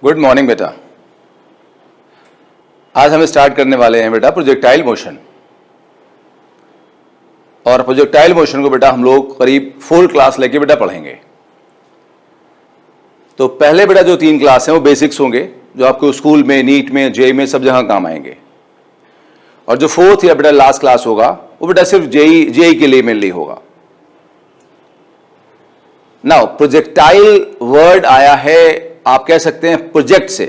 Good morning बेटा। आज हम स्टार्ट करने वाले हैं बेटा प्रोजेक्टाइल मोशन। और प्रोजेक्टाइल मोशन को बेटा हम लोग करीब 4 क्लास लेके बेटा पढ़ेंगे। तो पहले बेटा जो 3 क्लास हैं वो बेसिक्स होंगे, जो आपको स्कूल में, नीट में, जेई में सब जगह काम आएंगे। और जो 4th या बेटा लास्ट क्लास होगा वो बेटा सिर्फ जेई के लिए मेनली होगा। नाउ प्रोजेक्टाइल वर्ड आया है, आप कह सकते हैं प्रोजेक्ट से,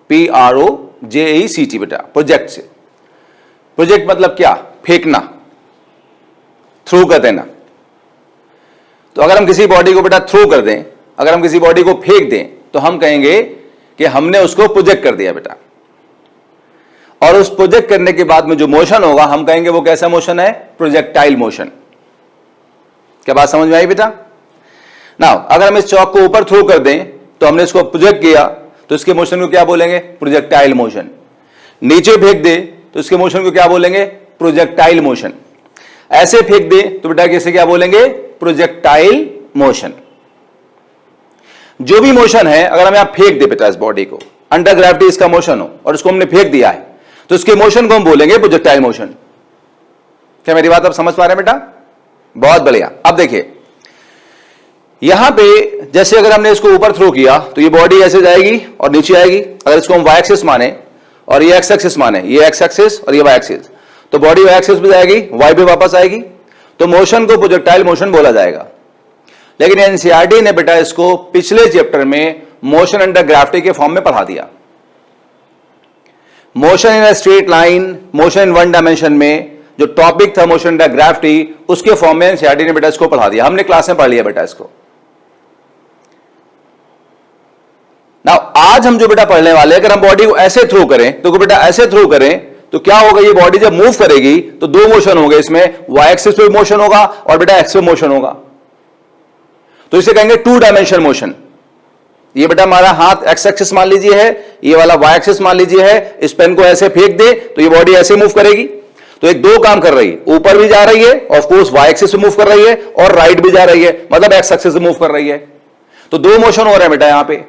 PROJECT बेटा, प्रोजेक्ट से। प्रोजेक्ट मतलब क्या? फेंकना, थ्रो कर देना। तो अगर हम किसी बॉडी को बेटा थ्रो कर दें, अगर हम किसी बॉडी को फेंक दें, तो हम कहेंगे कि हमने उसको प्रोजेक्ट कर दिया बेटा। और उस प्रोजेक्ट करने के बाद में जो मोशन होगा हम कहेंगे वो कैसा मोशन है? Projectile motion. क्या बात समझ में आई बेटा? नाउ अगर हम इस चौक को ऊपर थ्रो कर दें तो हमने इसको प्रोजेक्ट किया, तो इसके मोशन को क्या बोलेंगे? Projectile motion. नीचे फेंक दे तो इसके मोशन को क्या बोलेंगे? Projectile motion. ऐसे फेंक दे तो बेटा कैसे क्या बोलेंगे? Projectile motion. जो भी मोशन है, अगर हम यहां फेंक दे बेटा इस बॉडी को, अंडर ग्रेविटी इसका मोशन हो और इसको हमने फेंक दिया है, तो इसके मोशन को हम बोलेंगे प्रोजेक्टाइल मोशन। क्या मेरी बात आप समझ पा रहे हैं बेटा? बहुत बढ़िया। अब देखिए यहां पे जैसे अगर हमने इसको ऊपर थ्रो किया तो ये बॉडी ऐसे जाएगी और नीचे आएगी। अगर इसको हम वाई एक्सिस माने और ये एक्स एक्सिस माने, ये एक्स एक्सिस और ये वाई एक्सिस, तो बॉडी वाई एक्सिस पे जाएगी, वाई पे वापस आएगी। तो मोशन को प्रोजेक्टाइल मोशन बोला जाएगा। लेकिन एनसीईआरटी ने बेटा इसको पिछले चैप्टर में मोशन अंडर ग्रेविटी के फॉर्म में पढ़ा दिया। Motion in a straight line, motion in one dimension में जो टॉपिक था मोशन अंडर ग्रेविटी, उसके फॉर्म में एनसीईआरटी ने बेटा इसको पढ़ा दिया। हमने क्लास में पढ़ लिया बेटा इसको। ना आज हम जो बेटा पढ़ने वाले, अगर हम बॉडी को ऐसे थ्रो करें तो बेटा ऐसे थ्रो करें तो क्या होगा? ये बॉडी जब मूव करेगी तो 2 मोशन होंगे इसमें, वाई एक्सिस पे मोशन होगा और बेटा एक्स पे मोशन होगा। तो इसे कहेंगे 2 डायमेंशन मोशन। ये बेटा हमारा हाथ एक्स एक्सिस मान लीजिए है, ये वाला वाई एक्सिस मान लीजिए है। इस पेन को ऐसे फेंक दे तो ये बॉडी ऐसे मूव करेगी। तो एक 2 काम कर रही है, ऊपर भी जा रही है, ऑफ कोर्स वाई एक्सिस से मूव कर रही है, और राइट भी जा रही है, मतलब एक्स एक्सिस से मूव कर रही है। तो 2 मोशन हो रहे हैं बेटा यहां पे।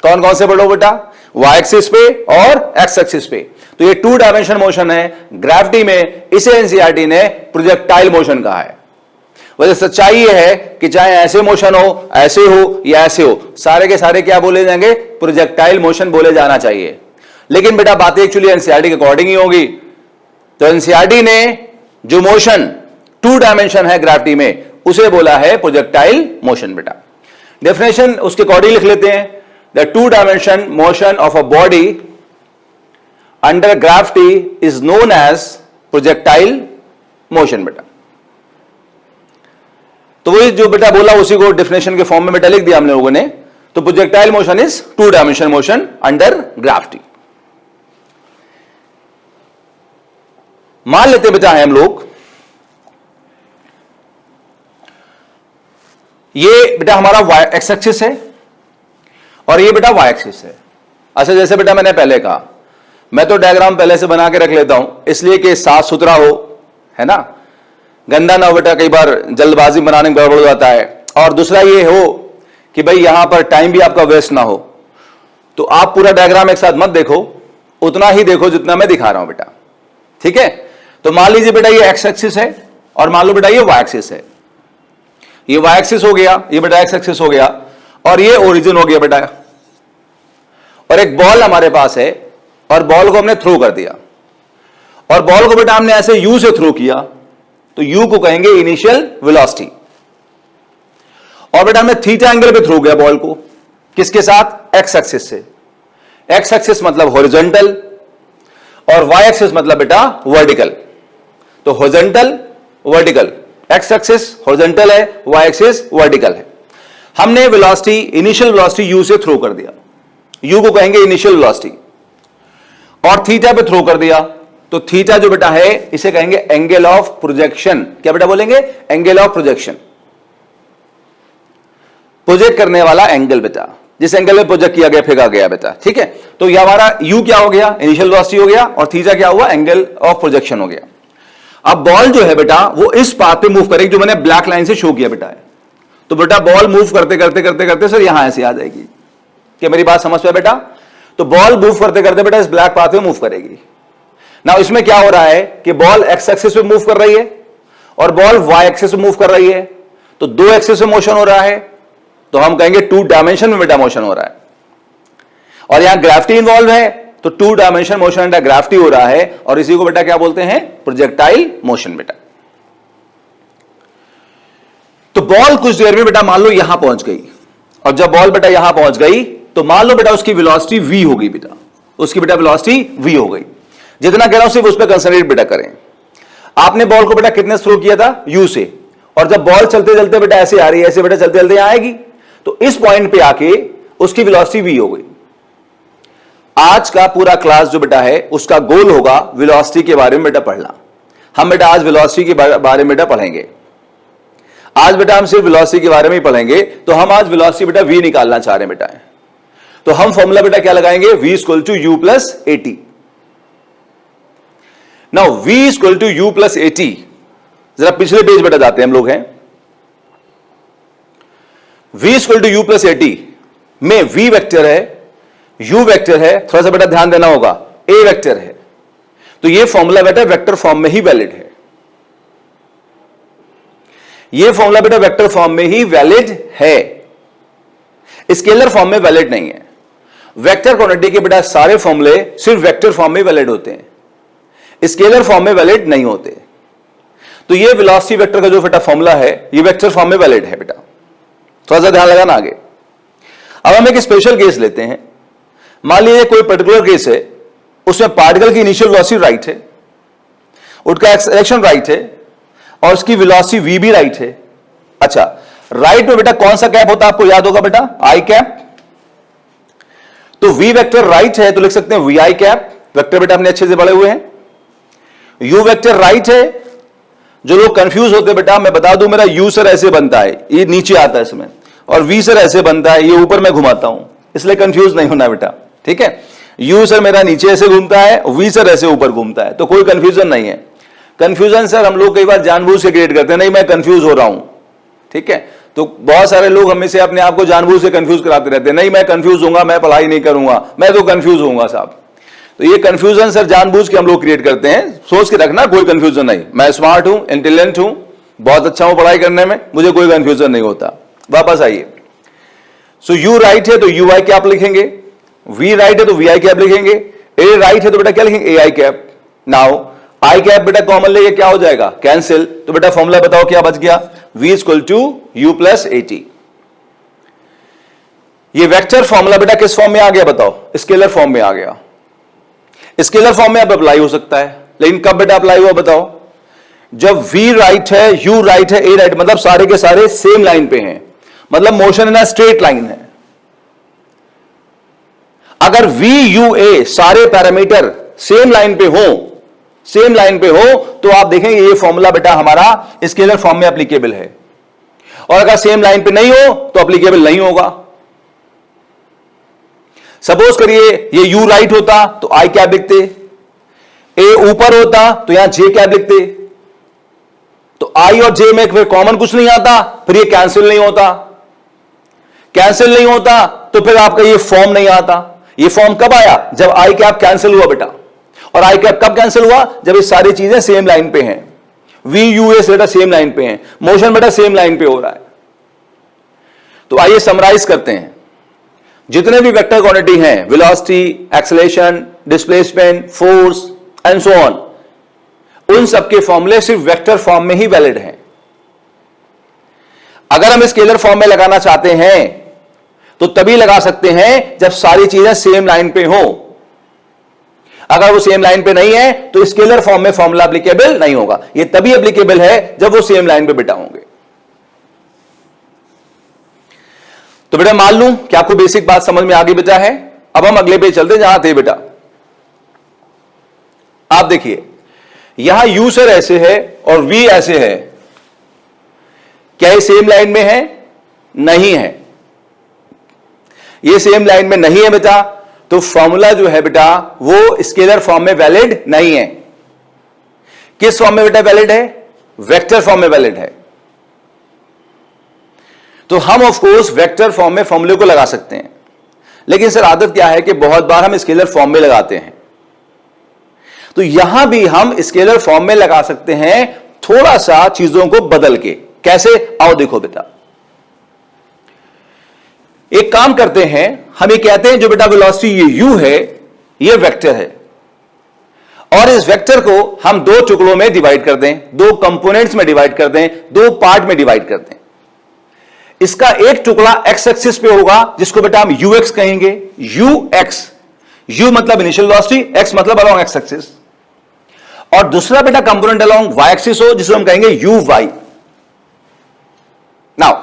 कौन कौन से बोलो बेटा? वाई एक्सिस पे और एक्स एक्सिस पे। तो ये 2 डायमेंशन मोशन है। ग्रेविटी में इसे एनसीईआरटी ने प्रोजेक्टाइल मोशन कहा है। वैसे सच्चाई यह है कि चाहे ऐसे मोशन हो, ऐसे हो या ऐसे हो, सारे के सारे क्या बोले जाएंगे? प्रोजेक्टाइल मोशन बोले जाना चाहिए। लेकिन बेटा बातें एक्चुअली एनसीईआरटी के अकॉर्डिंग ही होगी। तो एनसीईआरटी ने जो मोशन 2 डायमेंशन है ग्रेविटी में, उसे बोला है प्रोजेक्टाइल मोशन बेटा। डेफिनेशन उसके अकॉर्डिंग लिख लेते हैं। The 2-dimension motion of a body under gravity is known as projectile motion बेटा। तो वही जो बेटा बोला उसी को डेफिनेशन के फॉर्म में बेटा लिख दिया हम लोगों ने। तो projectile motion is 2-dimension motion under gravity. मान लेते बेटा है हम लोग, ये बेटा हमारा एक्स एक्सिस है और ये बेटा वाई एक्सिस है। अच्छा, जैसे बेटा मैंने पहले कहा, मैं तो डायग्राम पहले से बना के रख लेता हूं इसलिए कि साफ सुथरा हो, है ना, गंदा ना हो बेटा। कई बार जल्दबाजी बनाने में गड़बड़ हो जाता है। और दूसरा ये हो कि भाई यहां पर टाइम भी आपका वेस्ट ना हो। तो आप पूरा डायग्राम एक साथ मत देखो, उतना ही देखो जितना मैं दिखा रहा हूं बेटा, ठीक है? तो मान लीजिए बेटा ये एक्स एक्सिस है और मान लो बेटा ये वाई एक्सिस है। ये वाई एक्सिस हो गया, ये बेटा एक्स एक्सिस हो गया, और ये ओरिजिन हो गया बेटा। और एक बॉल हमारे पास है और बॉल को हमने थ्रो कर दिया, और बॉल को बेटा हमने ऐसे यू से थ्रो किया, तो यू को कहेंगे इनिशियल वेलोसिटी। और बेटा हमने थीटा एंगल पे थ्रो किया बॉल को, किसके साथ? एक्स एक्सिस से। एक्स एक्सिस मतलब हॉरिजॉन्टल और वाई एक्सिस मतलब बेटा वर्टिकल। तो horizontal vertical, x axis horizontal है, वाई एक्सिस वर्टिकल है। हमने वेलोसिटी, इनिशियल वेलोसिटी यू से थ्रो कर दिया, यू को कहेंगे इनिशियल वेलोसिटी, और थीटा पे थ्रो कर दिया। तो थीटा जो बेटा है इसे कहेंगे एंगल ऑफ प्रोजेक्शन। क्या बेटा बोलेंगे? Angle of projection. प्रोजेक्ट करने वाला एंगल बेटा, जिस एंगल में प्रोजेक्ट किया गया, फेंका गया बेटा, ठीक है? तो यह हमारा यू क्या हो गया? इनिशियल वेलोसिटी हो गया, और थीटा क्या हुआ? एंगल ऑफ प्रोजेक्शन हो गया। अब बॉल जो है बेटा वो इस पाथ पे मूव करेगी जो मैंने ब्लैक लाइन से शो किया बेटा है। तो बेटा बॉल मूव करते करते करते करते सर यहां ऐसे आ जाएगी, क्या मेरी बात समझ पाए बेटा? तो बॉल मूव करते करते बेटा इस ब्लैक पाथ में मूव करेगी। ना इसमें क्या हो रहा है कि बॉल एक्स एक्सिस पे मूव कर रही है और बॉल वाई एक्सिस पे मूव कर रही है, तो दो एक्सिस में मोशन हो रहा है, तो हम कहेंगे टू डायमेंशन में बेटा मोशन हो रहा है। और यहां ग्रेविटी इन्वॉल्व है, तो two dimension motion under gravity हो रहा है, और इसी को बेटा क्या बोलते हैं? प्रोजेक्टाइल मोशन बेटा। तो बॉल कुछ देर में बेटा मान लो यहां पहुंच गई, और जब बॉल बेटा यहां पहुंच गई तो मान लो बेटा उसकी वेलोसिटी v हो गई बेटा, उसकी बेटा वेलोसिटी v हो गई। जितना कह रहा हूं सिर्फ उस पर कंसंट्रेट बेटा करें। आपने बॉल को बेटा कितने थ्रो किया था? u से, और जब बॉल चलते चलते बेटा ऐसे आ रही है, ऐसे बेटा चलते चलते यहां आएगी, तो इस पॉइंट पे आके उसकी वेलोसिटी v हो गई। आज का पूरा क्लास जो बेटा है उसका गोल होगा वेलोसिटी के बारे में बेटा पढ़ना। हम बेटा आज वेलोसिटी के बारे में बेटा पढ़ेंगे। आज बेटा हम सिर्फ वेलोसिटी के बारे में ही पढ़ेंगे। तो हम आज वेलोसिटी बेटा v निकालना चाह रहे हैं बेटा। तो हम फॉर्मूला बेटा क्या लगाएंगे? v equal to u plus at। Now v equal to u plus at, जरा पिछले पेज बेटा जाते हैं हम लोग हैं। v equal to u plus at में v वेक्टर है, u वेक्टर है, थोड़ा सा बेटा ध्यान देना होगा, a वेक्टर है। तो ये फॉर्मूला बेटा वेक्टर फॉर्म में ही वैलिड है। ये फॉर्मूला बेटा वेक्टर फॉर्म में ही वैलिड है, स्केलर फॉर्म में वैलिड नहीं है। वेक्टर क्वांटिटी के बेटा सारे फॉर्मूले सिर्फ वेक्टर फॉर्म में वैलिड होते हैं, स्केलर फॉर्म में वैलिड नहीं होते। तो ये वेलोसिटी वेक्टर का जो बेटा फॉर्मूला है ये वेक्टर फॉर्म में वैलिड है बेटा। थोड़ा सा ध्यान लगाना आगे। अब हम एक स्पेशल केस लेते हैं। मान लीजिए कोई पर्टिकुलर केस है, उसमें पार्टिकल की इनिशियल वेलोसिटी राइट है, उसका एक्सेलरेशन राइट है, और उसकी वेलोसिटी v भी राइट है। अच्छा, राइट में बेटा कौन सा कैप होता है आपको याद होगा बेटा? आई कैप। तो v वेक्टर राइट है तो लिख सकते हैं वी आई कैप। वेक्टर बेटा अपने अच्छे से पढ़े हुए हैं। u वेक्टर राइट है। जो लोग कंफ्यूज होते हैं बेटा मैं बता दूं, मेरा u सर ऐसे बनता है, ये नीचे आता है इसमें, और v सर ऐसे बनता है, ये ऊपर मैं घुमाता हूं, इसलिए कंफ्यूज नहीं होना बेटा, ठीक है? u सर मेरा नीचे ऐसे घूमता है, v सर ऐसे ऊपर घूमता है, तो कोई कंफ्यूजन नहीं है। कंफ्यूजन सर हम लोग कई बार जानबूझ से क्रिएट करते हैं, नहीं मैं कंफ्यूज हो रहा हूं, ठीक है? तो बहुत सारे लोग हमें से अपने आप को जानबूझ से कंफ्यूज कराते रहते हैं, नहीं मैं कंफ्यूज होऊंगा, मैं पढ़ाई नहीं करूंगा, मैं तो कंफ्यूज होऊंगा साहब। तो ये कंफ्यूजन सर जानबूझ के हम लोग क्रिएट करते हैं। सोच के रखना कोई कंफ्यूजन नहीं, मैं स्मार्ट हूं, इंटेलिजेंट हूं, बहुत अच्छा हूं पढ़ाई करने में, मुझे कोई कंफ्यूजन नहीं होता। वापस आइए। सो u राइट है तो u आई कैप लिखेंगे, v राइट है तो v आई कैप लिखेंगे, a राइट है तो बेटा क्या लिखेंगे? a I cap. Now I cap बेटा कॉमन लेके क्या हो जाएगा? कैंसिल। तो बेटा फॉर्मूला बताओ क्या बच गया? v equal to u plus at। ये वेक्टर फॉर्मूला बेटा किस फॉर्म में आ गया बताओ? स्केलर फॉर्म में आ गया। स्केलर फॉर्म में अब अप्लाई हो सकता है, लेकिन कब बेटा अप्लाई हुआ बताओ? जब v राइट है, u राइट है, a राइट, मतलब सारे के सारे सेम लाइन पे हैं, मतलब motion in a straight line है। अगर v u a सारे पैरामीटर सेम लाइन पे हो, सेम लाइन पे हो, तो आप देखेंगे ये फॉर्मूला बेटा हमारा स्केलर फॉर्म में एप्लीकेबल है। और अगर सेम लाइन पे नहीं हो तो एप्लीकेबल नहीं होगा। सपोज करिए ये u राइट होता तो आई कैप लिखते, a ऊपर होता तो यहां j कैप लिखते, तो i और j में फिर कॉमन कुछ नहीं आता, फिर ये कैंसिल नहीं होता। कैंसिल नहीं होता तो फिर आपका ये फॉर्म नहीं आता। ये फॉर्म कब आया? जब आई कैप कैंसिल हुआ बेटा। और आई कैप कब कैंसिल हुआ? जब ये सारी चीजें सेम लाइन पे हैं, v u a बेटा सेम लाइन पे हैं, मोशन बेटा सेम लाइन पे हो रहा है। तो आइए समराइज करते हैं। जितने भी वेक्टर क्वांटिटी हैं, velocity, acceleration, displacement, force and so on, उन सबके फॉर्मूले सिर्फ वेक्टर फॉर्म में ही वैलिड हैं। अगर हम स्केलर फॉर्म में लगाना चाहते हैं तो तभी लगा सकते हैं जब सारी चीजें सेम लाइन पे हो। अगर वो सेम लाइन पे नहीं है तो स्केलर फॉर्म में फॉर्मूला एप्लीकेबल नहीं होगा। ये तभी एप्लीकेबल है जब वो सेम लाइन पे बेटा होंगे। तो बेटा मान लूं कि आपको बेसिक बात समझ में आ गई बेटा है। अब हम अगले पे चलते जहां थे बेटा। आप देखिए यहां u सर ऐसे है और v ऐसे है, क्या ये सेम लाइन में है? नहीं है। ये सेम लाइन में नहीं है बेटा, तो फॉर्मूला जो है बेटा वो स्केलर फॉर्म में वैलिड नहीं है। किस फॉर्म में बेटा वैलिड है? वेक्टर फॉर्म में वैलिड है। तो हम ऑफ कोर्स वेक्टर फॉर्म में फॉर्मूले को लगा सकते हैं, लेकिन सर आदत क्या है कि बहुत बार हम स्केलर फॉर्म में लगाते हैं, तो यहां भी हम स्केलर फॉर्म में लगा सकते हैं थोड़ा सा चीजों को बदल के। कैसे? आओ देखो बेटा, एक काम करते हैं, हम ये कहते हैं जो बेटा वेलोसिटी ये u है, ये वेक्टर है, और इस वेक्टर को हम दो टुकड़ों में डिवाइड कर दें, दो कंपोनेंट्स में डिवाइड कर दें, दो पार्ट में डिवाइड कर दें। इसका एक टुकड़ा x एक्सिस पे होगा जिसको बेटा हम ux कहेंगे, ux, u मतलब इनिशियल वेलोसिटी, x मतलब अलोंग x एक्सिस, और दूसरा बेटा कंपोनेंट अलोंग y एक्सिस हो जिसको हम कहेंगे uy। नाउ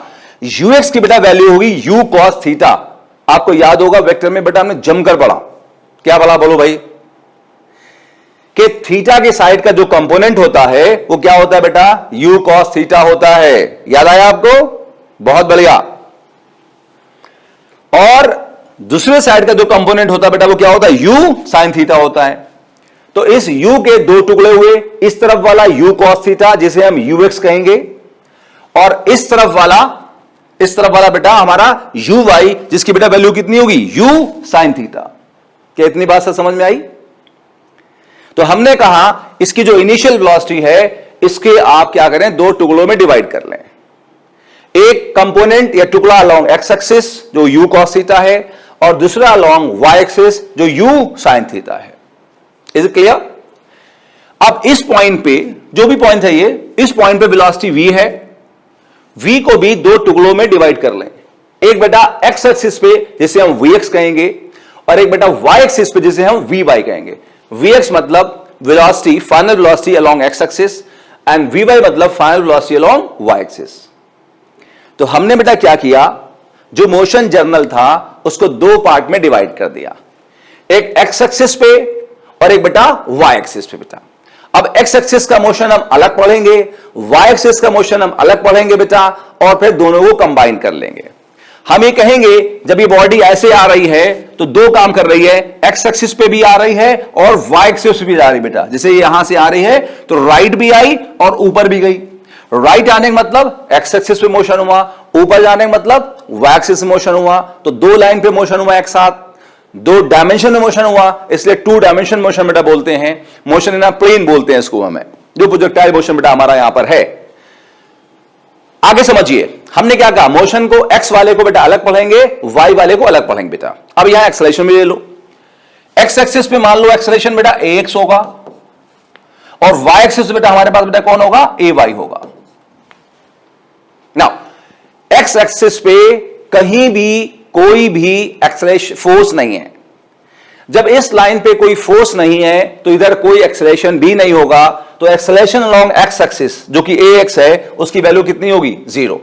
ux की बेटा वैल्यू होगी u cos थीटा। आपको याद होगा वेक्टर में बेटा हमने जमकर पढ़ा, क्या पढ़ा बोलो भाई, कि थीटा के साइड का जो कंपोनेंट होता है वो क्या होता है बेटा, u cos थीटा होता है। याद आया आपको? बहुत बढ़िया। और दूसरे साइड का जो कंपोनेंट होता है बेटा वो क्या होता है, u sin थीटा होता है। तो इस u के दो टुकड़े हुए, इस तरफ वाला u cos थीटा जिसे हम ux कहेंगे, और इस तरफ वाला बेटा हमारा uy जिसकी बेटा वैल्यू कितनी होगी, u sin थीटा। क्या इतनी बात समझ में आई? तो हमने कहा इसकी जो इनिशियल वेलोसिटी है इसके आप क्या करें, दो टुकड़ों में डिवाइड कर लें, एक कंपोनेंट या टुकड़ा अलोंग x एक्सिस जो u cos थीटा है, और दूसरा अलोंग y एक्सिस जो u sin थीटा है। Is it clear? अब इस पॉइंट पे, जो भी पॉइंट है ये, इस पॉइंट पे वेलोसिटी v है, v को भी दो टुकड़ों में डिवाइड कर लें, एक बेटा x एक्सिस पे जिसे हम vx कहेंगे, और एक बेटा y एक्सिस पे जिसे हम vy कहेंगे। vx मतलब velocity, final velocity along x axis, and vy मतलब final velocity along y axis. तो हमने बेटा क्या किया, जो मोशन जर्नल था उसको दो पार्ट में डिवाइड कर दिया, एक x एक्सिस पे और एक बेटा y एक्सिस पे बेटा। अब x एक्सिस का मोशन हम अलग पढ़ेंगे, y एक्सिस का मोशन हम अलग पढ़ेंगे बेटा, और फिर दोनों को कंबाइन कर लेंगे। हम ये कहेंगे जब ये बॉडी ऐसे आ रही है तो दो काम कर रही है, x एक्सिस पे भी आ रही है और y एक्सिस पे भी आ रही बेटा। जैसे यहां से आ रही है तो राइट भी आई और ऊपर भी गई। राइट आने का मतलब x एक्सिस पे मोशन हुआ, ऊपर जाने का मतलब y एक्सिस पे मोशन हुआ, तो दो लाइन पे मोशन हुआ एक साथ, दो डायमेंशन में मोशन हुआ, इसलिए टू डायमेंशन मोशन बेटा बोलते हैं, मोशन इन अ प्लेन बोलते हैं इसको हमें, जो प्रोजेक्टाइल मोशन बेटा हमारा यहां पर है। आगे समझिए, हमने क्या कहा, मोशन को x वाले को बेटा अलग पढ़ेंगे, y वाले को अलग पढ़ेंगे बेटा। अब यहां एक्सेलरेशन भी ले लो, x एक्सिस पे मान लो एक्सेलरेशन बेटा ax होगा, और y एक्सिस बेटा हमारे पास बेटा कौन होगा, ay होगा। नाउ x एक्सिस पे कहीं भी कोई भी एक्सेलरेशन फोर्स नहीं है। जब इस लाइन पे कोई फोर्स नहीं है तो इधर कोई एक्सेलरेशन भी नहीं होगा, तो एक्सेलरेशन अलोंग x एक्सिस जो कि ax है उसकी वैल्यू कितनी होगी, 0।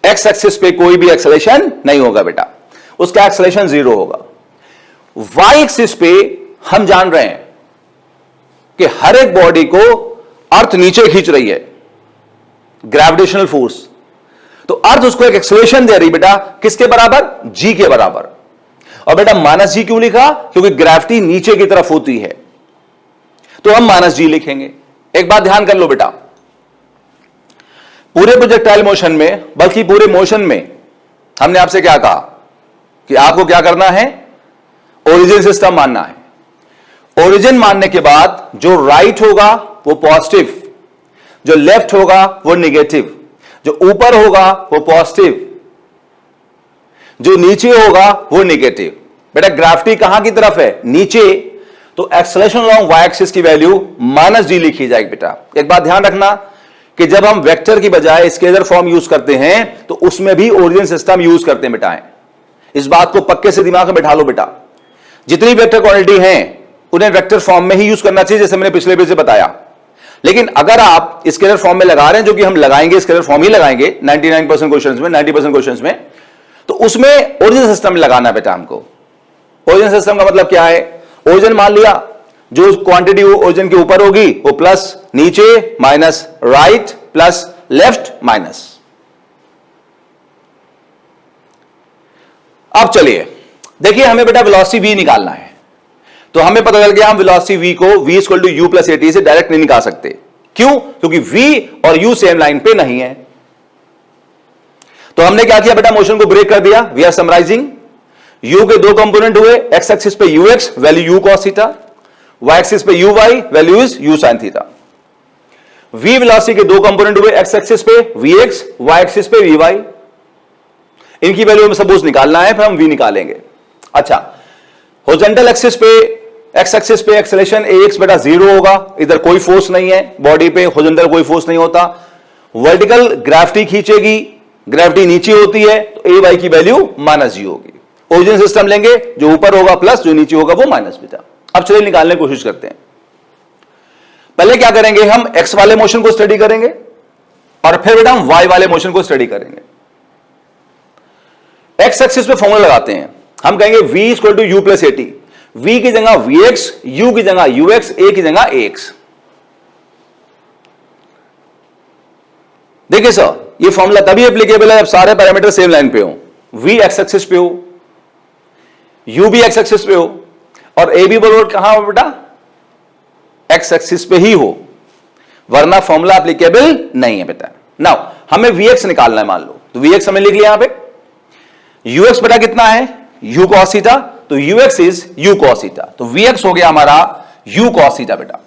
x एक्सिस पे कोई भी एक्सेलरेशन नहीं होगा बेटा, उसका एक्सेलरेशन 0 होगा। y एक्सिस पे हम जान रहे हैं कि हर एक बॉडी को अर्थ नीचे खींच रही है, ग्रेविटेशनल फोर्स, तो अर्थ उसको एक एक्सेलरेशन दे रही बेटा, किसके बराबर, g के बराबर। और बेटा माइनस जी क्यों लिखा, क्योंकि ग्रेविटी नीचे की तरफ होती है, तो हम माइनस जी लिखेंगे। एक बात ध्यान कर लो बेटा, पूरे प्रोजेक्टाइल मोशन में, बल्कि पूरे मोशन में हमने आपसे क्या कहा कि आपको क्या करना है, ओरिजिन सिस्टम मानना है। ओरिजिन मानने के बाद जो राइट होगा वो पॉजिटिव, जो लेफ्ट होगा वो नेगेटिव, जो ऊपर होगा वो पॉजिटिव, जो नीचे होगा वो नेगेटिव। बेटा ग्रेविटी कहां की तरफ है, नीचे, तो एक्सेलरेशन अलोंग y एक्सिस की वैल्यू -d लिखी जाएगी बेटा। एक बात ध्यान रखना कि जब हम वेक्टर की बजाय स्केलर फॉर्म यूज करते हैं तो उसमें भी ओरिजिन सिस्टम यूज करते हैं बेटा। इस बात को पक्के से दिमाग में बैठा लो बेटा, जितनी वेक्टर क्वांटिटी हैं उन्हें वेक्टर फॉर्म में ही यूज करना चाहिए, जैसे मैंने पिछले पेज से बताया। लेकिन अगर आप स्केलर फॉर्म में लगा रहे हैं, जो कि हम लगाएंगे, स्केलर फॉर्म ही लगाएंगे 99% क्वेश्चंस में, 90% क्वेश्चंस में, तो उसमें ओरिजिन सिस्टम में लगाना बेटा हमको। ओरिजिन सिस्टम का मतलब क्या है, ओरिजिन मान लिया, जो क्वांटिटी ओरिजिन के ऊपर होगी वो प्लस नीचे, minus right, plus left, minus. अब चलिए देखिए, हमें बेटा वेलोसिटी v निकालना है, तो हमें पता चल गया हम वेलोसिटी v को v = u + at से डायरेक्ट नहीं निकाल सकते। क्यों, क्योंकि v और u सेम लाइन पे नहीं है। तो हमने क्या किया बेटा, मोशन को ब्रेक कर दिया। वी आर समराइजिंग, u के दो कंपोनेंट हुए, x एक्सिस पे ux value u cos theta, y axis पे uy value is u sin theta. v velocity के दो कंपोनेंट हुए, x एक्सिस पे vx, y एक्सिस पे vy। इनकी वैल्यू हमें सपोज निकालना है, फिर हम v निकालेंगे। अच्छा, हॉरिजॉन्टल एक्सिस पे x एक्सिस पे एक्सेलरेशन ax बटा 0 होगा, इधर कोई फोर्स नहीं है, बॉडी पे हॉरिजॉन्टल कोई फोर्स नहीं होता। वर्टिकल ग्रेविटी खींचेगी, ग्रेविटी नीचे होती है, तो ए वाई की वैल्यू माइनस जी होगी। ओरिजिन सिस्टम लेंगे, जो ऊपर होगा प्लस, जो नीचे होगा वो माइनस बेटा। अब चलिए निकालने की कोशिश करते हैं। पहले क्या करेंगे, हम एक्स वाले मोशन को स्टडी करेंगे और फिर बेटा हम वाई वाले मोशन को स्टडी करेंगे। एक्स एक्सिस पे फॉर्मूला लगाते हैं, हम कहेंगे v equal to u plus a t. v की जगह vx, u की जगह ux, a की जगह ax। देखिए सर, ये फॉर्मूला तभी एप्लीकेबल है जब सारे पैरामीटर सेम लाइन पे हो, v एक्स एक्सिस पे हो, u भी एक्स एक्सिस पे हो और a भी बराबर कहां हो बेटा, एक्स एक्सिस पे ही हो, वरना फॉर्मूला एप्लीकेबल नहीं है बेटा। नाउ हमें vx निकालना है, मान लो, तो vx हमें लिख लिया यहां पे, ux बेटा कितना है u cos थीटा, तो ux is u cos theta, तो vx हो गया हमारा u cos थीटा बेटा।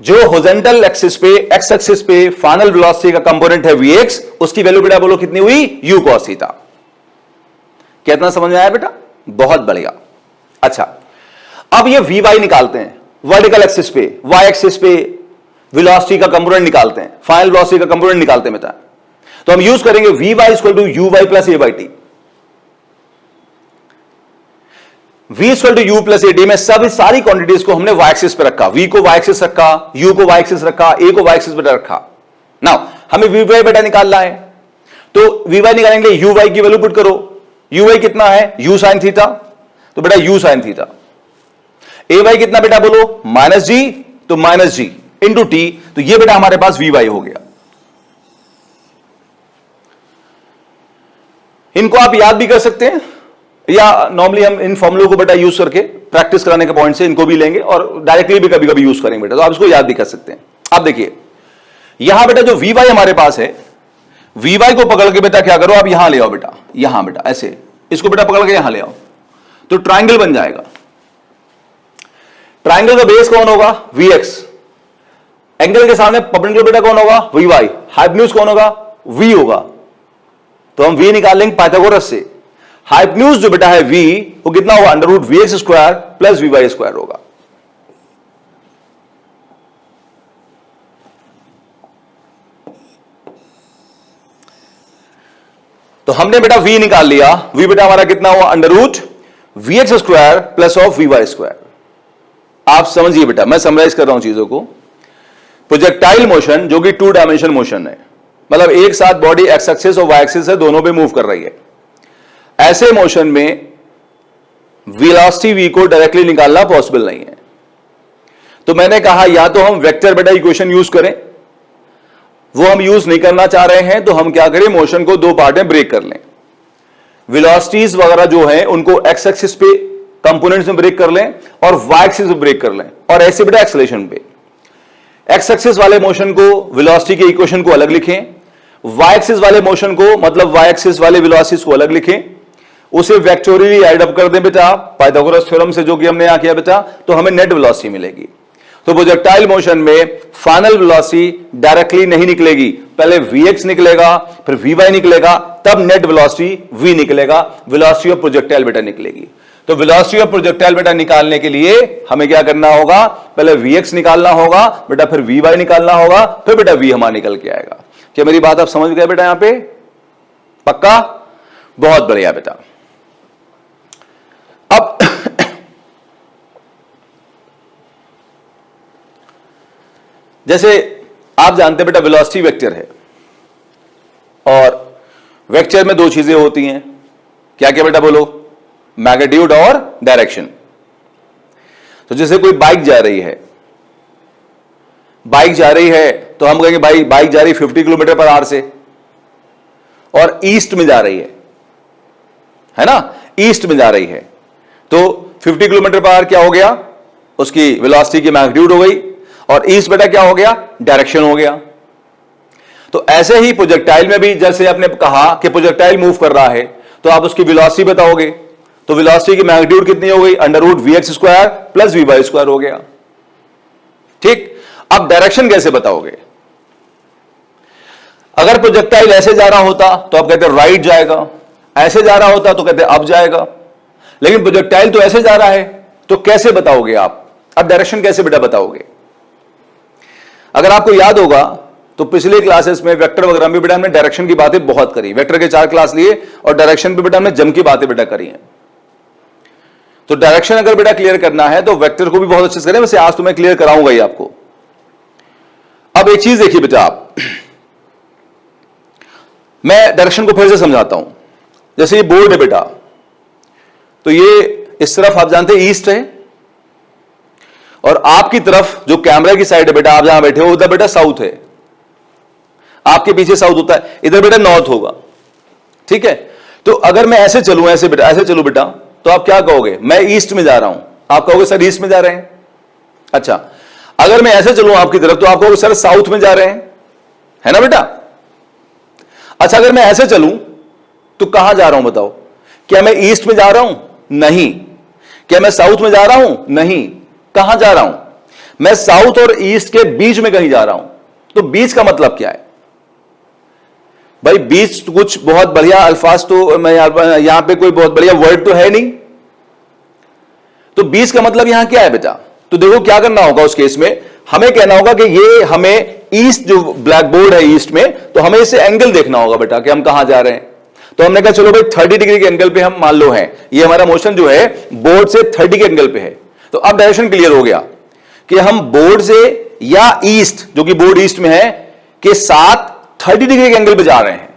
जो हॉरिजॉन्टल एक्सिस पे एक्स एक्सिस पे फाइनल वेलोसिटी का कंपोनेंट है vx, उसकी वैल्यू बेटा बोलो कितनी हुई, u cos थीटा। कितना समझ में आया बेटा, बहुत बढ़िया। अच्छा, अब ये vy निकालते हैं, वर्टिकल एक्सिस पे, y एक्सिस पे वेलोसिटी का कंपोनेंट निकालते हैं, फाइनल वेलोसिटी का कंपोनेंट निकालते हैं बेटा। तो हम यूज करेंगे vy equal to uy plus a by t. v equal to u plus a t में सब सारी क्वांटिटीज को हमने y एक्सिस पे रखा, v को y एक्सिस रखा, u को y एक्सिस रखा, a को y एक्सिस पे रखा। नाउ हमें vy बेटा निकालना है, तो vy निकालेंगे, uy की वैल्यू पुट करो, uy कितना है u sin थीटा, तो बेटा u sin थीटा। ay कितना बेटा बोलो, माइनस जी, तो माइनस जी इंटू टी, तो ये बेटा हमारे पास vy हो गया। इनको आप याद भी कर सकते हैं, या नॉर्मली हम इन फॉर्मूलों को बेटा यूज करके प्रैक्टिस कराने के पॉइंट से इनको भी लेंगे और डायरेक्टली भी कभी कभी यूज करेंगे बेटा, तो आप इसको याद भी कर सकते हैं। आप देखिए यहां बेटा जो vy हमारे पास है, vy को पकड़ के बेटा क्या करो, आप यहां ले आओ बेटा, यहां बेटा ऐसे इसको बेटा पकड़ के यहां ले आओ, तो ट्राइंगल बन जाएगा। ट्राइंगल का बेस कौन होगा, vx, एंगल के सामने परपेंडिकुलर बेटा कौन होगा, vy, हाइपोटेन्यूज कौन होगा, v होगा, तो हम v निकाल लेंगे पाइथागोरस से। हाइपोटेन्यूज जो बेटा है v, वो कितना होगा, under root vx square plus vy square होगा। तो हमने बेटा v निकाल लिया, v बेटा हमारा कितना हुआ, under root vx square plus of vy square. आप समझिए बेटा, मैं समराइज कर रहा हूं चीजों को। प्रोजेक्टाइल मोशन जो कि 2 डायमेंशन मोशन है, मतलब एक साथ बॉडी एक्स एक्सिस और वाई एक्सिस है, दोनों पे मूव कर रही है। ऐसे मोशन में वेलोसिटी v को डायरेक्टली निकालना पॉसिबल नहीं है, तो मैंने कहा या तो हम वेक्टर बेटा इक्वेशन यूज करें, वो हम यूज नहीं करना चाह रहे हैं, तो हम क्या करें, मोशन को दो पार्ट में ब्रेक कर लें। वेलोसिटीज वगैरह जो है उनको एक्स एक्सिस पे कंपोनेंट्स में ब्रेक कर लें और वाई एक्सिस में ब्रेक कर लें, और ऐसे बेटा एक्सेलरेशन पे एक्स एक्सिस वाले मोशन को वेलोसिटी के इक्वेशन को अलग लिखें, वाई एक्सिस वाले मोशन को मतलब वाई एक्सिस वाले वेलोसिटीज को अलग लिखें, उसे वेक्टोरियली ऐड अप कर दें बेटा पाइथागोरस थ्योरम से, जो कि हमने यहां किया बेटा, तो हमें नेट वेलोसिटी मिलेगी। तो प्रोजेक्टाइल मोशन में फाइनल वेलोसिटी डायरेक्टली नहीं निकलेगी, पहले vx निकलेगा, फिर vy निकलेगा, तब नेट वेलोसिटी v निकलेगा, वेलोसिटी ऑफ प्रोजेक्टाइल बेटा निकलेगी। तो वेलोसिटी ऑफ प्रोजेक्टाइल बेटा निकालने के लिए हमें क्या करना होगा, पहले vx निकालना होगा बेटा, फिर vy निकालना होगा, फिर बेटा v हमारा निकल के आएगा। क्या मेरी बात आप समझ गए बेटा, यहां पे पक्का, बहुत बढ़िया बेटा। अब जैसे आप जानते हैं बेटा वेलोसिटी वेक्टर है, और वेक्टर में दो चीजें होती हैं, क्या क्या बेटा बोलो, मैग्नीट्यूड और डायरेक्शन। तो जैसे कोई बाइक जा रही है, तो हम कहेंगे भाई बाइक जा रही 50 किलोमीटर पर आवर से और ईस्ट में जा रही है ना, ईस्ट में जा रही है, तो 50 किलोमीटर पर आवर क्या हो गया, उसकी वेलोसिटी की मैग्नीट्यूड हो गई, और ईस्ट बेटा क्या हो गया, डायरेक्शन हो गया। तो ऐसे ही प्रोजेक्टाइल में भी जैसे आपने कहा कि प्रोजेक्टाइल मूव कर रहा है तो आप उसकी वेलोसिटी बताओगे, तो वेलोसिटी की मैग्नीट्यूड कितनी हो गई, under root v x square plus v y square हो गया। ठीक, अब डायरेक्शन कैसे बताओगे? अगर प्रोजेक्टाइल ऐसे जा रहा होता तो आप कहते राइट जाएगा, ऐसे जा रहा होता तो कहते अप जाएगा, लेकिन प्रोजेक्टाइल तो ऐसे जा रहा है, तो कैसे बताओगे आप? अब डायरेक्शन कैसे बेटा बताओगे? अगर आपको याद होगा तो पिछले क्लासेस में वेक्टर वगैरह में बेटा हमने डायरेक्शन की बातें बहुत करी, वेक्टर के 4 क्लास लिए और डायरेक्शन पे बेटा हमने जम की बातें बेटा करी हैं। तो डायरेक्शन अगर बेटा क्लियर करना है तो वेक्टर को भी बहुत अच्छे से करें, वैसे आज तो मैं क्लियर कराऊंगा ही आपको। अब एक चीज देखिए बेटा, आप मैं डायरेक्शन को फिर से समझाता हूं। जैसे ये बोर्ड है बेटा, तो ये इस तरफ आप जानते हैं ईस्ट है, और आपकी तरफ जो कैमरा की साइड है बेटा, आप जहां बैठे हो उधर बेटा साउथ है, आपके पीछे साउथ होता है, इधर बेटा नॉर्थ होगा। ठीक है, तो अगर मैं ऐसे चलूं, ऐसे बेटा ऐसे चलूं बेटा, तो आप क्या कहोगे? मैं ईस्ट में जा रहा हूं, आप कहोगे सर ईस्ट में जा रहे हैं। अच्छा, अगर मैं ऐसे चलूं आपकी तरफ तो आप कहोगे सर साउथ में जा रहे हैं, है ना बेटा? अच्छा, अगर मैं ऐसे चलूं तो कहां जा रहा हूं बताओ? क्या मैं ईस्ट में जा रहा हूं? नहीं। क्या मैं साउथ में जा रहा हूं? नहीं। कहां जा रहा हूं? मैं साउथ और ईस्ट के बीच में कहीं जा रहा हूं। तो बीच का मतलब क्या है भाई? बीच कुछ बहुत बढ़िया अल्फाज तो मैं यहां पे कोई बहुत बढ़िया वर्ड तो है नहीं, तो बीच का मतलब यहां क्या है बेटा? तो देखो क्या करना होगा उस केस में, हमें कहना होगा कि ये हमें ईस्ट जो ब्लैक बोर्ड है ईस्ट में, तो हमें इसे एंगल देखना होगा बेटा कि हम कहां जा रहे हैं। तो हमने कहा चलो भाई 30 डिग्री के एंगल पे हम मान लो हैं, ये हमारा मोशन जो है बोर्ड से 30 के एंगल पे है। तो अब डायरेक्शन क्लियर हो गया कि हम बोर्ड से या ईस्ट, जो कि बोर्ड ईस्ट में है, के साथ 30 डिग्री के एंगल पे जा रहे हैं।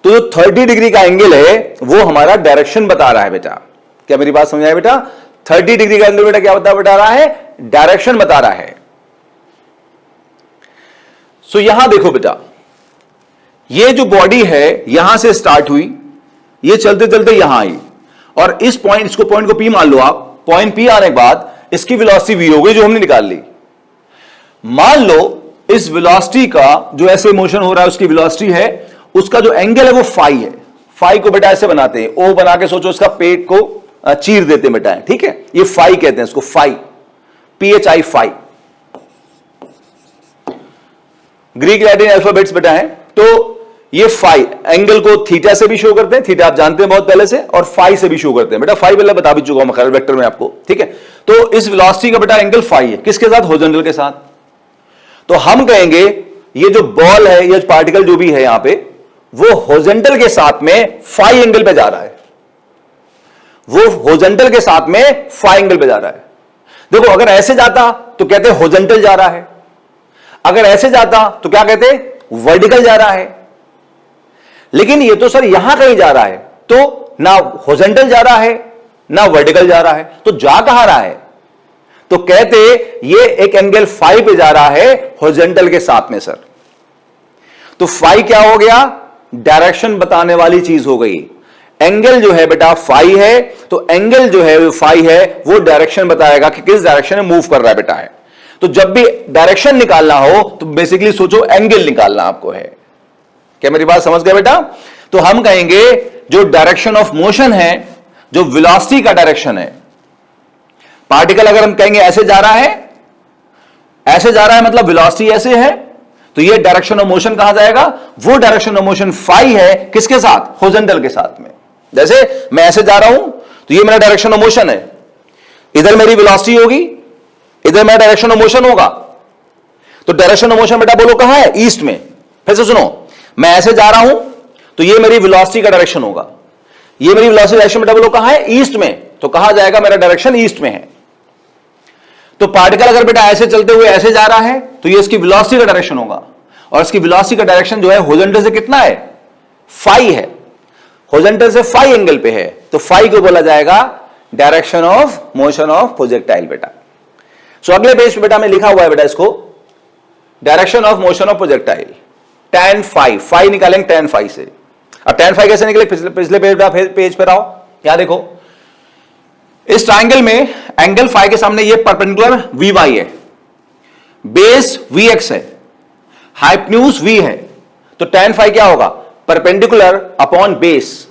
तो जो 30 डिग्री का एंगल है वो हमारा डायरेक्शन बता रहा है बेटा। क्या मेरी बात समझ आए बेटा? 30 डिग्री का एंगल बेटा क्या बता रहा है? डायरेक्शन बता रहा है। सो यहां देखो बेटा, ये जो बॉडी है यहां से स्टार्ट हुई, ये चलते चलते यहां आई, और इस पॉइंट, इसको पॉइंट को पी मान लो आप, पॉइंट पी आने के बाद इसकी वेलोसिटी वी हो गई जो हमने निकाल ली। मान लो इस वेलोसिटी का जो ऐसे मोशन हो रहा है उसकी वेलोसिटी है, उसका जो एंगल है वो फाई है। फाई को बेटा ऐसे बनाते हैं, ओ बना के सोचो इसका पेट को चीर देते हैं बेटा, ठीक है, ये फाई कहते हैं इसको, phi, PHI phi. Greek Latin alphabets बेटा है, तो ये फाई एंगल को थीटा से भी शो करते हैं, थीटा आप जानते हैं बहुत पहले से, और फाई से भी शो करते हैं बेटा। फाई पहले बता भी चुका हूं मैं वेक्टर में आपको, ठीक है। तो इस वेलोसिटी का बेटा एंगल फाई है, किसके साथ? हॉरिजॉन्टल के साथ। तो हम कहेंगे ये जो बॉल है, ये पार्टिकल जो भी है यहां पे, वो हॉरिजॉन्टल के साथ में फाई एंगल पे जा रहा है, वो हॉरिजॉन्टल के साथ में फाई एंगल पे जा रहा है। देखो अगर ऐसे जाता तो कहते हॉरिजॉन्टल जा रहा है, अगर ऐसे जाता तो क्या कहते? वर्टिकल जा रहा है। लेकिन ये तो सर यहां कहीं जा रहा है, तो ना हॉरिजॉन्टल जा रहा है ना वर्टिकल जा रहा है, तो जा कहां रहा है? तो कहते ये एक एंगल फाई पे जा रहा है हॉरिजॉन्टल के साथ में सर। तो फाई क्या हो गया? डायरेक्शन बताने वाली चीज हो गई। एंगल जो है बेटा फाई है, तो एंगल जो है फाई है वो डायरेक्शन बताएगा कि किस डायरेक्शन में मूव कर रहा है बेटा है। तो जब भी डायरेक्शन निकालना हो तो बेसिकली सोचो एंगल निकालना आपको है। क्या मेरी बात समझ गए बेटा? तो हम कहेंगे जो डायरेक्शन ऑफ मोशन है, जो वेलोसिटी का डायरेक्शन है, पार्टिकल अगर हम कहेंगे ऐसे जा रहा है, ऐसे जा रहा है मतलब वेलोसिटी ऐसे है, तो ये डायरेक्शन ऑफ मोशन कहां जाएगा? वो डायरेक्शन ऑफ मोशन फाई है, किसके साथ? हॉरिजॉन्टल के साथ में। जैसे मैं ऐसे जा रहा हूं तो ये मेरा डायरेक्शन ऑफ मोशन है, इधर मेरी वेलोसिटी होगी, इधर मेरा डायरेक्शन ऑफ मोशन होगा। तो डायरेक्शन ऑफ मोशन बेटा बोलो कहां है? ईस्ट में। फिर से सुनो, मैं ऐसे जा रहा हूं तो ये मेरी वेलोसिटी का डायरेक्शन होगा, ये मेरी वेलोसिटी डायरेक्शन बेटा बोलो कहां है? ईस्ट में। तो कहां जाएगा? मेरा डायरेक्शन ईस्ट में है। तो पार्टिकल अगर बेटा ऐसे चलते हुए ऐसे जा रहा है तो ये इसकी वेलोसिटी का डायरेक्शन होगा, और इसकी वेलोसिटी का डायरेक्शन जो है हॉरिजॉन्टल से कितना है? फाई है, हॉरिजॉन्टल से फाई एंगल पे है, तो फाई को बोला जाएगा direction of motion of projectile बेटा। सो अगले पेज पे बेटा में लिखा हुआ है बेटा इसको, direction of motion of projectile tan phi, phi निकालेंगे tan फाई से। अब tan फाई कैसे निकले? पिछले पेज पे आओ, यहां देखो, इस ट्राइंगल में एंगल फाई के सामने ये परपेंडिकुलर वी वाई है, बेस वी एक्स है, हाइपोटेन्यूज v है, तो tan phi क्या होगा? Perpendicular upon base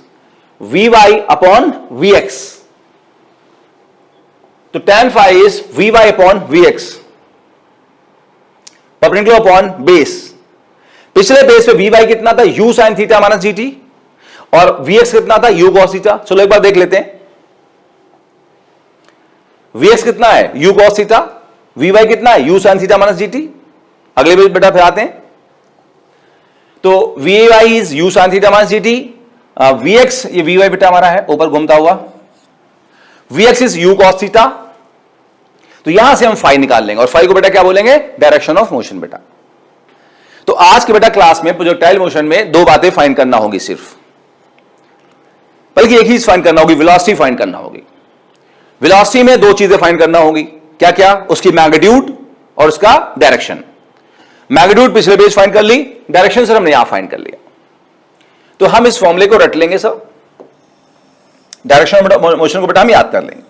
vy upon vx, तो tan phi is vy upon vx, perpendicular upon base. पिछले बेस पे vy कितना था? u sin theta minus gt, और vx कितना था? u cos theta. चलो एक बार देख लेते हैं, vx कितना है? u cos थीटा, vy कितना है? u sin theta minus gt। अगले पेज बेटा फिर आते हैं, तो vy is u sin theta minus gt, vx ये vy बेटा हमारा है ऊपर घूमता हुआ, vx is u cos theta, तो यहां से हम फाई निकाल लेंगे, और फाई को बेटा क्या बोलेंगे? डायरेक्शन ऑफ मोशन बेटा। तो आज के बेटा क्लास में प्रोजेक्टाइल मोशन में दो बातें फाइंड करना होगी सिर्फ, बल्कि एक ही फाइंड करना होगी, वेलोसिटी फाइंड करना होगी। वेलोसिटी में दो चीजें फाइंड करना होगी, क्या क्या? उसकी मैग्नीट्यूड और उसका डायरेक्शन। मैग्नीट्यूड पिछले पेज फाइंड कर ली, डायरेक्शन सर हमने यहां फाइंड कर लिया। तो हम इस फॉर्मूले को रट लेंगे सर, डायरेक्शन ऑफ मोशन को बेटा हम याद कर लेंगे।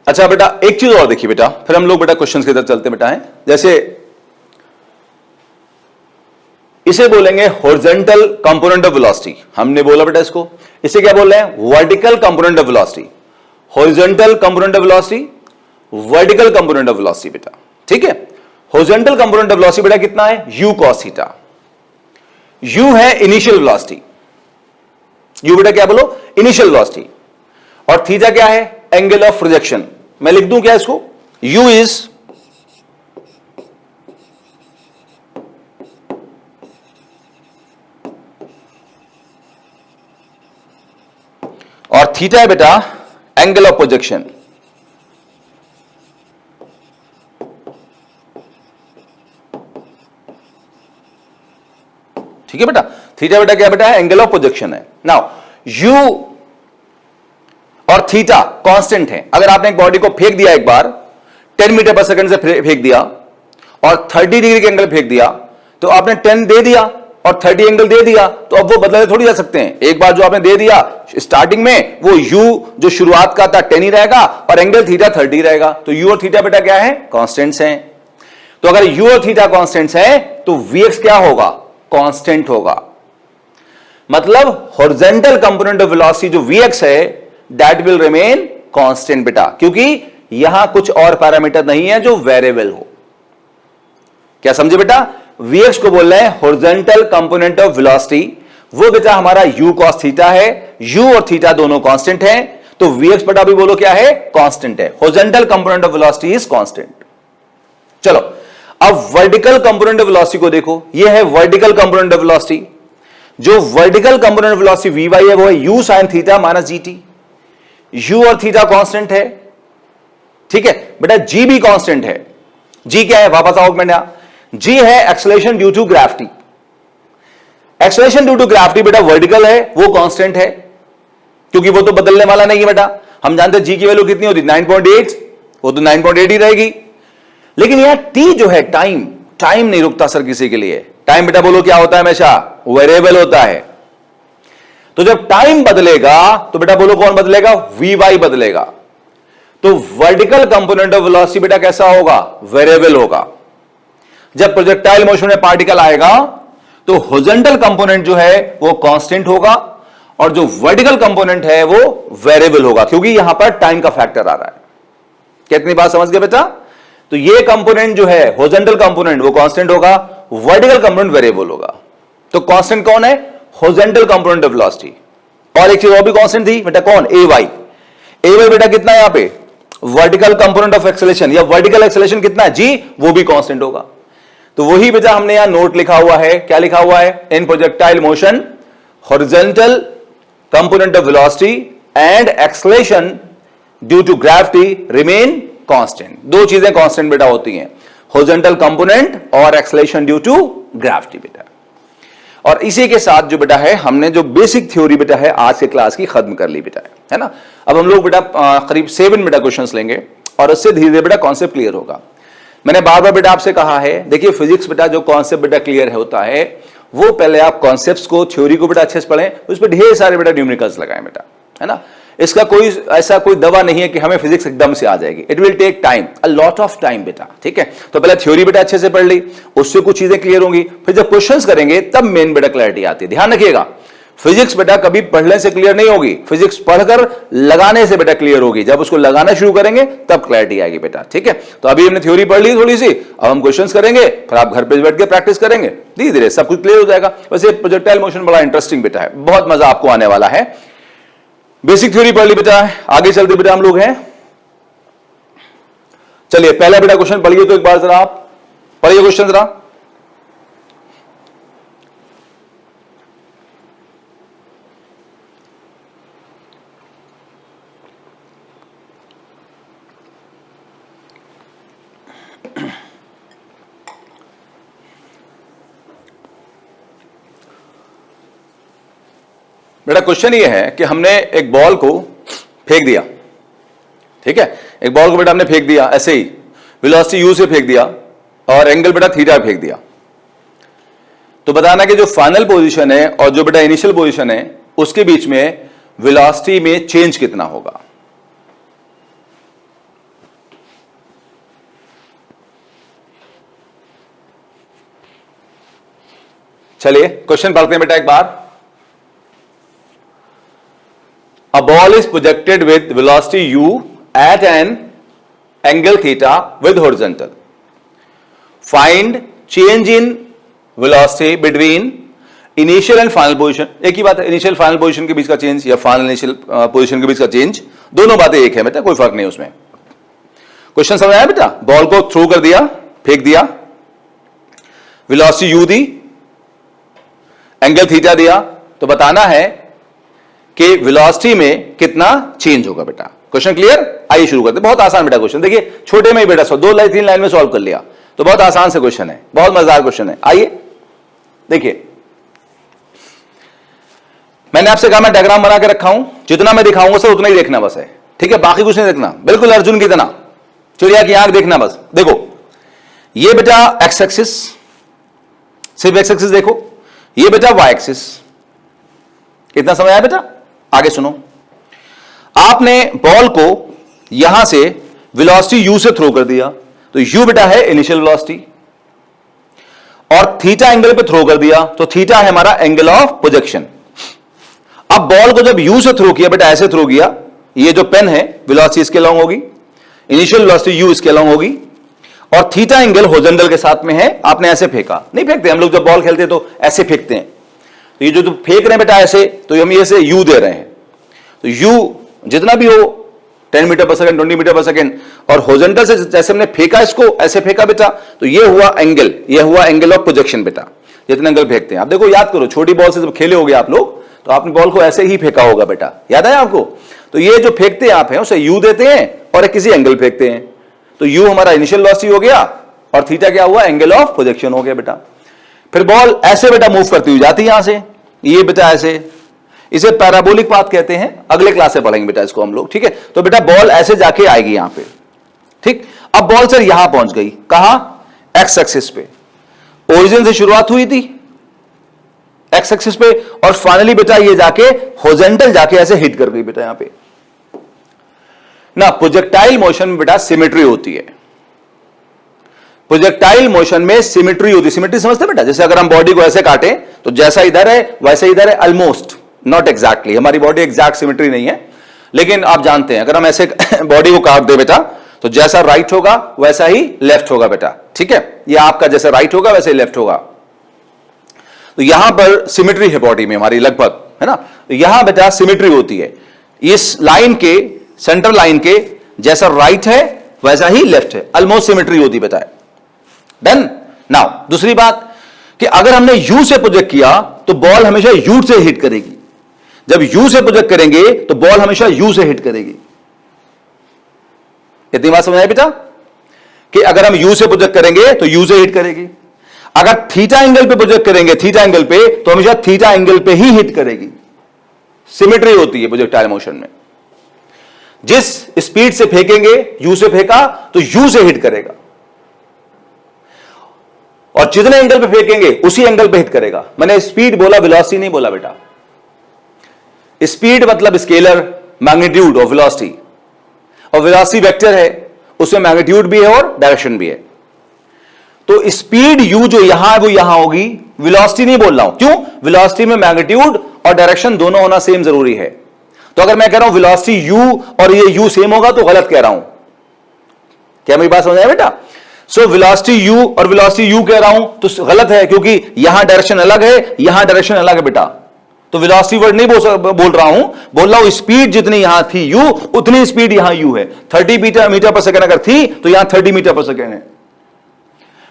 अच्छा बेटा एक चीज और देखिए बेटा, फिर हम लोग बेटा क्वेश्चंस की तरफ चलते बेटा हैं। जैसे इसे बोलेंगे हॉरिजॉन्टल कंपोनेंट ऑफ वेलोसिटी, हमने बोला बेटा इसको, इसे क्या बोल रहे हैं? Vertical component of velocity. Horizontal component of velocity, vertical component of velocity बेटा, ठीक है। हॉरिजॉन्टल कंपोनेंट ऑफ वेलोसिटी बेटा कितना है? u cos theta. u है इनिशियल वेलोसिटी, u बेटा क्या बोलो? इनिशियल वेलोसिटी, और थीटा क्या है? Angle of projection. मैं लिख दूं क्या इसको? u इज और थीटा है बेटा एंगल ऑफ प्रोजेक्शन। ठीक है बेटा, थीटा बेटा क्या बेटा है? एंगल ऑफ प्रोजेक्शन है। नाउ u और थीटा कांस्टेंट है। अगर आपने एक बॉडी को फेंक दिया एक बार 10 मीटर पर सेकंड से फेंक दिया और 30 डिग्री के एंगल फेंक दिया, तो आपने 10 दे दिया और 30 एंगल दे दिया, तो अब वो बदले थोड़ी जा सकते हैं। एक बार जो आपने दे दिया स्टार्टिंग में, वो u जो शुरुआत का था 10 ही रहेगा और एंगल थीटा 30 रहेगा। तो u और थीटा बेटा क्या है? कांस्टेंट्स हैं। तो अगर u और थीटा कांस्टेंट्स हैं तो vx क्या होगा? कांस्टेंट होगा। मतलब हॉरिजॉन्टल कंपोनेंट ऑफ वेलोसिटी जो vx है दैट विल रिमेन कांस्टेंट बेटा, क्योंकि यहां कुछ और पैरामीटर नहीं है जो वेरिएबल हो। क्या समझे बेटा? vx को बोल रहे हैं हॉरिजॉन्टल कंपोनेंट ऑफ वेलोसिटी, वो बेटा हमारा u cos थीटा है। u और थीटा दोनों कांस्टेंट हैं, तो vx बेटा भी बोलो क्या है? कांस्टेंट है। Horizontal component of velocity is constant. चलो अब वर्टिकल कंपोनेंट ऑफ वेलोसिटी को देखो, ये है वर्टिकल कंपोनेंट ऑफ वेलोसिटी। जो vertical component of velocity vy है वो है u sin theta minus gt। u और थीटा कांस्टेंट है, ठीक है बेटा। g भी कांस्टेंट है। g क्या है? वापस आओ मैंने, g है acceleration due to gravity. Acceleration due to gravity बेटा वर्टिकल है, वो कांस्टेंट है, क्योंकि वो तो बदलने वाला नहीं है बेटा। हम जानते हैं g की वैल्यू कितनी होती है? 9.8, वो तो 9.8 ही रहेगी। लेकिन यहां t जो है टाइम, टाइम नहीं रुकता सर किसी के लिए। टाइम बेटा बोलो क्या होता है? हमेशा वेरिएबल होता है। तो जब टाइम बदलेगा तो बेटा बोलो कौन बदलेगा? vy बदलेगा। तो वर्टिकल कंपोनेंट ऑफ वेलोसिटी बेटा कैसा होगा? वेरिएबल होगा। जब प्रोजेक्टाइल मोशन में पार्टिकल आएगा तो हॉरिजॉन्टल कंपोनेंट जो है वो कांस्टेंट होगा, और जो वर्टिकल कंपोनेंट है वो वेरिएबल होगा, क्योंकि यहां पर टाइम का फैक्टर आ रहा है। कितनी बात समझ गए बेटा? तो ये कंपोनेंट जो है हॉरिजॉन्टल कंपोनेंट वो कांस्टेंट होगा, वर्टिकल कंपोनेंट वेरिएबल होगा। तो कांस्टेंट कौन है? Horizontal component of velocity. और एक चीज और भी कांस्टेंट थी बेटा, कौन? ay बेटा कितना है यहां पे? वर्टिकल कंपोनेंट ऑफ एक्सेलरेशन, या वर्टिकल एक्सेलरेशन कितना है? g, वो भी कांस्टेंट होगा। तो वही बेटा हमने यहां नोट लिखा हुआ है। क्या लिखा हुआ है? In projectile motion horizontal component of velocity and acceleration due to gravity remain constant. दो चीजें कांस्टेंट बेटा होती हैं, हॉरिजॉन्टल कंपोनेंट और एक्सेलरेशन ड्यू टू ग्रेविटी बेटा। और इसी के साथ जो बेटा है हमने जो बेसिक थ्योरी बेटा है आज के क्लास की खत्म कर ली बेटा, है ना। अब हम लोग बेटा करीब 7 बेटा क्वेश्चंस लेंगे। और उससे धीरे धीरे बेटा कॉन्सेप्ट क्लियर होगा। मैंने बार बार बेटा आपसे कहा है, देखिए फिजिक्स बेटा जो कॉन्सेप्ट बेटा क्लियर होता है वो पहले आप कॉन्सेप्ट्स को, थ्योरी को बेटा अच्छे से पढ़ें, उस पर ढेर सारे बेटा न्यूमेरिकल्स लगाएं बेटा, है ना। इसका कोई ऐसा कोई दवा नहीं है कि हमें फिजिक्स एकदम से आ जाएगी। It will take time, a lot of time बेटा, ठीक है। तो पहले थ्योरी बेटा अच्छे से पढ़ ली, उससे कुछ चीजें क्लियर होंगी, फिर जब क्वेश्चंस करेंगे तब मेन बेटा क्लैरिटी आती है। ध्यान रखिएगा, फिजिक्स बेटा कभी पढ़ने से क्लियर नहीं होगी, फिजिक्स पढ़कर लगाने से बेटा क्लियर होगी। जब उसको लगाना शुरू करेंगे तब क्लैरिटी आएगी बेटा, ठीक है। तो अभी हमने थ्योरी पढ़ ली थोड़ी सी, अब हम क्वेश्चंस करेंगे, फिर आप घर पे बैठ के प्रैक्टिस करेंगे, धीरे धीरे सब कुछ क्लियर हो जाएगा। वैसे प्रोजेक्टाइल मोशन बड़ा इंटरेस्टिंग बेटा है, बहुत मजा आपको आने वाला है। बेसिक थ्योरी पढ़ ली बेटा, आगे चलते बेटा हम लोग हैं। चलिए पहला बेटा क्वेश्चन पढ़िए, तो एक बार जरा आप पढ़िए क्वेश्चन जरा। बेटा क्वेश्चन ये है कि हमने एक बॉल को फेंक दिया, ठीक है। एक बॉल को बेटा हमने फेंक दिया ऐसे ही, वेलोसिटी u से फेंक दिया और एंगल बेटा थीटा फेंक दिया। तो बताना कि जो फाइनल पोजीशन है और जो बेटा इनिशियल पोजीशन है उसके बीच में वेलोसिटी में चेंज कितना होगा। चलिए क्वेश्चन पढ़ते हैं बेटा एक बार। A ball is projected with velocity u at an angle theta with horizontal. Find change in velocity between initial and final position. एक ही बात है, इनिशियल फाइनल पोजीशन के बीच का चेंज या फाइनल इनिशियल पोजीशन के बीच का चेंज, दोनों बातें एक है बेटा, कोई फर्क नहीं उसमें। क्वेश्चन समझ आया बेटा? बॉल को थ्रो कर दिया, फेंक दिया, वेलोसिटी u दी, एंगल थीटा दिया, तो बताना है कि वेलोसिटी में कितना चेंज होगा बेटा। Question clear? आइए शुरू करते हैं। बहुत आसान बेटा क्वेश्चन, देखिए छोटे में ही बेटा 2 लाइन 3 लाइन में सॉल्व कर लिया, तो बहुत आसान से क्वेश्चन है, बहुत मजेदार क्वेश्चन है। आइए देखिए, मैंने आपसे कहा मैं डायग्राम बना के रखा हूं, जितना मैं दिखाऊंगा सर उतना ही देखना बस है, ठीक है, बाकी कुछ नहीं देखना, बिल्कुल अर्जुन की तरह चिड़िया की आंख देखना बस। देखो ये बेटा एक्स एक्सिस, सिर्फ एक्स एक्सिस देखो, ये बेटा वाई एक्सिस। कितना समझ आया बेटा? आगे सुनो, आपने बॉल को यहां से वेलोसिटी u से थ्रो कर दिया, तो u बेटा है इनिशियल वेलोसिटी, और थीटा एंगल पे थ्रो कर दिया, तो थीटा है हमारा एंगल ऑफ प्रोजेक्शन। अब बॉल को जब u से थ्रो किया बेटा, ऐसे थ्रो किया, ये जो पेन है वेलोसिटी इसके लॉन्ग होगी, इनिशियल वेलोसिटी u इसके लॉन्ग होगी, और थीटा एंगल हॉरिजॉन्टल के साथ में है। आपने ऐसे फेंका, नहीं फेंकते हम लोग जब बॉल खेलते तो ऐसे फेंकते हैं, तो ये जो फेंक रहे हैं बेटा ऐसे, तो हम ये से u दे रहे हैं, तो u जितना भी हो 10 मीटर पर सेकंड, 20 मीटर पर सेकंड, और हॉरिजॉन्टल से जैसे हमने फेंका इसको, ऐसे फेंका बेटा, तो ये हुआ एंगल, ये हुआ एंगल ऑफ प्रोजेक्शन बेटा, जितने एंगल फेंकते हैं। आप देखो, याद करो, छोटी बॉल से जब खेले होगे आप लोग, तो आपने बॉल को ऐसे ही फेंका होगा बेटा, याद है आपको? तो ये जो फेंकते आप हैं उसे u देते हैं और एक किसी एंगल फेंकते हैं, तो u हमारा इनिशियल वेलोसिटी हो गया और थीटा क्या हुआ? एंगल ऑफ प्रोजेक्शन हो गया बेटा। फिर बॉल ऐसे बेटा मूव करती हुई जाती है यहां से, ये बेटा ऐसे, इसे पैराबोलिक पाथ कहते हैं, अगले क्लास से पढ़ेंगे बेटा इसको हम लोग, ठीक है। तो बेटा बॉल ऐसे जाके आएगी यहां पे, ठीक। अब बॉल सर यहां पहुंच गई, कहां? एक्स एक्सिस पे, ओरिजिन से शुरुआत हुई थी एक्स एक्सिस पे, और फाइनली बेटा ये जाके हॉरिजॉन्टल जाके ऐसे हिट कर गई बेटा यहां पे ना। प्रोजेक्टाइल मोशन में बेटा सिमेट्री होती है, प्रोजेक्टाइल मोशन में सिमेट्री होती है। सिमेट्री समझते बेटा? जैसे अगर हम बॉडी को ऐसे काटे तो जैसा इधर है वैसे इधर है, ऑलमोस्ट, नॉट एग्जैक्टली, हमारी बॉडी एग्जैक्ट सिमेट्री नहीं है, लेकिन आप जानते हैं अगर हम ऐसे बॉडी को काट दे बेटा, तो जैसा राइट होगा वैसा ही लेफ्ट होगा बेटा, ठीक है। ये आपका जैसा राइट होगा वैसे ही लेफ्ट होगा, तो यहां पर सिमेट्री है बॉडी में हमारी लगभग, है ना। तो यहां बेटा सिमेट्री होती है, इस लाइन के, सेंट्रल लाइन के जैसा राइट है वैसा ही लेफ्ट है, ऑलमोस्ट सिमेट्री होती बेटा। डन। नाउ दूसरी बात कि अगर हमने u से प्रोजेक्ट किया तो बॉल हमेशा u से हिट करेगी, जब u से प्रोजेक्ट करेंगे तो बॉल हमेशा u से हिट करेगी। इतनी बात समझ आई बेटा कि अगर हम u से प्रोजेक्ट करेंगे तो u से हिट करेगी, अगर थीटा एंगल पे प्रोजेक्ट करेंगे थीटा एंगल पे, तो हमेशा थीटा एंगल पे ही हिट करेगी। सिमेट्री होती है प्रोजेक्टाइल मोशन में। जिस स्पीड से फेंकेंगे, यू से फेंका तो यू से हिट करेगा, और जितने एंगल पे फेंकेंगे उसी एंगल पे हिट करेगा। मैंने स्पीड बोला, वेलोसिटी नहीं बोला बेटा। स्पीड मतलब स्केलर, मैग्नीट्यूड और वेलोसिटी, और वेलोसिटी वेक्टर है, उसमें मैग्नीट्यूड भी है और डायरेक्शन भी है। तो स्पीड यू जो यहां है वो यहां होगी, वेलोसिटी नहीं बोल रहा हूं। क्यों? वेलोसिटी में मैग्नीट्यूड और डायरेक्शन दोनों होना सेम जरूरी है। तो अगर मैं कह रहा हूं वेलोसिटी यू और ये यू सेम होगा तो गलत कह रहा हूं। क्या मेरी बात समझ आया बेटा? सो वेलोसिटी यू और वेलोसिटी यू कह रहा हूं तो गलत है, क्योंकि यहां डायरेक्शन अलग है, यहां डायरेक्शन अलग है बेटा। तो वेलोसिटी वर्ड नहीं बोल रहा हूं, बोल रहा हूं स्पीड जितनी यहां थी यू, उतनी स्पीड यहां यू है। 30 मीटर पर सेकंड अगर थी तो यहां 30 मीटर पर सेकंड है।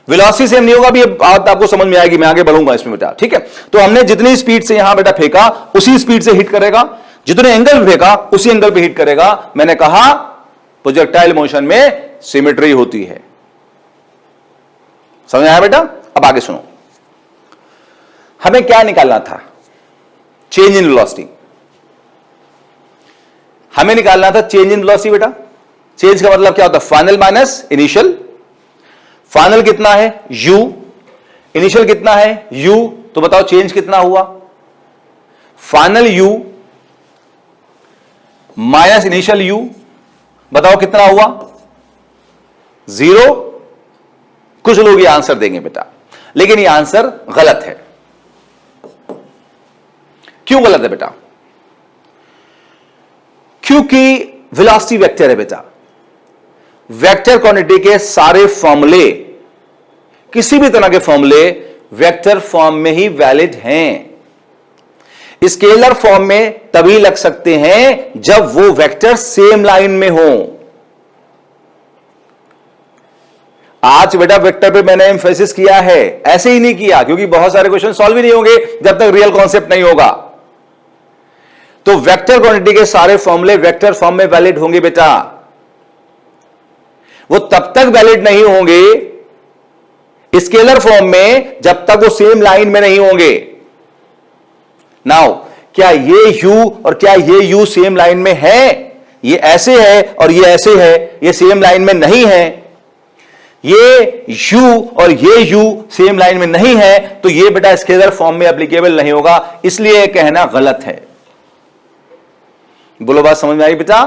वेलोसिटी सेम नहीं होगा, भी बात आपको समझ में आएगी, मैं आगे बढ़ूंगा इसमें बेटा, ठीक है। तो हमने जितनी स्पीड से यहां बेटा फेंका उसी स्पीड से हिट करेगा, जितने एंगल पे फेंका उसी एंगल पे हिट करेगा। मैंने कहा प्रोजेक्टाइल मोशन में सिमेट्री होती है। समझ आया बेटा? अब आगे सुनो, हमें क्या निकालना था? Change in velocity. हमें निकालना था चेंज इन वेलोसिटी बेटा। चेंज का मतलब क्या होता है? Final minus initial. फाइनल कितना है? u। इनिशियल कितना है? u। तो बताओ चेंज कितना हुआ? Final u minus initial u, बताओ कितना हुआ? 0। कुछ लोग ये आंसर देंगे बेटा, लेकिन ये आंसर गलत है। क्यों गलत है बेटा? क्योंकि वेलोसिटी वेक्टर है बेटा। वेक्टर क्वांटिटी के सारे फॉर्मूले, किसी भी तरह के फॉर्मूले वेक्टर फॉर्म में ही वैलिड हैं। स्केलर फॉर्म में तभी लग सकते हैं जब वो वेक्टर सेम लाइन में हो। आज बेटा वेक्टर पे मैंने एम्फेसिस किया है, ऐसे ही नहीं किया, क्योंकि बहुत सारे क्वेश्चन सॉल्व ही नहीं होंगे जब तक रियल कॉन्सेप्ट नहीं होगा। तो वेक्टर क्वांटिटी के सारे फॉर्मूले वेक्टर फॉर्म में वैलिड होंगे बेटा। वो तब तक वैलिड नहीं होंगे स्केलर फॉर्म में जब तक वो सेम लाइन में नहीं होंगे। नाउ क्या ये u और क्या ये u सेम लाइन में है? ये ऐसे है और ये ऐसे है, ये सेम लाइन में नहीं है। ये u और ये u सेम लाइन में नहीं है, तो ये बेटा स्केलर फॉर्म में एप्लीकेबल नहीं होगा, इसलिए कहना गलत है। बोलो बात समझ में आई बेटा?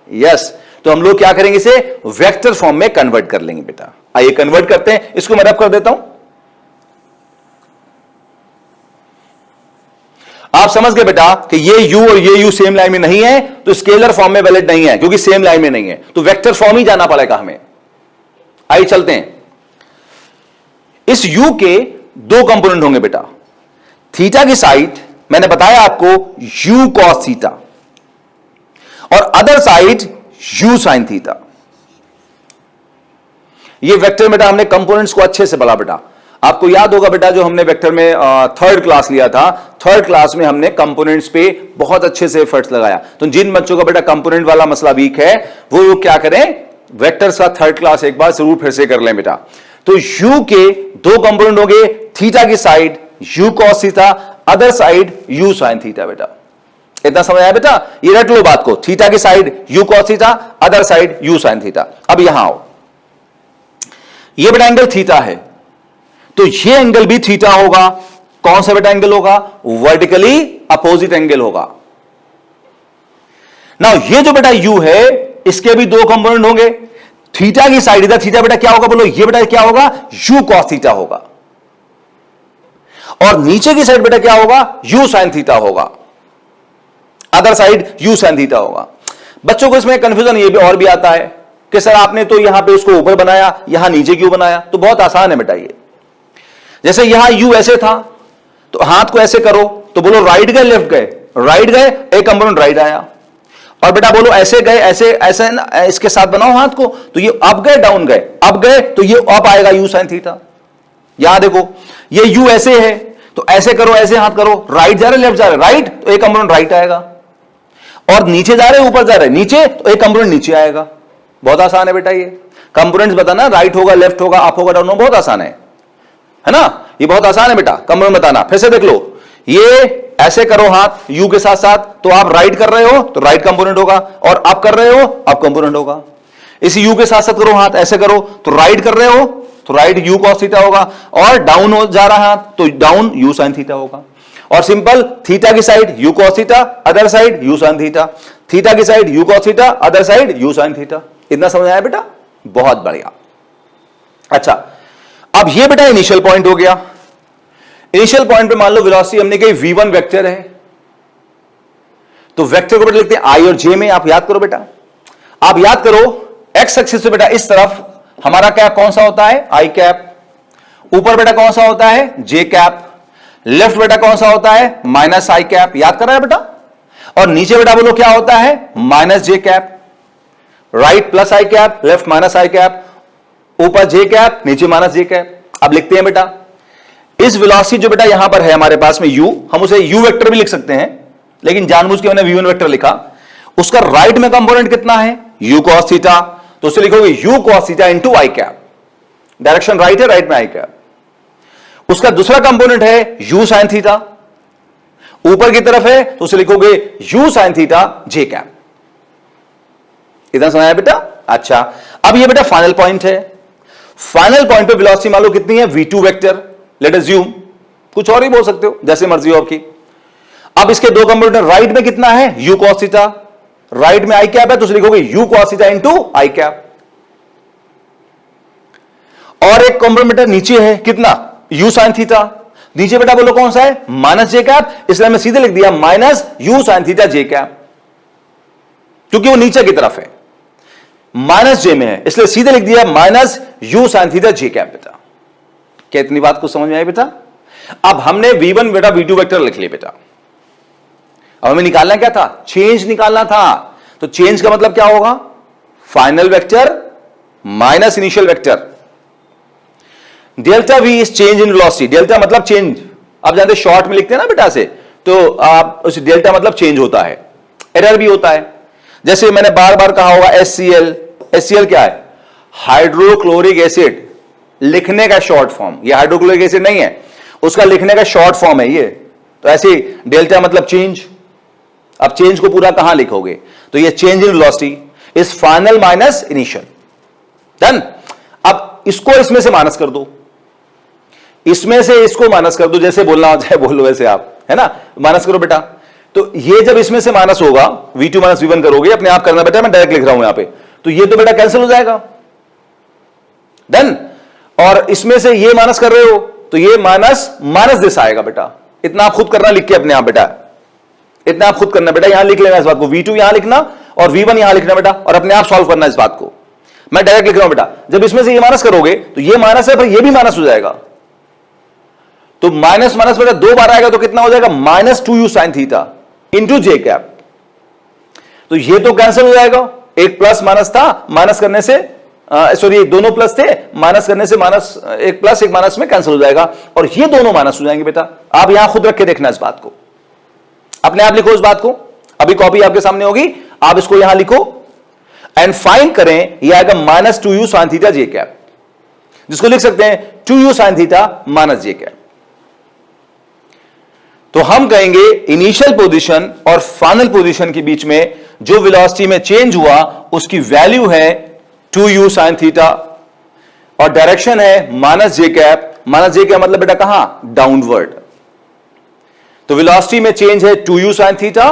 यस। तो हम लोग क्या करेंगे? इसे वेक्टर फॉर्म में कन्वर्ट कर लेंगे बेटा। आइए कन्वर्ट करते हैं। इसको मैं रब कर देता हूं। आप समझ गए बेटा कि ये u और ये u सेम लाइन में नहीं है, तो स्केलर फॉर्म में वैलिड नहीं है, क्योंकि सेम लाइन में नहीं है, तो वेक्टर फॉर्म ही जाना पड़ेगा हमें। आइए चलते हैं। इस u के दो कंपोनेंट होंगे बेटा। थीटा की साइड मैंने बताया आपको u cos थीटा, और other side u sin theta. ये वेक्टर बेटा हमने कंपोनेंट्स को अच्छे से पढ़ा बेटा। आपको याद होगा बेटा जो हमने वेक्टर में थर्ड क्लास लिया था, थर्ड क्लास में हमने कंपोनेंट्स पे बहुत अच्छे से एफर्ट्स लगाया। तो जिन बच्चों का बेटा कंपोनेंट वाला मसला वीक है वो क्या करें? वेक्टर्स का थर्ड क्लास एक बार जरूर फिर से कर लें बेटा। तो u के दो कंपोनेंट हो गए, थीटा की side u cos theta, other side u sin theta बेटा। इतना समझ आया बेटा? ये रट लो बात को, थीटा की side u cos theta, other side u sin theta. अब यहां आओ, ये बेटा एंगल थीटा है, तो ये एंगल भी थीटा होगा। कौन सा बेटा एंगल होगा? वर्टिकली अपोजिट एंगल होगा। नाउ ये जो बेटा u है इसके भी दो कंपोनेंट होंगे। थीटा की साइड, इधर थीटा बेटा क्या होगा? बोलो, ये बेटा क्या होगा? u cos थीटा होगा, और नीचे की साइड बेटा क्या होगा? u sin थीटा होगा। Other side u sin theta होगा। बच्चों को इसमें कंफ्यूजन ये भी और भी आता है कि सर आपने तो यहां पे उसको ऊपर बनाया, यहां नीचे क्यों बनाया? तो बहुत आसान है बेटा। ये जैसे यहां u ऐसे था तो हाथ को ऐसे करो, तो बोलो राइट गए लेफ्ट गए? राइट गए, एक कंपोनेंट राइट आया। और बेटा बोलो ऐसे गए, ऐसे ऐसे इसके साथ बनाओ हाथ को, तो ये अप गए डाउन गए, अप गए तो ये अप आएगा u sin थीटा। यहां देखो ये u ऐसे है तो ऐसे करो, ऐसे हाथ करो, राइट जा रहे लेफ्ट जा रहे, राइट तो एक कंपोनेंट राइट आएगा, और नीचे जा रहे ऊपर जा रहे नीचे तो एक कंपोनेंट नीचे आएगा। बहुत आसान है बेटा। ये कंपोनेंट्स बताना, राइट होगा लेफ्ट होगा अप होगा डाउन होगा, बहुत आसान है ना? ये बहुत आसान है बेटा कंपोनेंट बताना। फिर से देख लो, ये ऐसे करो हाथ यू के साथ साथ, तो आप राइट कर रहे हो तो राइट कंपोनेंट होगा, और अप कर रहे हो अप कंपोनेंट होगा। इसी यू के साथ साथ करो हाथ, ऐसे करो तो राइट कर रहे हो तो राइट यू कॉस थीटा होगा, और डाउन हो जा रहा हाथ तो डाउन यू साइन थीटा होगा। और सिंपल, थीटा की side u cos theta, other side u sine theta, theta की side u cos theta, other side u sine theta. इतना समझ आया बेटा? बहुत बढ़िया। अच्छा, अब ये बेटा इनिशियल पॉइंट हो गया। इनिशियल पॉइंट पे मान लो वेलोसिटी हमने कही v1 वेक्टर है, तो वेक्टर को बेटा लिखते हैं i और j में। आप याद करो बेटा, आप याद करो x एक्सिस से बेटा इस तरफ हमारा कैप कौन सा होता है? i cap. ऊपर बेटा कौन सा होता है? j cap. लेफ्ट बेटा कौन सा होता है? Minus i cap. याद कर रहा है बेटा? और नीचे बेटा बोलो क्या होता है? Minus j cap. Right plus i cap, left minus i cap, ऊपर j कैप, नीचे माइनस j कैप। अब लिखते हैं बेटा, इस वेलोसिटी जो बेटा यहां पर है हमारे पास में u, हम उसे u वेक्टर भी लिख सकते हैं, लेकिन जानबूझ के मैंने v1 वेक्टर लिखा। उसका राइट में कंपोनेंट कितना है? u cos थीटा, तो उसे लिखोगे u cos theta into i cap. Direction right है, राइट में i कैप। उसका दूसरा कंपोनेंट है u sin थीटा, ऊपर की तरफ है तो उसे लिखोगे u sin theta j cap. इतना समझ आया बेटा? अच्छा, अब ये बेटा फाइनल पॉइंट है। फाइनल पॉइंट पे वेलोसिटी मान लो कितनी है? v2 vector. लेट अज्यूम, कुछ और ही बोल सकते हो जैसे मर्जी हो आपकी। अब इसके दो कंपोनेंट, राइट में कितना है? u cos थीटा, राइट में i कैप है तो लिखोगे u cos theta into i cap. और एक कंपोनेंट नीचे है कितना? u sin theta. नीचे बेटा बोलो कौन सा है? माइनस j कैप, इसलिए मैं सीधे लिख दिया minus u sin theta j cap, क्योंकि वो नीचे की तरफ है, माइनस j में है, इसलिए सीधे लिख दिया minus u sin theta j cap. बेटा क्या इतनी बात को समझ में आई बेटा? अब हमने v1 बेटा v2 वेक्टर लिख लिया बेटा। अब हमें निकालना क्या था? चेंज निकालना था। तो चेंज का मतलब क्या होगा? Final vector minus initial vector. Delta v is change in velocity. Delta मतलब चेंज, आप जानते शॉर्ट में लिखते हैं ना बेटा से, तो आप उस डेल्टा मतलब चेंज होता है, एरर भी होता है। जैसे मैंने बार बार कहा होगा HCl। HCl क्या है? Hydrochloric acid. लिखने का शॉर्ट फॉर्म, ये हाइड्रोक्लोरिक एसिड नहीं है, उसका लिखने का शॉर्ट फॉर्म है ये। तो ऐसे डेल्टा मतलब चेंज। अब चेंज को पूरा कहां लिखोगे? तो ये change in velocity is final minus initial. Done. अब इसको इसमें से माइनस कर दो, इसमें से इसको माइनस कर दो, जैसे बोलना हो चाहे बोल लो वैसे आप, है ना? माइनस करो बेटा। तो ये जब इसमें से माइनस होगा, v2 माइनस v1 करोगे, अपने आप करना बेटा, मैं डायरेक्ट लिख रहा हूं यहां पे, तो ये तो बेटा कैंसिल हो जाएगा। डन। और इसमें से ये माइनस कर रहे हो तो ये माइनस माइनस दिस आएगा बेटा। इतना आप खुद करना लिख के अपने आप बेटा, इतना आप खुद करना बेटा, यहां लिख लेना इस बात को, v2 यहां लिखना और v1 यहां लिखना बेटा, और अपने आप सॉल्व करना इस बात को। मैं डायरेक्ट लिख रहा हूं बेटा, जब इसमें से ये माइनस करोगे तो ये माइनस है पर ये भी माइनस हो जाएगा, तो माइनस माइनस बेटा दो बार आएगा तो कितना हो जाएगा? Minus 2u sin theta into j cap. तो ये तो कैंसिल हो जाएगा, एक प्लस माइनस था, माइनस करने से सॉरी दोनों प्लस थे, माइनस करने से माइनस, एक प्लस एक माइनस में कैंसिल हो जाएगा, और ये दोनों माइनस हो जाएंगे बेटा। आप यहां खुद रख के देखना इस बात को, अपने आप लिखो इस बात को। अभी कॉपी आपके सामने होगी, आप इसको यहां लिखो एंड फाइंड करें, यह आएगा minus 2u sin theta j cap, जिसको लिख सकते हैं 2u sin theta minus j cap. तो हम कहेंगे इनिशियल पोजीशन और फाइनल पोजीशन के बीच में जो वेलोसिटी में चेंज हुआ उसकी वैल्यू है 2u sin थीटा, और डायरेक्शन है minus j cap. Minus j cap मतलब बेटा कहां? डाउनवर्ड। तो वेलोसिटी में चेंज है 2u sin theta,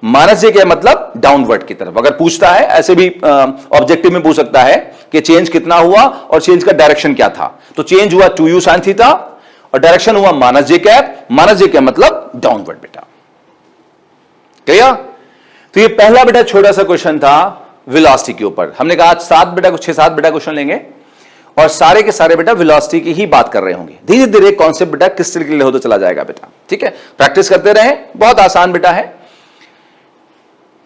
minus j cap मतलब डाउनवर्ड की तरफ। अगर पूछता है, ऐसे भी ऑब्जेक्टिव में पूछ सकता है कि चेंज कितना हुआ और चेंज का डायरेक्शन क्या था, तो चेंज हुआ 2u sin थीटा और डायरेक्शन हुआ minus j cap. Minus j cap मतलब डाउनवर्ड बेटा। क्लियर? तो ये पहला बेटा छोटा सा क्वेश्चन था वेलोसिटी के ऊपर। हमने कहा आज 7 बेटा, कुछ 6-7 बेटा क्वेश्चन लेंगे और सारे के सारे बेटा वेलोसिटी की ही बात कर रहे होंगे। धीरे धीरे कॉन्सेप्ट बेटा किस तरीके के होता चला जाएगा बेटा, ठीक है? प्रैक्टिस करते रहें, बहुत आसान बेटा है।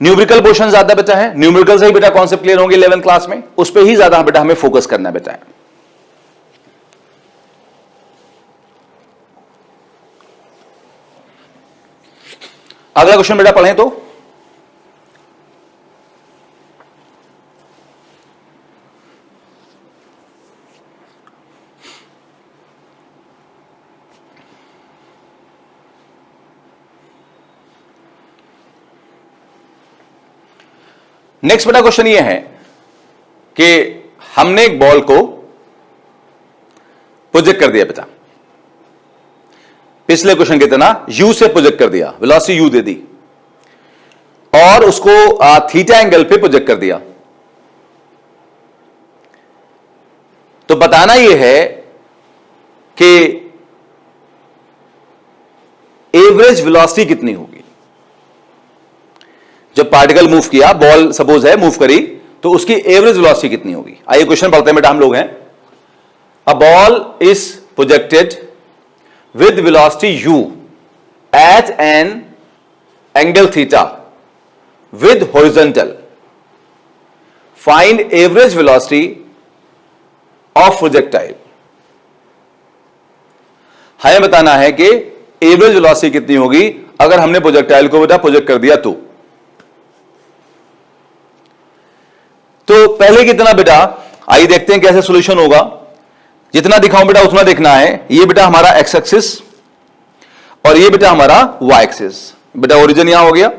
न्यूमेरिकल पोर्शन ज्यादा बेटा है, न्यूमेरिकल से ही बेटा कॉन्सेप्ट क्लियर होंगे 11th क्लास में, उस पर ही ज्यादा बेटा हमें फोकस करना है बेटा। अगला क्वेश्चन बेटा पढ़ें तो, नेक्स्ट बेटा क्वेश्चन ये है कि हमने एक बॉल को प्रोजेक्ट कर दिया बेटा, पिछले क्वेश्चन की तरह यू से प्रोजेक्ट कर दिया, वेलोसिटी यू दे दी और उसको थीटा एंगल पे प्रोजेक्ट कर दिया। तो बताना यह है कि एवरेज वेलोसिटी कितनी होगी। जब पार्टिकल मूव किया, बॉल सपोज है मूव करी, तो उसकी एवरेज वेलोसिटी कितनी होगी। आइए क्वेश्चन पढ़ते हैं बेटा हम लोग हैं। अ ball is projected with velocity u at an angle theta with horizontal. Find average velocity of projectile. हमें बताना है कि एवरेज वेलोसिटी कितनी होगी अगर हमने प्रोजेक्टाइल को बेटा प्रोजेक्ट कर दिया तो पहले कितना बेटा, आइए देखते हैं कैसे सॉल्यूशन होगा। जितना दिखाऊं बेटा उतना देखना है। ये बेटा हमारा एक्स एक्सिस और ये बेटा हमारा वाई एक्सिस। बेटा ओरिजिन यहां हो गया,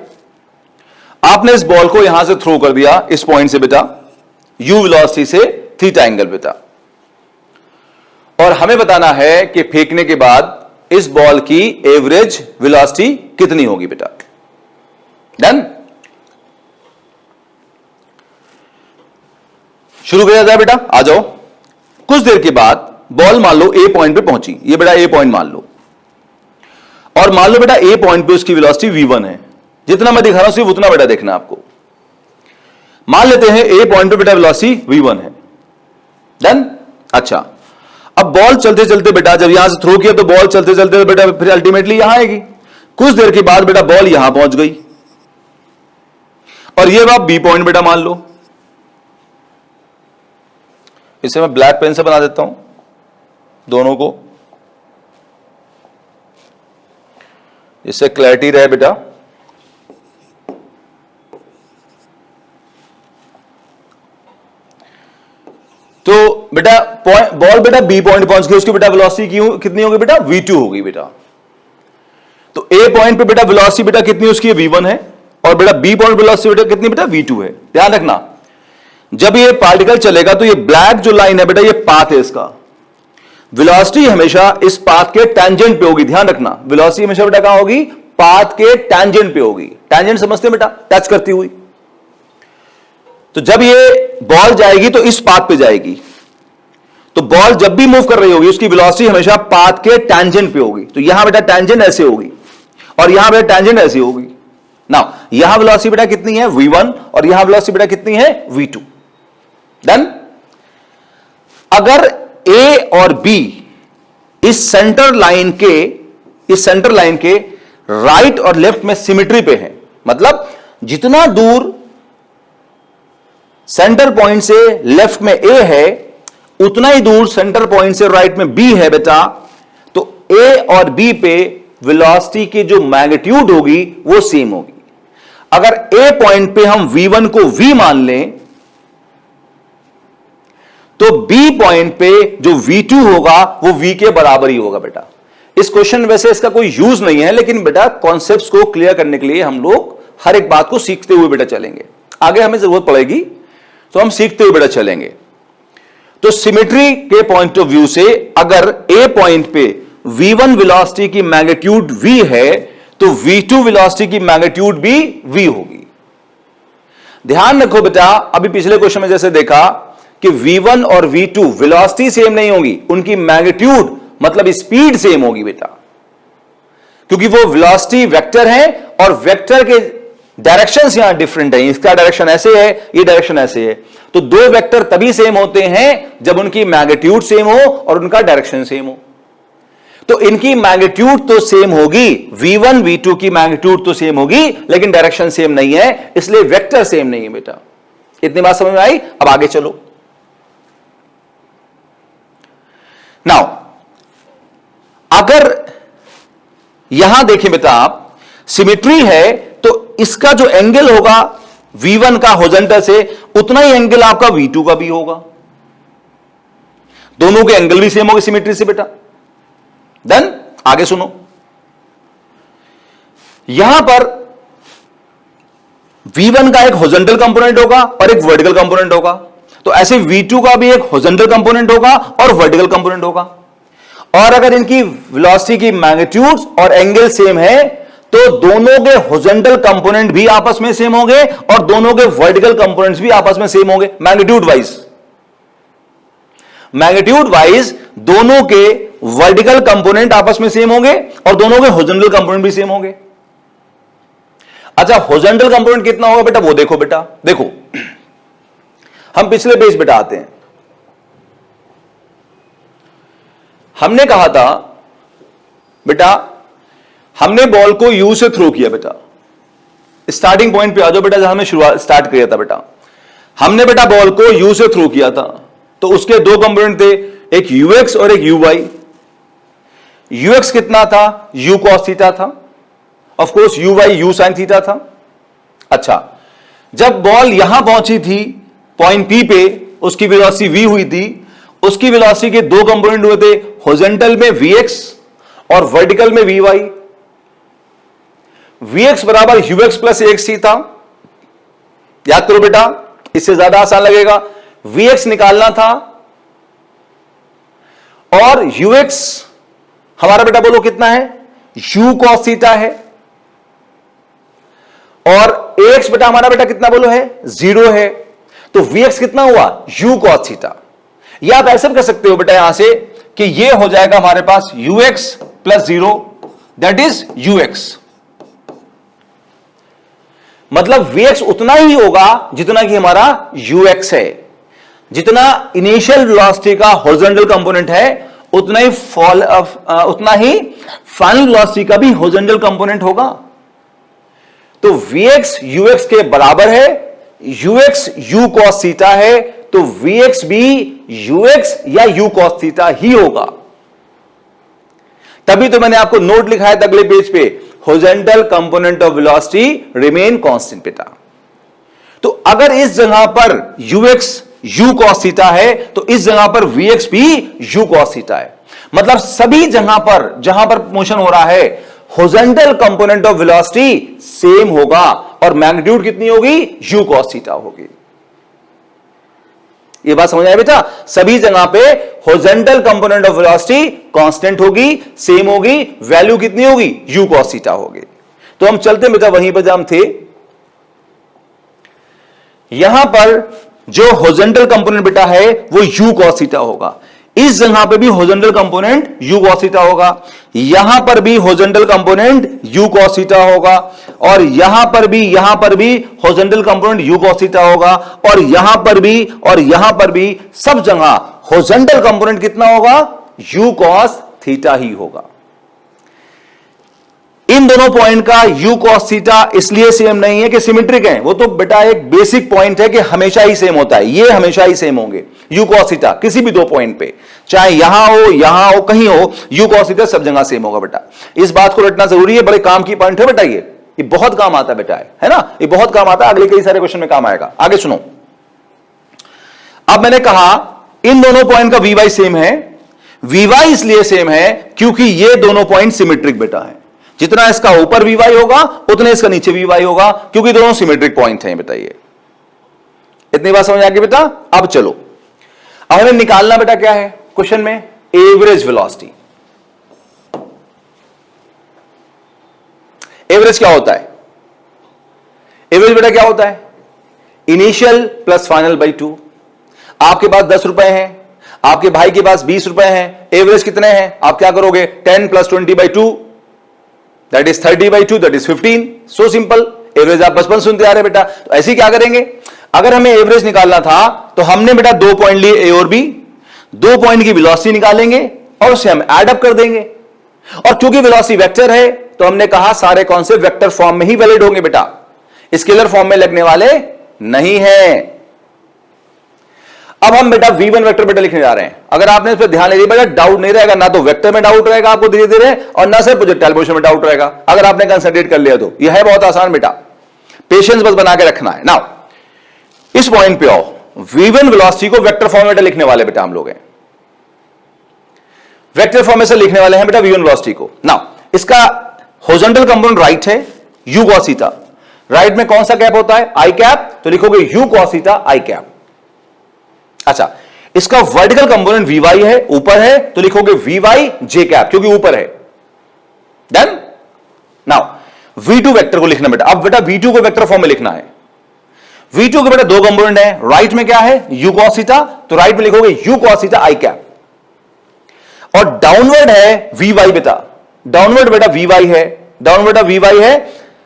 आपने इस बॉल को यहां से थ्रो कर दिया इस पॉइंट से बेटा, यू वेलोसिटी से थीटा एंगल बेटा, और हमें बताना है कि फेंकने के बाद इस बॉल की एवरेज वेलोसिटी कितनी होगी बेटा। डन, शुरू किया जाए बेटा, आ जाओ। कुछ देर के बाद बॉल मान लो ए पॉइंट पे पहुंची, ये बेटा ए पॉइंट मान लो, और मान लो बेटा ए पॉइंट पे उसकी वेलोसिटी v1 है। जितना मैं दिखा रहा हूं सिर्फ उतना बेटा देखना आपको। मान लेते हैं ए पॉइंट पे बेटा वेलोसिटी v1 है। डन, अच्छा अब बॉल चलते चलते बेटा, जब यहां से थ्रो किया तो बॉल चलते चलते बेटा फिर अल्टीमेटली यहां आएगी। कुछ देर के बाद बेटा बॉल यहां पहुंच गई और ये आप बी पॉइंट बेटा मान लो। इसे मैं ब्लैक पेन से बना देता हूं दोनों को, इससे क्लैरिटी रहे बेटा। तो बेटा बॉल बेटा बी पॉइंट पहुंच गई, उसकी बेटा वेलोसिटी कितनी होगी बेटा, v2 होगी बेटा। तो ए पॉइंट पे बेटा वेलोसिटी बेटा कितनी उसकी v1 है और बेटा बी पॉइंट वेलोसिटी बेटा कितनी बेटा v2 है। ध्यान रखना, जब ये पार्टिकल चलेगा तो ये ब्लैक जो लाइन है बेटा ये पाथ है इसका। वेलोसिटी हमेशा इस पाथ के टैंजेंट पे होगी। ध्यान रखना, वेलोसिटी हमेशा बेटा कहां होगी, पाथ के टैंजेंट पे होगी। टैंजेंट समझते हैं बेटा, टच करती हुई। तो जब ये बॉल जाएगी तो इस पाथ पे जाएगी, तो बॉल जब भी मूव कर रही होगी उसकी वेलोसिटी हमेशा पाथ के टैंजेंट पे होगी। तो यहां बेटा टैंजेंट ऐसे होगी और यहां बेटा टैंजेंट ऐसे होगी ना। यहां वेलोसिटी बेटा कितनी है v1 और यहां वेलोसिटी बेटा कितनी है v2। डन, अगर ए और बी इस सेंटर लाइन के राइट और लेफ्ट में सिमेट्री पे है, मतलब जितना दूर सेंटर पॉइंट से लेफ्ट में ए है उतना ही दूर सेंटर पॉइंट से राइट में बी है बेटा, तो ए और बी पे वेलोसिटी की जो मैग्नीट्यूड होगी वो सेम होगी। अगर ए पॉइंट पे हम v1 को v मान लें तो बी पॉइंट पे जो v2 होगा वो v के बराबर ही होगा बेटा। इस क्वेश्चन वैसे इसका कोई यूज नहीं है, लेकिन बेटा कॉन्सेप्ट्स को क्लियर करने के लिए हम लोग हर एक बात को सीखते हुए बेटा चलेंगे। आगे हमें जरूरत पड़ेगी तो हम सीखते हुए बेटा चलेंगे। तो सिमेट्री के पॉइंट ऑफ व्यू से अगर ए पॉइंट पे v1 वेलोसिटी की मैग्नीट्यूड v है तो v2 वेलोसिटी की मैग्नीट्यूड भी v होगी। ध्यान रखो बेटा, अभी पिछले क्वेश्चन में जैसे देखा कि v1 और v2 वेलोसिटी सेम नहीं होगी, उनकी मैग्नीट्यूड मतलब स्पीड सेम होगी बेटा, क्योंकि वो वेलोसिटी वेक्टर है और वेक्टर के डायरेक्शंस यहां डिफरेंट है। इसका डायरेक्शन ऐसे है, ये डायरेक्शन ऐसे है। तो दो वेक्टर तभी सेम होते हैं जब उनकी मैग्नीट्यूड सेम हो और उनका डायरेक्शन सेम हो। तो इनकी मैग्नीट्यूड तो सेम होगी, v1 v2 की मैग्नीट्यूड तो सेम होगी, लेकिन डायरेक्शन सेम नहीं है, इसलिए वेक्टर सेम नहीं है बेटा। इतनी बात समझ में आई? अब आगे चलो। नाउ अगर यहां देखें बेटा आप, सिमेट्री है तो इसका जो एंगल होगा v1 का हॉरिजॉन्टल से उतना ही एंगल आपका v2 का भी होगा। दोनों के एंगल भी सेम होंगे सिमेट्री से बेटा। देन आगे सुनो, यहां पर V1 का एक हॉरिजॉन्टल कंपोनेंट होगा और एक वर्टिकल कंपोनेंट होगा, तो ऐसे V2 का भी एक हॉरिजॉन्टल कंपोनेंट होगा और वर्टिकल कंपोनेंट होगा। और अगर इनकी वेलोसिटी की मैग्नीट्यूड्स और एंगल सेम है तो दोनों के हॉरिजॉन्टल कंपोनेंट भी आपस में सेम होंगे और दोनों के वर्टिकल कंपोनेंट्स भी आपस में सेम होंगे मैग्नीट्यूड वाइज। मैग्नीट्यूड वाइज दोनों के वर्टिकल कंपोनेंट आपस में सेम होंगे और दोनों के हॉरिजॉन्टल कंपोनेंट भी सेम होंगे। अच्छा, हॉरिजॉन्टल कंपोनेंट कितना होगा बेटा वो देखो। बेटा देखो, हम पिछले पेज बेटा आते हैं। हमने कहा था बेटा, हमने बॉल को यू से थ्रो किया। बेटा स्टार्टिंग पॉइंट पे आ जाओ बेटा, जहां हमने शुरुआत स्टार्ट किया था। बेटा हमने बेटा बॉल को यू से थ्रो किया था, तो उसके दो कंपोनेंट थे, एक यूएक्स और एक यूवाई। यूएक्स कितना था? यू कॉस थीटा था। Of course UI you sine theta था। अच्छा, जब बॉल यहां पहुंची थी पॉइंट पी पे, उसकी वेलोसिटी वी हुई थी। उसकी वेलोसिटी के दो कंपोनेंट हुए थे, हॉरिजॉन्टल में वीएक्स और वर्टिकल में वीवाई। वीएक्स बराबर यूएक्स प्लस एक्स थीटा। याद करो बेटा, इससे ज्यादा आसान लगेगा। वीएक्स निकालना था और यूएक्स हमारा बेटा बोलो कितना है? यू कॉस थीटा है। और एक्स बेटा हमारा बेटा कितना बोलो है? 0 है। तो वीएक्स कितना हुआ? You cos theta. या आप ऐसे कह सकते हो बेटा यहां से कि ये हो जाएगा हमारे पास u x plus 0, that is u x. मतलब वीएक्स उतना ही होगा जितना कि हमारा यूएक्स है। जितना इनिशियल वेलोसिटी का हॉरिजॉन्टल कंपोनेंट है उतना ही फाइनल वेलोसिटी का भी हॉरिजॉन्टल कंपोनेंट होगा। तो वीएक्स यूएक्स के बराबर है, यूएक्स यू कॉस थीटा है, तो वीएक्स भी यूएक्स या यू कॉस थीटा ही होगा। तभी तो मैंने आपको नोट लिखा है अगले पेज पे, horizontal component of velocity remain constant बेटा। तो अगर इस जगह पर यूएक्स यू कॉस थीटा है तो इस जगह पर वीएक्स भी यू कॉस थीटा है। मतलब सभी जगह पर जहां पर मोशन हो रहा है horizontal component of velocity same होगा और मैग्नीट्यूड कितनी होगी? यू कॉस थीटा होगी। ये बात समझ आए बेटा? सभी जगह पे horizontal component of velocity constant होगी, सेम होगी, वैल्यू कितनी होगी? यू कॉस थीटा होगी। तो हम चलते बेटा वहीं पर जहां हम थे। यहां पर जो हॉरिजॉन्टल कंपोनेंट बेटा है वो यू कॉस थीटा होगा। इस जगह पे भी horizontal component you cos theta होगा, यहां पर भी horizontal component you cos theta होगा, और यहां पर भी horizontal component you cos theta होगा, और यहां पर भी सब जगह हॉरिजॉन्टल कंपोनेंट कितना होगा? यू कॉस थीटा ही होगा। इन दोनों पॉइंट का यू कॉस थीटा इसलिए सेम नहीं है कि सिमेट्रिक है, वो तो बेटा एक बेसिक पॉइंट है कि हमेशा ही सेम होता है। ये हमेशा ही सेम होंगे यू कॉस थीटा किसी भी दो पॉइंट पे, चाहे यहां हो कहीं हो, यू कॉस थीटा सब जगह सेम होगा बेटा। इस बात को रटना जरूरी है, बड़े काम की पॉइंट है बेटा। ये बहुत काम आता है बेटा, है ना? ये बहुत काम आता है, अगले कई सारे क्वेश्चन में काम आएगा। आगे सुनो, अब मैंने कहा इन दोनों पॉइंट का वी वाई सेम है। वी वाई इसलिए सेम है क्योंकि ये दोनों पॉइंट सिमेट्रिक बेटा है। जितना इसका ऊपर वी वाई होगा उतने इसका नीचे वी वाई होगा, क्योंकि दोनों सिमेट्रिक पॉइंट हैं। बताइए, इतनी बात समझ आ गई बेटा? अब चलो, अब हमें निकालना बेटा क्या है क्वेश्चन में? Average velocity. एवरेज क्या होता है? एवरेज बेटा क्या होता है? Initial plus final by 2। आपके पास 10 रुपए हैं, आपके भाई के पास 20 रुपए हैं, एवरेज कितने हैं? आप क्या करोगे? 10 plus 20 by 2, that is 30 by 2, that is 15। So simple. Average आप बचपन सुनते आ रहे बेटा। तो ऐसे क्या करेंगे? अगर हमें एवरेज निकालना था तो हमने बेटा 2 पॉइंट लिए ए और बी, 2 पॉइंट की वेलोसिटी निकालेंगे और उसे हम ऐड अप कर देंगे। और क्योंकि वेलोसिटी वेक्टर है तो हमने कहा सारे कॉन्सेप्ट वेक्टर फॉर्म में ही वैलिड होंगे बेटा, स्केलर फॉर्म में लगने वाले नहीं है। अब हम बेटा V1 वेक्टर बेटा लिखने जा रहे हैं। अगर आपने इस पर ध्यान नहीं दिया बेटा, डाउट नहीं रहेगा, ना तो वेक्टर में डाउट रहेगा आपको धीरे धीरे, और ना सिर्फ प्रोजेक्टाइल मोशन में डाउट रहेगा। अगर आपने कंसंट्रेट कर लिया तो यह है बहुत आसान बेटा, पेशेंस बस बना के रखना है। नाउ इस पॉइंट पे आओ, V1 वेलोसिटी को वेक्टर फॉर्म में लिखने वाले बेटा हम लोग हैं, वेक्टर फॉर्म में से लिखने वाले हैं बेटा V1 वेलोसिटी को। नाउ इसका हॉरिजॉन्टल कंपोनेंट राइट है यू कॉस थीटा, राइट में कौन सा कैप होता है? आई कैप, तो लिखोगे u cos थीटा आई कैप। अच्छा, इसका वर्टिकल कंपोनेंट Vy है, ऊपर है, तो लिखोगे Vy j कैप, क्योंकि ऊपर है। डन। नाउ V2 वेक्टर को लिखना बेटा। अब बेटा V2 को वेक्टर फॉर्म में लिखना है। V2 के बेटा दो कंपोनेंट है, राइट में क्या है? u cos थीटा, तो राइट में लिखोगे u cos थीटा आई कैप, और डाउनवर्ड है Vy बेटा, डाउनवर्ड बेटा Vy है, डाउनवर्ड Vy है,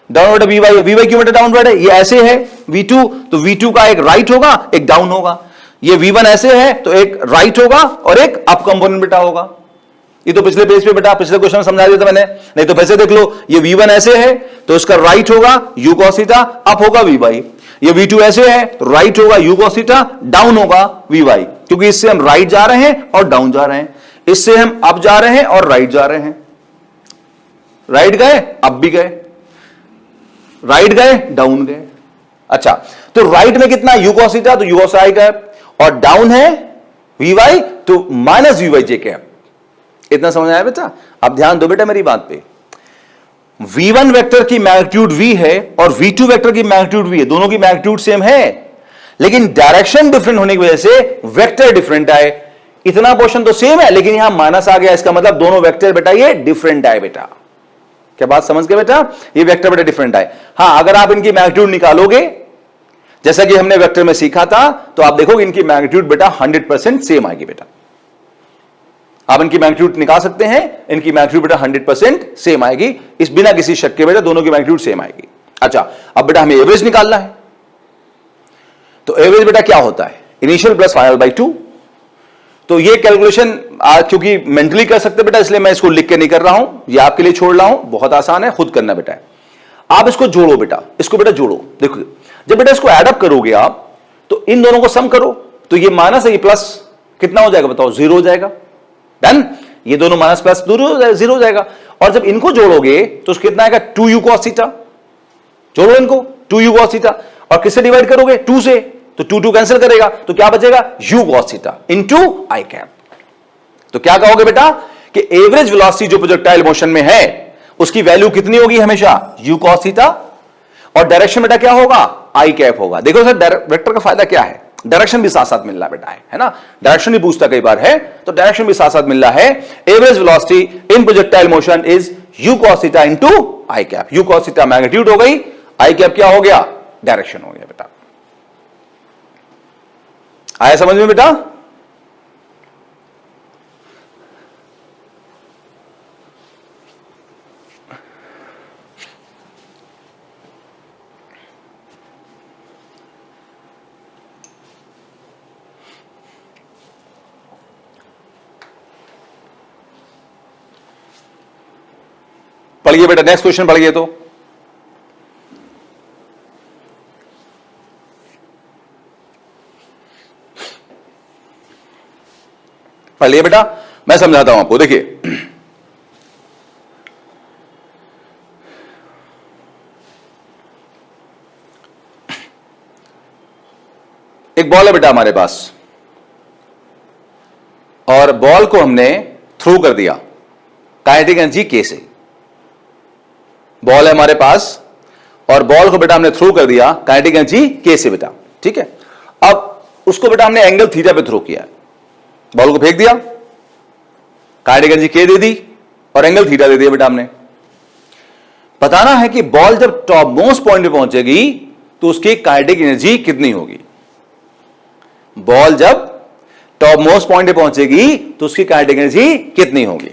डाउनवर्ड Vy क्यों बेटा डाउनवर्ड है? ये ऐसे है V2, तो V2 का एक राइट होगा एक डाउन होगा। ये V1 ऐसे है तो एक राइट होगा और एक अप कंपोनेंट बेटा होगा। ये तो पिछले पेज पे बेटा, पिछले क्वेश्चन में समझा दिया था मैंने, नहीं तो वैसे देख लो, ये V1 ऐसे है तो इसका राइट होगा u cos थीटा, अप होगा Vy। ये V2 ऐसे है तो राइट होगा u cos थीटा, डाउन होगा Vy, क्योंकि इससे हम राइट जा रहे हैं और डाउन जा रहे हैं, इससे हम अप जा रहे हैं और राइट जा रहे हैं। राइट गए, अप भी गए, राइट गए, डाउन गए। अच्छा, तो राइट में कितना? u cos थीटा, तो u cos आई कैप, और डाउन है Vy, तो माइनस Vy j कैप। इतना समझ आया बेटा? अब ध्यान दो बेटा मेरी बात पे। V1 वेक्टर की मैग्नीट्यूड V है और V2 वेक्टर की मैग्नीट्यूड V है, दोनों की मैग्नीट्यूड सेम है, लेकिन डायरेक्शन डिफरेंट होने की वजह से वेक्टर डिफरेंट आए। इतना पोर्शन तो सेम है लेकिन यहां माइनस आ गया, इसका मतलब दोनों वेक्टर बेटा ये डिफरेंट आए बेटा। क्या बात समझ गए बेटा? ये वेक्टर बेटा डिफरेंट आए। हां, अगर आप इनकी मैग्नीट्यूड निकालोगे जैसा कि हमने वेक्टर में सीखा था, तो आप देखोगे इनकी मैग्नीट्यूड बेटा 100% सेम आएगी बेटा। आप इनकी मैग्नीट्यूड निकाल सकते हैं, इनकी मैग्नीट्यूड बेटा 100% सेम आएगी, इस बिना किसी शक के बेटा दोनों की मैग्नीट्यूड सेम आएगी। अच्छा, अब बेटा हमें एवरेज निकालना है, तो एवरेज बेटा क्या होता है? Initial plus final by 2। तो ये कैलकुलेशन क्योंकि मेंटली कर सकते बेटा, इसलिए मैं इसको लिख के नहीं कर रहा हूं, ये आपके लिए छोड़ रहा हूं, बहुत आसान है, खुद करना बेटा। आप इसको जोड़ो बेटा, इसको बेटा जोड़ो। देखो, जब बेटा इसको एड अप करोगे आप, तो इन दोनों को सम करो, तो ये माइनस है, ये प्लस, कितना हो जाएगा बताओ? 0 हो जाएगा। डन। ये दोनों माइनस प्लस 0 हो जाएगा, और जब इनको जोड़ोगे तो कितना आएगा? 2u cos theta. जोड़ो इनको, 2u cos थीटा, और किससे डिवाइड करोगे? 2 से, तो 2 कैंसिल करेगा, तो क्या बचेगा? u cos theta into I cap. तो क्या कहोगे बेटा कि एवरेज वेलोसिटी जो प्रोजेक्टाइल मोशन में है उसकी वैल्यू कितनी होगी? हमेशा u cos थीटा, और डायरेक्शन बेटा क्या होगा? आई कैप होगा। देखो सर, वेक्टर का फायदा क्या है? डायरेक्शन भी साथ साथ मिल रहा बेटा, है ना? डायरेक्शन भी पूछता कई बार है, तो डायरेक्शन भी साथ साथ मिल रहा है। Average velocity in projectile motion is u cos theta into I cap. u cos theta magnitude हो गई, आई कैप क्या हो गया? डायरेक्शन हो गया बेटा। आया समझ में बेटा? पढ़िए बेटा, नेक्स्ट क्वेश्चन पढ़िए। तो पढ़िए बेटा, मैं समझाता हूं आपको। देखिए, एक बॉल है बेटा हमारे पास, और बॉल को हमने थ्रो कर दिया काइनेटिक एनर्जी के से। बॉल है हमारे पास और बॉल को बेटा हमने थ्रो कर दिया काइनेटिक एनर्जी के से बेटा, ठीक है। अब उसको बेटा हमने एंगल थीटा पे थ्रो किया, बॉल को फेंक दिया, काइनेटिक एनर्जी के दे दी और एंगल थीटा दे दिया बेटा हमने। बताना है कि बॉल जब टॉप मोस्ट पॉइंट पे पहुंचेगी तो उसकी काइनेटिक एनर्जी कितनी होगी। बॉल जब टॉप मोस्ट पॉइंट पे पहुंचेगी तो उसकी काइनेटिक एनर्जी कितनी होगी।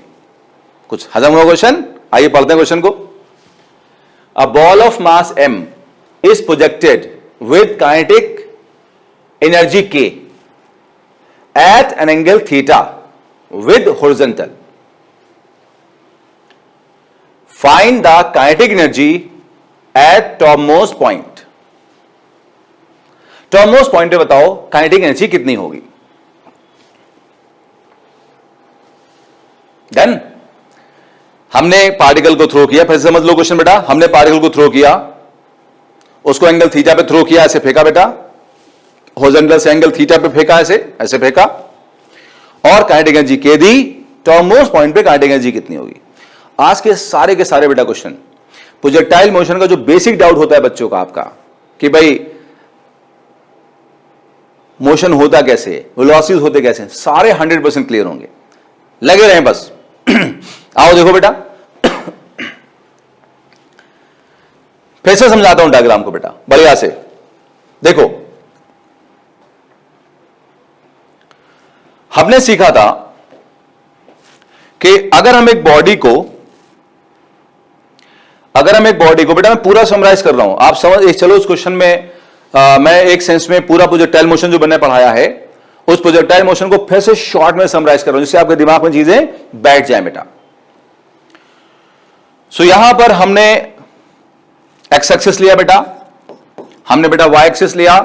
कुछ हजम हुआ क्वेश्चन? आइए पढ़ते हैं क्वेश्चन को। A ball of mass m is projected with kinetic energy k at an angle theta with horizontal. Find the kinetic energy at topmost point. Topmost point पे बताओ kinetic energy कितनी होगी। Done? हमने particle को throw किया, फिर समझ लो question बेटा। हमने पार्टिकल को थ्रो किया, उसको एंगल थीटा पे थ्रो किया, ऐसे फेंका बेटा, हॉरिजॉन्टल से एंगल थीटा पे फेंका, ऐसे फेंका, और काइनेटिक एनर्जी के दी। टॉप मोस्ट पॉइंट पे काइनेटिक एनर्जी कितनी होगी। आज के सारे बेटा क्वेश्चन प्रोजेक्टाइल मोशन का जो बेसिक डाउट होता है बच्चों का आपका कि भाई मोशन होता कैसे, वेलोसिटीज होते कैसे, सारे 100% क्लियर होंगे, लगे रहे बस। आओ देखो बेटा, फिर से समझाता हूं डायग्राम को बेटा बढ़िया से। देखो हमने सीखा था कि अगर हम एक बॉडी को बेटा मैं पूरा समराइज कर रहा हूं, आप समझ चलो उस क्वेश्चन में मैं एक सेंस में पूरा प्रोजेक्टाइल मोशन जो मैंने पढ़ाया है उस प्रोजेक्टाइल मोशन को फिर से शॉर्ट में समराइज कर रहा हूं जिससे आपके दिमाग में चीजें बैठ जाए बेटा। सो यहां पर हमने एक्स एक्सिस लिया बेटा, हमने बेटा वाई एक्सिस लिया,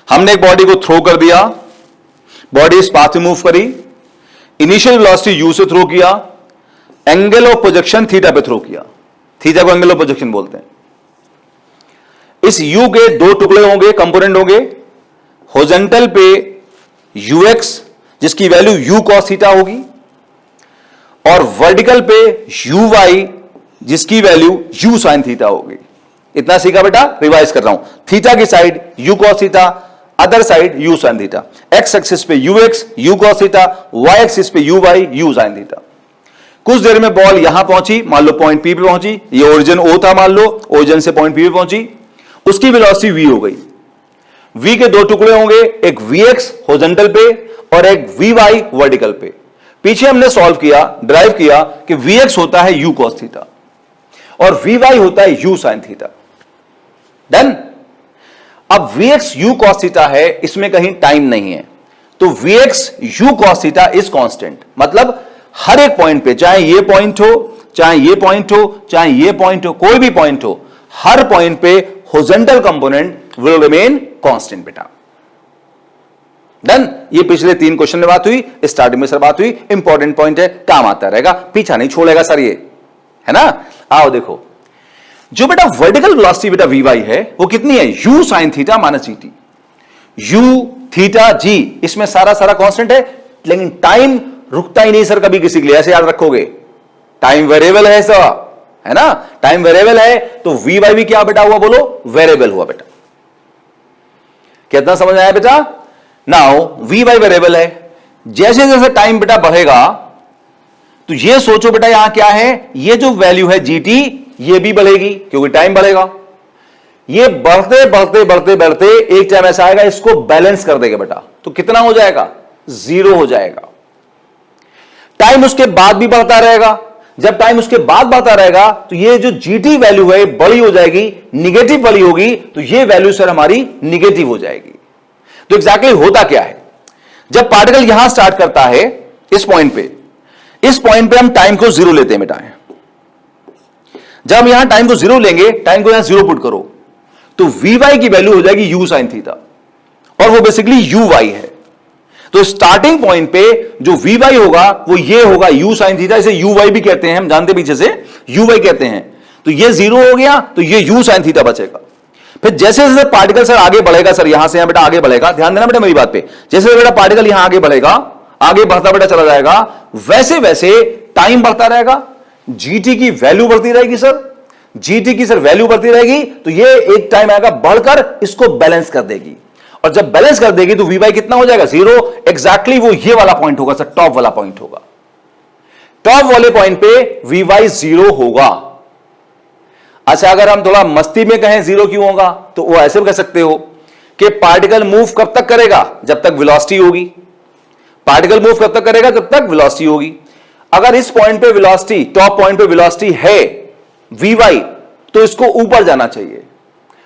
हमने एक बॉडी को थ्रो कर दिया, बॉडी इस पाथ में मूव करी, इनिशियल वेलोसिटी यू से थ्रो किया, एंगल ऑफ प्रोजेक्शन थीटा पे थ्रो किया, थीटा को एंगल ऑफ प्रोजेक्शन बोलते हैं। इस u के दो टुकड़े होंगे, कंपोनेंट होंगे, हॉरिजॉन्टल पे ux जिसकी वैल्यू u cos थीटा होगी और वर्टिकल पे uy जिसकी वैल्यू u sin थीटा होगी। इतना सीखा बेटा, रिवाइज कर रहा हूं। थीटा की side u cos theta, other side u sin theta, x axis पे ux u cos theta, y axis पे uy u sin थीटा। कुछ देर में बॉल यहां पहुंची, मान लो पॉइंट P पे पहुंची, ये ओरिजिन O था, मान लो ओरिजिन से पॉइंट P पे पहुंची, उसकी वेलोसिटी v हो गई। v के दो टुकड़े होंगे, एक vx हॉरिजॉन्टल पे और एक vy वर्टिकल पे। पीछे हमने सॉल्व किया, ड्राइव किया कि vx होता है u cos थीटा और vy होता है u sin थीटा। डन। अब vx u cos थीटा है, इसमें कहीं टाइम नहीं है, तो vx u cos theta is constant. मतलब हर एक पॉइंट पे, चाहे ये पॉइंट हो, चाहे ये पॉइंट हो, चाहे ये पॉइंट हो, कोई भी पॉइंट हो, हर पॉइंट पे horizontal component will remain constant बेटा। डन। ये पिछले 3 क्वेश्चन में बात हुई, स्टार्टिंग में सर बात हुई, इंपॉर्टेंट पॉइंट है, काम आता रहेगा, पीछा नहीं छोड़ेगा सर ये, है ना। आओ देखो, जो बेटा वर्टिकल वेलोसिटी बेटा vy है वो कितनी है, u sin theta minus gt, u theta g, इसमें सारा कांस्टेंट है, लेकिन टाइम रुकता ही नहीं सर कभी किसी के लिए, ऐसे याद रखोगे, टाइम वेरिएबल है सर, है ना। टाइम वेरिएबल है तो vy भी क्या बेटा हुआ, बोलो वेरिएबल हुआ बेटा। कितना समझ आया बेटा। नाउ vy वेरिएबल है, जैसे जैसे टाइम बेटा बढ़ेगा तो ये सोचो बेटा यहां क्या है, ये जो वैल्यू है gt ये भी बढ़ेगी क्योंकि टाइम बढ़ेगा। ये बढ़ते बढ़ते बढ़ते बढ़ते एक टाइम ऐसा आएगा इसको बैलेंस कर देगा बेटा, तो कितना हो जाएगा, 0 हो जाएगा। टाइम उसके बाद भी बढ़ता रहेगा, जब टाइम उसके बाद बढ़ता रहेगा तो ये जो gt वैल्यू है बड़ी हो जाएगी, निगेटिव बड़ी होगी, तो ये वैल्यू सर हमारी निगेटिव हो जाएगी। तो एग्जैक्टली होता क्या है, जब पार्टिकल यहां स्टार्ट करता है इस पॉइंट पे हम टाइम को 0 लेते हैं बेटा। जब हम यहां टाइम को 0 लेंगे, टाइम को यहां 0 पुट करो, तो vy की वैल्यू हो जाएगी u sin थीटा और वो बेसिकली uy है। तो स्टार्टिंग पॉइंट पे जो vy होगा वो ये होगा u sin थीटा, इसे uy भी कहते हैं, हम जानते पीछे से uy कहते हैं। तो ये 0 हो गया तो ये u sin थीटा बचेगा। फिर जैसे जैसे पार्टिकल सर आगे बढ़ेगा, सर यहां से यहां बेटा आगे बढ़ेगा, ध्यान देना बेटा मेरी बात पे, जैसे बेटा पार्टिकल यहां आगे बढ़ेगा, आगे बढ़ता बेटा चला जाएगा, वैसे वैसे टाइम बढ़ता रहेगा, gt की वैल्यू बढ़ती रहेगी सर, gt की सर वैल्यू बढ़ती रहेगी, तो ये एक टाइम आएगा बढ़कर इसको बैलेंस कर देगी, और जब बैलेंस कर देगी तो vy कितना हो जाएगा, 0। एग्जैक्टली वो ये वाला पॉइंट होगा सर, टॉप वाला पॉइंट होगा। टॉप वाले पॉइंट पे vy 0 होगा। अच्छा, अगर हम थोड़ा मस्ती में कहें 0 क्यों होगा, तो वो ऐसे भी कह सकते हो कि पार्टिकल मूव कब तक करेगा, जब तक वेलोसिटी होगी। पार्टिकल मूव कब तक करेगा, जब तक वेलोसिटी होगी। अगर इस पॉइंट पे वेलोसिटी, टॉप पॉइंट पे वेलोसिटी है vy, तो इसको ऊपर जाना चाहिए,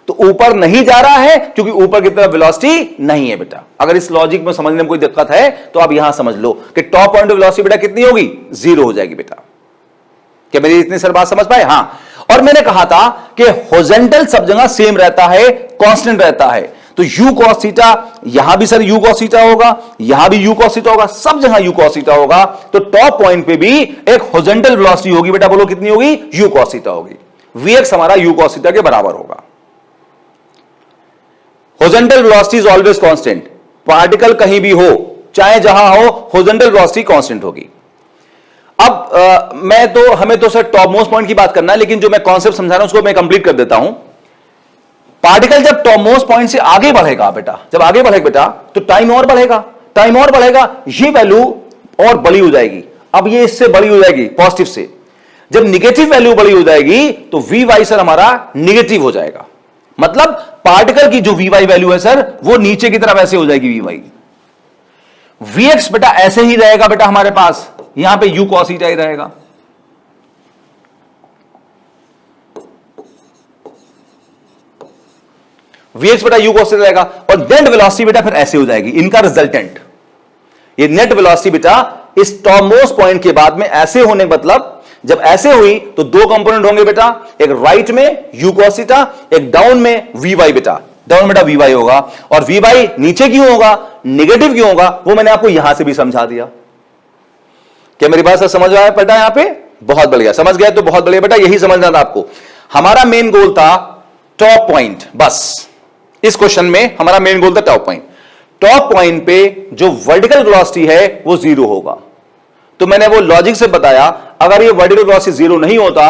तो ऊपर नहीं जा रहा है क्योंकि ऊपर की तरफ वेलोसिटी नहीं है बेटा। अगर इस लॉजिक में समझने में कोई दिक्कत है तो आप यहां समझ लो कि टॉप पॉइंट पे वेलोसिटी बेटा कितनी होगी, 0 हो जाएगी बेटा। क्या मेरी इतनी सर बात समझ पाए। हां, और मैंने कहा था कि हॉरिजॉन्टल सब जगह सेम रहता है, कांस्टेंट रहता है, तो u cos थीटा, यहां भी सर u cos थीटा होगा, यहां भी u cos थीटा होगा, सब जगह u cos थीटा होगा। तो टॉप पॉइंट पे भी एक हॉरिजॉन्टल वेलोसिटी होगी बेटा, बोलो कितनी होगी, u cos थीटा होगी। vx हमारा u cos थीटा के बराबर होगा। Horizontal velocity is always constant, particle कहीं भी हो, चाहे जहां हो, हॉरिजॉन्टल वेलोसिटी कांस्टेंट होगी। अब हमें तो सर टॉप मोस्ट पॉइंट की बात करना है, लेकिन जो मैं कॉन्सेप्ट समझा रहा हूं उसको मैं कंप्लीट कर देता हूं। पार्टिकल जब टॉप मोस्ट पॉइंट से आगे बढ़ेगा बेटा, जब आगे बढ़ेगा बेटा, तो टाइम और बढ़ेगा, टाइम और बढ़ेगा, ये वैल्यू और बड़ी हो जाएगी। अब ये इससे बड़ी हो जाएगी पॉजिटिव से। जब निगेटिव वैल्यू बड़ी हो जाएगी तो वी वाई सर हमारा निगेटिव हो जाएगा। मतलब पार्टिकल की जो वी वाई वैल्यू है सर, वो नीचे की तरफ ऐसे हो जाएगी वी वाई। वी एक्स बेटा ऐसे ही रहेगा बेटा हमारे पास, यहां पे यू कॉस थीटा ही रहेगा। वी एक्स बेटा यू कॉस थीटा रहेगा, और नेट वेलोसिटी बेटा फिर ऐसे हो जाएगी, इनका रिजल्टेंट। ये नेट वेलोसिटी बेटा इस टॉप मोस्ट पॉइंट के बाद में ऐसे होने का मतलब, जब ऐसे हुई तो दो कंपोनेंट होंगे बेटा, एक राइट में यू कॉस थीटा, एक डाउन में वी वाई बेटा। डाउन बेटा वी वाई होगा, और वी वाई नीचे क्यों होगा, नेगेटिव क्यों होगा, वो मैंने आपको यहां से भी समझा दिया। क्या मेरी बात समझ आया बेटा? यहां पे बहुत बढ़िया, समझ गया तो बहुत बढ़िया बेटा, यही समझना था आपको। हमारा मेन गोल था टॉप पॉइंट, बस इस क्वेश्चन में हमारा मेन गोल था टॉप पॉइंट। टॉप पॉइंट पे जो वर्टिकल वेलोसिटी है वो जीरो होगा। तो मैंने वो लॉजिक से बताया, अगर ये वर्टिकल वेलोसिटी जीरो नहीं होता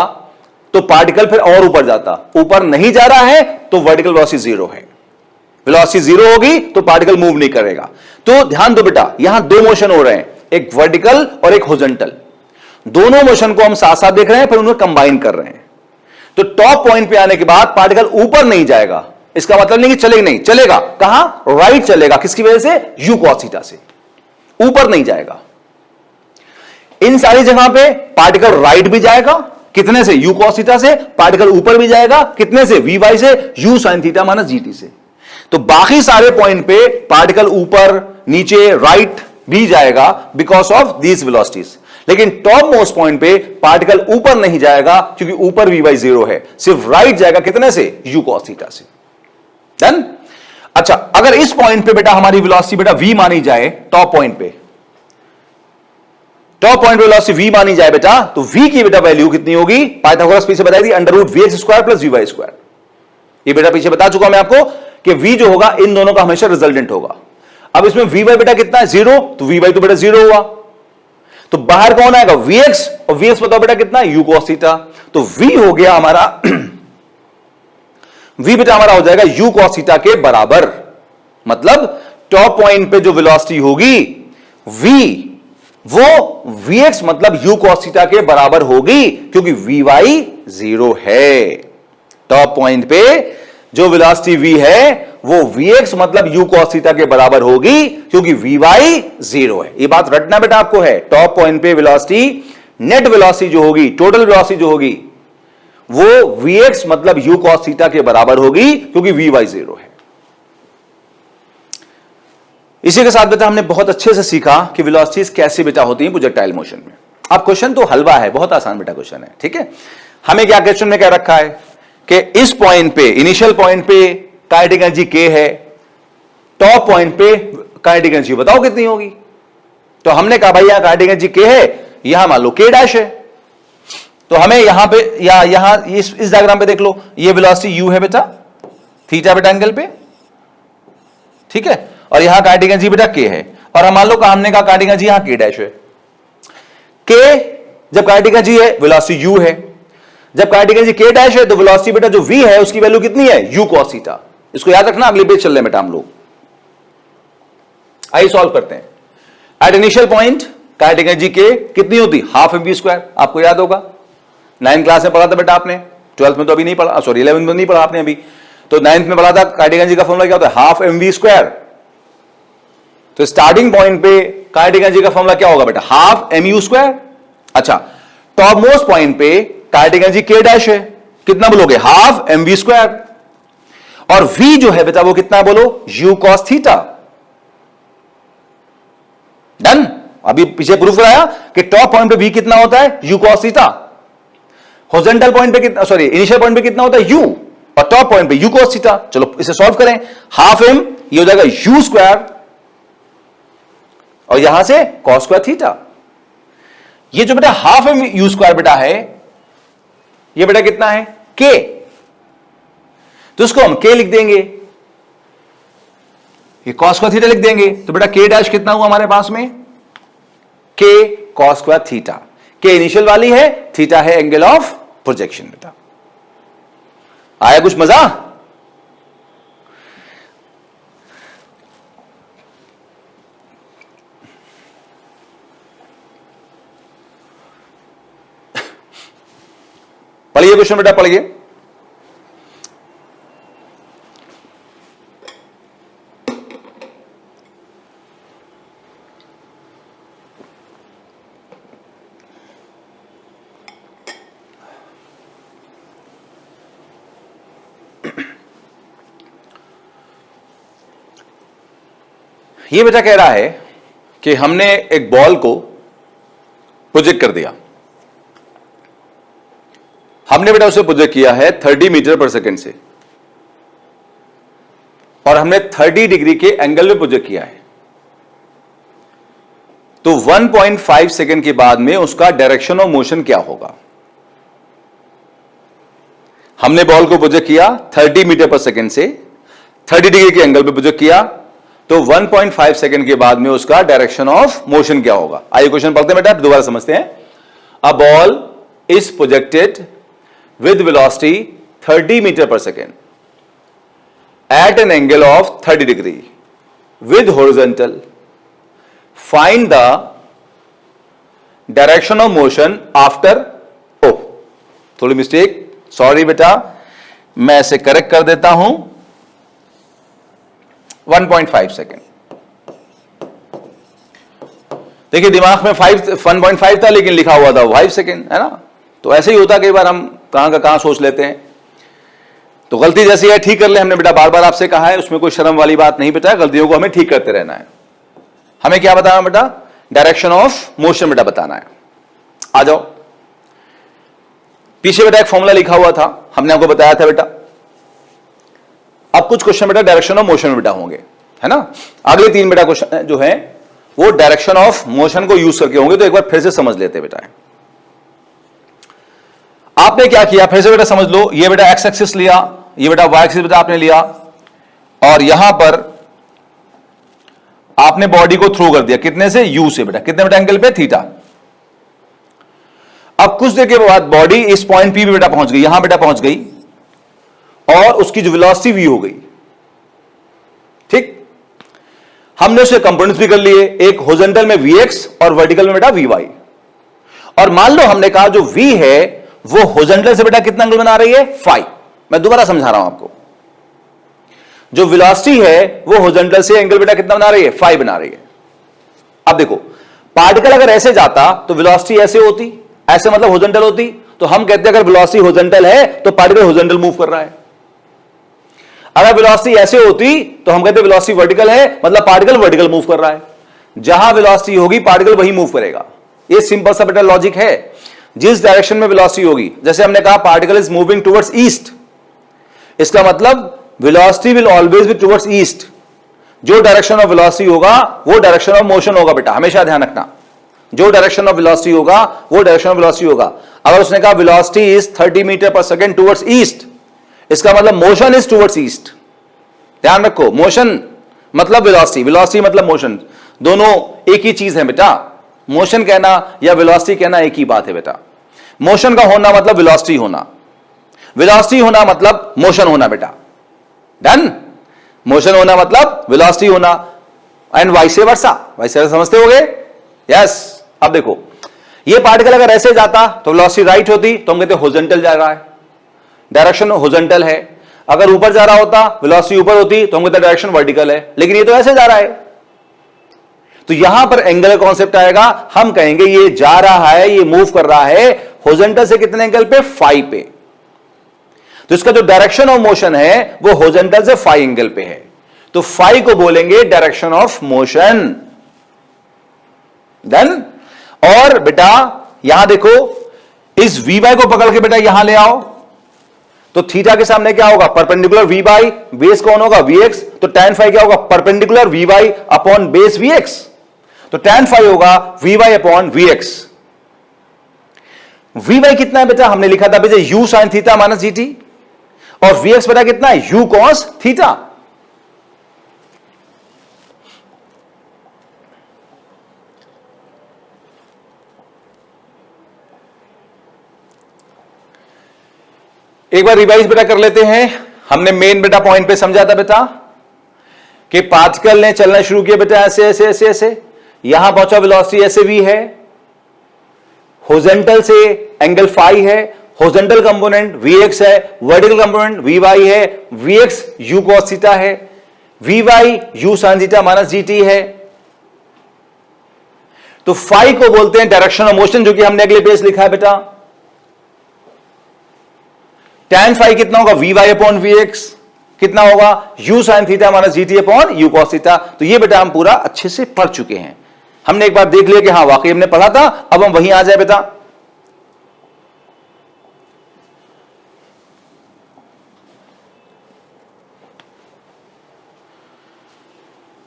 तो पार्टिकल फिर और ऊपर जाता, ऊपर नहीं जा रहा है तो वर्टिकल वेलोसिटी जीरो है। वेलोसिटी जीरो होगी तो पार्टिकल मूव नहीं करेगा। तो ध्यान दो बेटा, यहां दो मोशन हो रहे हैं, एक वर्टिकल और एक हॉरिजॉन्टल। दोनों मोशन को हम साथ साथ देख रहे हैं, फिर उन्हें कंबाइन कर रहे हैं। तो टॉप पॉइंट पे आने के बाद पार्टिकल ऊपर नहीं जाएगा, इसका मतलब नहीं कि चलेगा, नहीं चलेगा, कहां, राइट चलेगा। किसकी वजह से, यू कॉस थीटा से, ऊपर नहीं जाएगा। इन सारी जगह पे पार्टिकल राइट भी जाएगा, कितने से, यू कॉस थीटा से। पार्टिकल ऊपर भी जाएगा, कितने से, वी वाई से, you sine theta minus GT से। तो बाकी सारे पॉइंट पे पार्टिकल ऊपर नीचे राइट भी जाएगा बिकॉज ऑफ दीज वेलोसिटीज। लेकिन टॉप मोस्ट पॉइंट पे पार्टिकल ऊपर नहीं जाएगा क्योंकि ऊपर वी वाई जीरो है, सिर्फ राइट जाएगा, कितने से, यू कॉस थीटा से। डन। अच्छा, अगर इस पॉइंट पे बेटा हमारी वेलोसिटी बेटा v मानी जाए, टॉप पॉइंट पे, टॉप पॉइंट पे वेलोसिटी v मानी जाए बेटा, तो v की बेटा वैल्यू कितनी होगी, पाइथागोरस पीछे बताई थी, under root v x square plus v y square. ये बेटा पीछे बता चुका मैं आपको कि v जो होगा इन दोनों का हमेशा रिजल्टेंट होगा। अब इसमें वी वाई बेटा कितना है, जीरो, तो वी वाई तो बेटा जीरो हुआ, तो बाहर कौन आएगा, वी एक्स, और वी एक्स बताओ बेटा कितना है, यू कॉस थीटा। तो v हो गया हमारा v बेटा हमारा हो जाएगा u cos थीटा के बराबर। मतलब टॉप पॉइंट पे जो वेलोसिटी होगी v, वो vx मतलब u cos थीटा के बराबर होगी, क्योंकि vy जीरो है। टॉप पॉइंट पे जो वेलोसिटी v है वो vx मतलब u cos थीटा के बराबर होगी, क्योंकि vy जीरो है। ये बात रटना बेटा आपको है। टॉप पॉइंट पे वेलोसिटी, नेट वेलोसिटी जो होगी, टोटल वेलोसिटी जो होगी, वो Vx मतलब u cos थीटा के बराबर होगी, क्योंकि Vy जीरो है। इसी के साथ बेटा हमने बहुत अच्छे से सीखा कि वेलोसिटीज कैसे बेटा होती हैं प्रोजेक्टाइल मोशन में। अब क्वेश्चन तो हलवा है, बहुत आसान बेटा क्वेश्चन है, ठीक है। हमें क्या क्वेश्चन में क्या रखा है कि इस पॉइंट पे, इनिशियल पॉइंट पे काइनेटिक एनर्जी k है, टॉप पॉइंट पे काइनेटिक एनर्जी बताओ कितनी होगी। तो हमने कहा भाई यहां काइनेटिक एनर्जी k है, यहां मान लो k डैश है, तो हमें यहां पे या यहां इस डायग्राम पे देख लो, ये वेलोसिटी u है बेटा, थीटा बेटा एंगल पे, ठीक है, और यहां काइनेटिक एनर्जी बेटा k है, और हम मान लो हमने कहा काइनेटिक एनर्जी यहां k डैश है। k जब काइनेटिक एनर्जी है, वेलोसिटी u है, जब काइनेटिक एनर्जी k डैश है, तो वेलोसिटी बेटा जो v है उसकी वैल्यू कितनी है, u cos थीटा। इसको याद रखना, अगले पेज चल रहे बेटा हम लोग। आइए सॉल्व करते हैं। At initial point kinetic energy k कितनी होती, हाफ mv स्क्वायर, आपको याद होगा, 9th क्लास में पढ़ा था बेटा आपने, 12th में तो अभी नहीं पढ़ा, सॉरी 11th में नहीं पढ़ा आपने अभी, तो 9th में पढ़ा था। काइनेटिक एनर्जी का फॉर्मूला क्या होता है, हाफ mv स्क्वायर। तो स्टार्टिंग पॉइंट पे काइनेटिक एनर्जी का फॉर्मूला क्या होगा बेटा, हाफ mu स्क्वायर। अच्छा, टॉप मोस्ट पॉइंट पे काइनेटिक एनर्जी k डैश है, कितना बोलोगे, हाफ mv स्क्वायर, और v जो है बेटा वो कितना है बोलो, u cos थीटा। डन। अभी पीछे प्रूफ कराया कि टॉप पॉइंट पे v कितना होता है, u cos theta. Horizontal point पे कितना, सॉरी इनिशियल पॉइंट पे कितना होता है, u, और टॉप पॉइंट पे u cos थीटा। चलो इसे सॉल्व करें, हाफ m ये हो जाएगा u स्क्वायर, और यहां से cos स्क्वायर थीटा। ये जो बेटा हाफ m u स्क्वायर बेटा है, ये बेटा कितना है, k, तो इसको हम k लिख देंगे, ये cos स्क्वायर थीटा लिख देंगे। तो बेटा k डैश कितना हुआ हमारे पास में, k cos स्क्वायर थीटा। के इनिशियल वाली है, थीटा है एंगल ऑफ प्रोजेक्शन बेटा। आया कुछ मजा? पढ़िए क्वेश्चन बेटा, पढ़िए। ये बेटा कह रहा है कि हमने एक बॉल को प्रोजेक्ट कर दिया। हमने बेटा उसे प्रोजेक्ट किया है 30 मीटर पर सेकंड से, और हमने 30 डिग्री के एंगल में प्रोजेक्ट किया है। तो 1.5 सेकंड के बाद में उसका डायरेक्शन ऑफ मोशन क्या होगा? हमने बॉल को प्रोजेक्ट किया 30 मीटर पर सेकंड से, 30 डिग्री के एंगल पे प्रोजेक्ट किया, तो 1.5 सेकंड के बाद में उसका डायरेक्शन ऑफ मोशन क्या होगा? आइए क्वेश्चन पढ़ते हैं बेटा, दोबारा समझते हैं। अ ball is projected with velocity 30 meter per second at an angle of 30 degree with horizontal. Find the direction of motion after, oh थोड़ी मिस्टेक, सॉरी बेटा, मैं इसे करेक्ट कर देता हूं, 1.5 सेकेंड। देखिए दिमाग में 1.5 था लेकिन लिखा हुआ था 5 सेकेंड, है ना? तो ऐसे ही होता, कई बार हम कहां का कहां सोच लेते हैं। तो गलती जैसी है ठीक कर ले, हमने बेटा बार बार आपसे कहा है, उसमें कोई शर्म वाली बात नहीं बेटा, गलतियों को हमें ठीक करते रहना है। हमें क्या बताना बेटा? डायरेक्शन ऑफ मोशन बेटा बताना है। आ जाओ, पीछे बेटा एक फॉर्मूला लिखा हुआ था, हमने आपको बताया था बेटा। अब कुछ क्वेश्चन बेटा डायरेक्शन ऑफ मोशन में बेटा होंगे, है ना? अगले 3 बेटा क्वेश्चन जो है वो डायरेक्शन ऑफ मोशन को यूज करके होंगे, तो एक बार फिर से समझ लेते बेटा। आपने क्या किया, फिर से बेटा समझ लो। ये बेटा एक्स एक्सिस लिया, ये बेटा वाई एक्सिस बेटा आपने लिया, और यहां पर आपने बॉडी को थ्रो कर दिया, कितने से? यू से बेटा। कितने बेटा एंगल पे? थीटा। अब कुछ देर के बाद बॉडी इस पॉइंट पी पे बेटा पहुंच गई, यहां बेटा पहुंच गई, और उसकी जो वेलोसिटी वी हो गई, ठीक? हमने उसे कंपोनेंट्स भी कर लिए, एक हॉरिजॉन्टल में वी एक्स और वर्टिकल में बेटा वी वाई। और मान लो हमने कहा जो वी है वो हॉरिजॉन्टल से बेटा कितना एंगल बना रही है? फाई। मैं दोबारा समझा रहा हूं आपको, जो वेलोसिटी है वो हॉरिजॉन्टल से एंगल बेटा कितना बना रही है? फाई बना रही है। अब देखो, पार्टिकल अगर ऐसे जाता तो वेलोसिटी ऐसे होती, ऐसे मतलब हॉरिजॉन्टल होती, तो हम कहते हैं अगर वेलोसिटी हॉरिजॉन्टल है तो पार्टिकल हॉरिजॉन्टल मूव कर रहा है। अगर वेलोसिटी ऐसे होती तो हम कहते हैं वेलोसिटी वर्टिकल है, मतलब पार्टिकल वर्टिकल मूव कर रहा है। जहां वेलोसिटी होगी पार्टिकल वही मूव करेगा। ये सिंपल सा बेटा लॉजिक है। जिस डायरेक्शन में वेलोसिटी होगी, जैसे हमने कहा particle is moving towards east, इसका मतलब velocity will always be towards east. जो डायरेक्शन ऑफ वेलोसिटी होगा वो डायरेक्शन ऑफ मोशन होगा बेटा, हमेशा ध्यान रखना। जो डायरेक्शन ऑफ वेलोसिटी होगा वो डायरेक्शन ऑफ वेलोसिटी होगा। अगर उसने कहा वेलोसिटी इज 30 मीटर पर सेकंड टुवर्ड्स ईस्ट, इसका मतलब मोशन इज टुवर्ड्स ईस्ट। ध्यान रखो, मोशन मतलब वेलोसिटी, वेलोसिटी मतलब मोशन, दोनों एक ही चीज है बेटा। मोशन कहना या वेलोसिटी कहना एक ही बात है बेटा। मोशन का होना मतलब वेलोसिटी होना, वेलोसिटी होना मतलब मोशन होना बेटा। डन? मोशन होना मतलब वेलोसिटी होना, and vice versa. Vice versa समझते होगे? यस। अब देखो, ये पार्टिकल अगर ऐसे जाता तो वेलोसिटी राइट होती, तो हम कहते हॉरिजॉन्टल जा रहा है, डायरेक्शन हॉरिजॉन्टल है। अगर ऊपर जा रहा होता, वेलोसिटी ऊपर होती, तो हम कहते डायरेक्शन वर्टिकल है। लेकिन ये तो ऐसे जा रहा है, तो यहां पर एंगल कॉन्सेप्ट आएगा। हम कहेंगे ये जा रहा है, ये मूव कर रहा है हॉरिजॉन्टल से कितने एंगल पे? फाई पे। तो इसका जो डायरेक्शन ऑफ मोशन है वो हॉरिजॉन्टल से फाई एंगल पे है, तो फाई को बोलेंगे डायरेक्शन ऑफ मोशन। डन? और बेटा यहां देखो, इस वी वाई को पकड़ के बेटा यहां ले आओ, तो थीटा के सामने क्या होगा? परपेंडिकुलर वी वाई, बेस कौन होगा? V x. तो tan फाई क्या होगा? Perpendicular v y upon base v x. तो tan फाई होगा v y upon v x. V y कितना है बेटा? हमने लिखा था बेटा u sine theta minus g t, और वी एक्स बेटा कितना है? U cos theta. एक बार रिवाइज बेटा कर लेते हैं। हमने मेन बेटा पॉइंट पे समझा था बेटा कि पार्टिकल ने चलना शुरू किया बेटा ऐसे ऐसे ऐसे ऐसे, यहां पहुंचा, वेलोसिटी ऐसे v है, हॉरिजॉन्टल से एंगल फाई है, हॉरिजॉन्टल कंपोनेंट vx है, वर्टिकल कंपोनेंट vy है, vx u cos थीटा है, vy u sin theta minus gt है। तो फाई को बोलते हैं डायरेक्शन ऑफ मोशन, जो कि हमने अगले पेज लिखा है बेटा। tan फाई कितना होगा, vy अपॉन vx, कितना होगा u sin theta minus gt upon u cos theta. तो ये बेटा हम पूरा अच्छे से पढ़ चुके हैं, हमने एक बार देख लिया कि हाँ वाकई हमने पढ़ा था। अब हम वहीं आ जाए बेटा।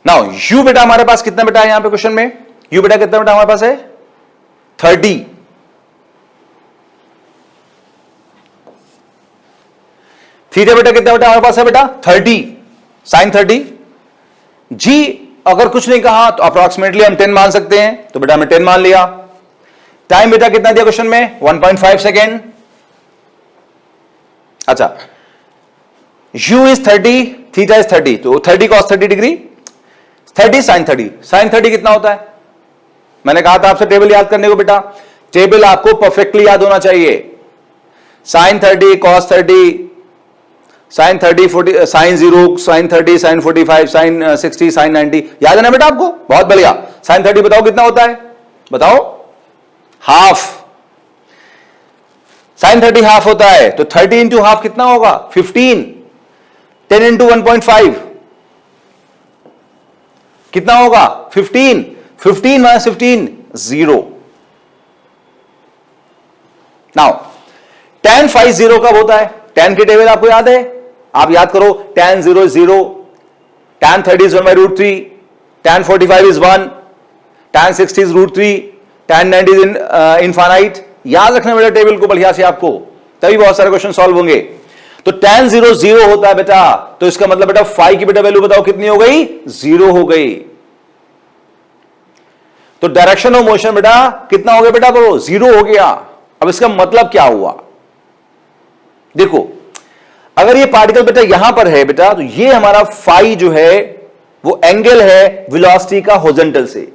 नाउ u बेटा हमारे पास कितना बेटा है यहां पे क्वेश्चन में, u बेटा कितना बेटा हमारे पास है 30। थीटा बेटा कितना बेटा हमारे पास है बेटा 30 साइन 30। जी अगर कुछ नहीं कहा तो अप्रोक्सीमेटली हम 10 मान सकते हैं, तो बेटा हमने 10 मान लिया। टाइम बेटा कितना दिया क्वेश्चन में 1.5 सेकेंड। अच्छा u इज 30, थीटा इज 30, तो 30 cos 30 डिग्री, 30 साइन 30। साइन 30 कितना होता है, मैंने कहा था आपसे टेबल याद करने को बेटा, टेबल आपको परफेक्टली याद होना चाहिए। Sine 30 cos 30, sine 30 40, sine 0 sine 30, sine 45, sine 60, sine 90, याद है ना बेटा आपको, बहुत बढ़िया। साइन 30 बताओ कितना होता है, बताओ हाफ। साइन 30 हाफ होता है, तो 30 इंटू हाफ कितना होगा 15, 10 इंटू 1.5 कितना होगा 15, 15 माइनस 15 0। नाउ tan फाई 0 कब होता है, tan की टेबल आपको याद है, आप याद करो, tan 0 is 0, tan 30 is 1 by root 3, tan 45 is 1, tan 60 is root 3, tan 90 is infinite। याद रखना बेटा टेबल को बढ़िया से आपको, तभी बहुत सारे क्वेश्चन सॉल्व होंगे। तो tan 0 0 होता है बेटा, तो इसका मतलब बेटा फाई की बेटा वैल्यू बताओ कितनी हो गई 0 हो गई। तो डायरेक्शन ऑफ मोशन बेटा कितना हो गया बेटा, वो 0 हो गया। अब इसका मतलब क्या हुआ, देखो अगर ये पार्टिकल बेटा यहां पर है बेटा, तो ये हमारा फाई जो है वो एंगल है वेलोसिटी का हॉरिजॉन्टल से,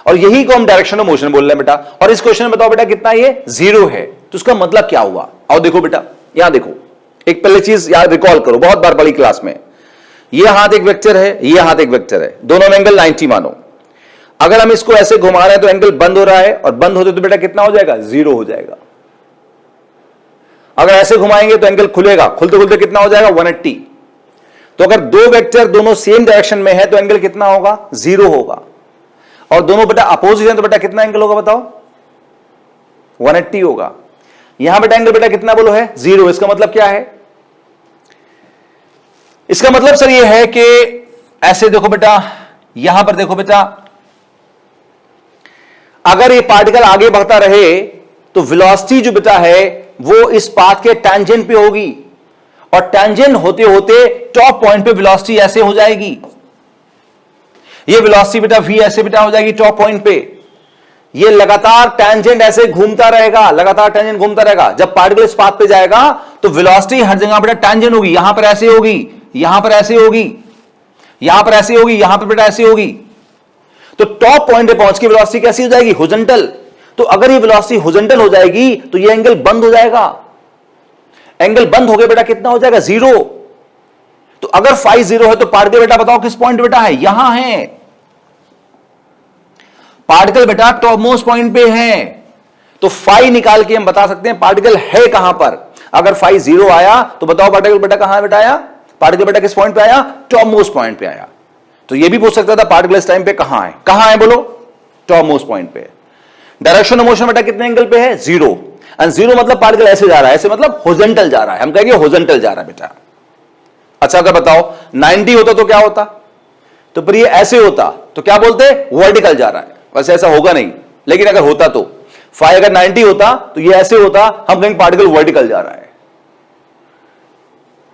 और यही को हम डायरेक्शन ऑफ मोशन बोल रहे हैं बेटा। और इस क्वेश्चन में बताओ बेटा कितना ये 0 है, तो इसका मतलब क्या हुआ। आओ देखो बेटा, यहां देखो, एक पहले चीज याद रिकॉल करो, बहुत बार पढ़ी क्लास में। ये हाथ एक वेक्टर है, ये हाथ एक वेक्टर है, दोनों में एंगल 90 मानो। अगर हम इसको ऐसे घुमा रहे हैं तो एंगल बंद हो रहा है, और बंद होते तो बेटा कितना हो जाएगा 0 हो जाएगा। अगर ऐसे घुमाएंगे तो एंगल खुलेगा, खुलते खुलते कितना हो जाएगा 180। तो अगर दो वेक्टर दोनों सेम डायरेक्शन में है तो एंगल कितना होगा 0 होगा, और दोनों बेटा अपोजिट है तो बेटा कितना एंगल होगा बताओ 180 होगा। यहां बेटा एंगल बेटा कितना बोलो है 0। इसका मतलब क्या है, इसका मतलब सर ये है कि ऐसे देखो बेटा, यहां पर देखो बेटा, अगर ये पार्टिकल आगे बढ़ता रहे तो वेलोसिटी जो बेटा है वो इस पाथ के टैंजेंट पे होगी, और टैंजेंट होते होते टॉप पॉइंट पे वेलोसिटी ऐसे हो जाएगी। ये वेलोसिटी बेटा v ऐसे बेटा हो जाएगी टॉप पॉइंट पे। ये लगातार टैंजेंट ऐसे घूमता रहेगा, लगातार टैंजेंट घूमता रहेगा। जब पार्टिकल इस पाथ पे जाएगा तो वेलोसिटी हर जगह बेटा टैंजेंट होगी, यहां पर ऐसे होगी, यहां पर ऐसे होगी, यहां पर ऐसे होगी, यहां पर बेटा ऐसे होगी। तो टॉप पॉइंट पे पहुंच के वेलोसिटी कैसी हो जाएगी हॉरिजॉन्टल। तो अगर ये वेलोसिटी हॉरिजॉन्टल हो जाएगी तो ये एंगल बंद हो जाएगा। एंगल बंद हो गया बेटा कितना हो जाएगा 0। तो अगर फाई 0 है तो पार्टिकल बेटा बताओ किस पॉइंट बेटा है, यहां है। पार्टिकल बेटा टॉप मोस्ट पॉइंट पे है, तो फाई निकाल के हम बता सकते हैं पार्टिकल है कहां पर। अगर फाई 0 आया तो बताओ पार्टिकल बेटा कहां बेटा आया, पार्टिकल बेटा किस पॉइंट पे आया, टॉप मोस्ट पॉइंट पे आया। तो ये भी पूछ सकता था पार्टिकल इस टाइम पे कहां है बोलो, टॉप मोस्ट पॉइंट पे। डायरेक्शन ऑफ मोशन बेटा कितने एंगल पे है 0, एंड 0 मतलब पार्टिकल ऐसे जा रहा है, ऐसे मतलब हॉरिजॉन्टल जा रहा है, हम कहेंगे हॉरिजॉन्टल जा रहा है बेटा। अच्छा अगर बताओ 90 होता तो क्या होता, तो फिर ये ऐसे होता तो क्या बोलते वर्टिकल जा रहा है। वैसे ऐसा होगा नहीं, लेकिन अगर होता तो फाई अगर 90 होता तो ये ऐसे होता, हम कहेंगे पार्टिकल वर्टिकल जा रहा है।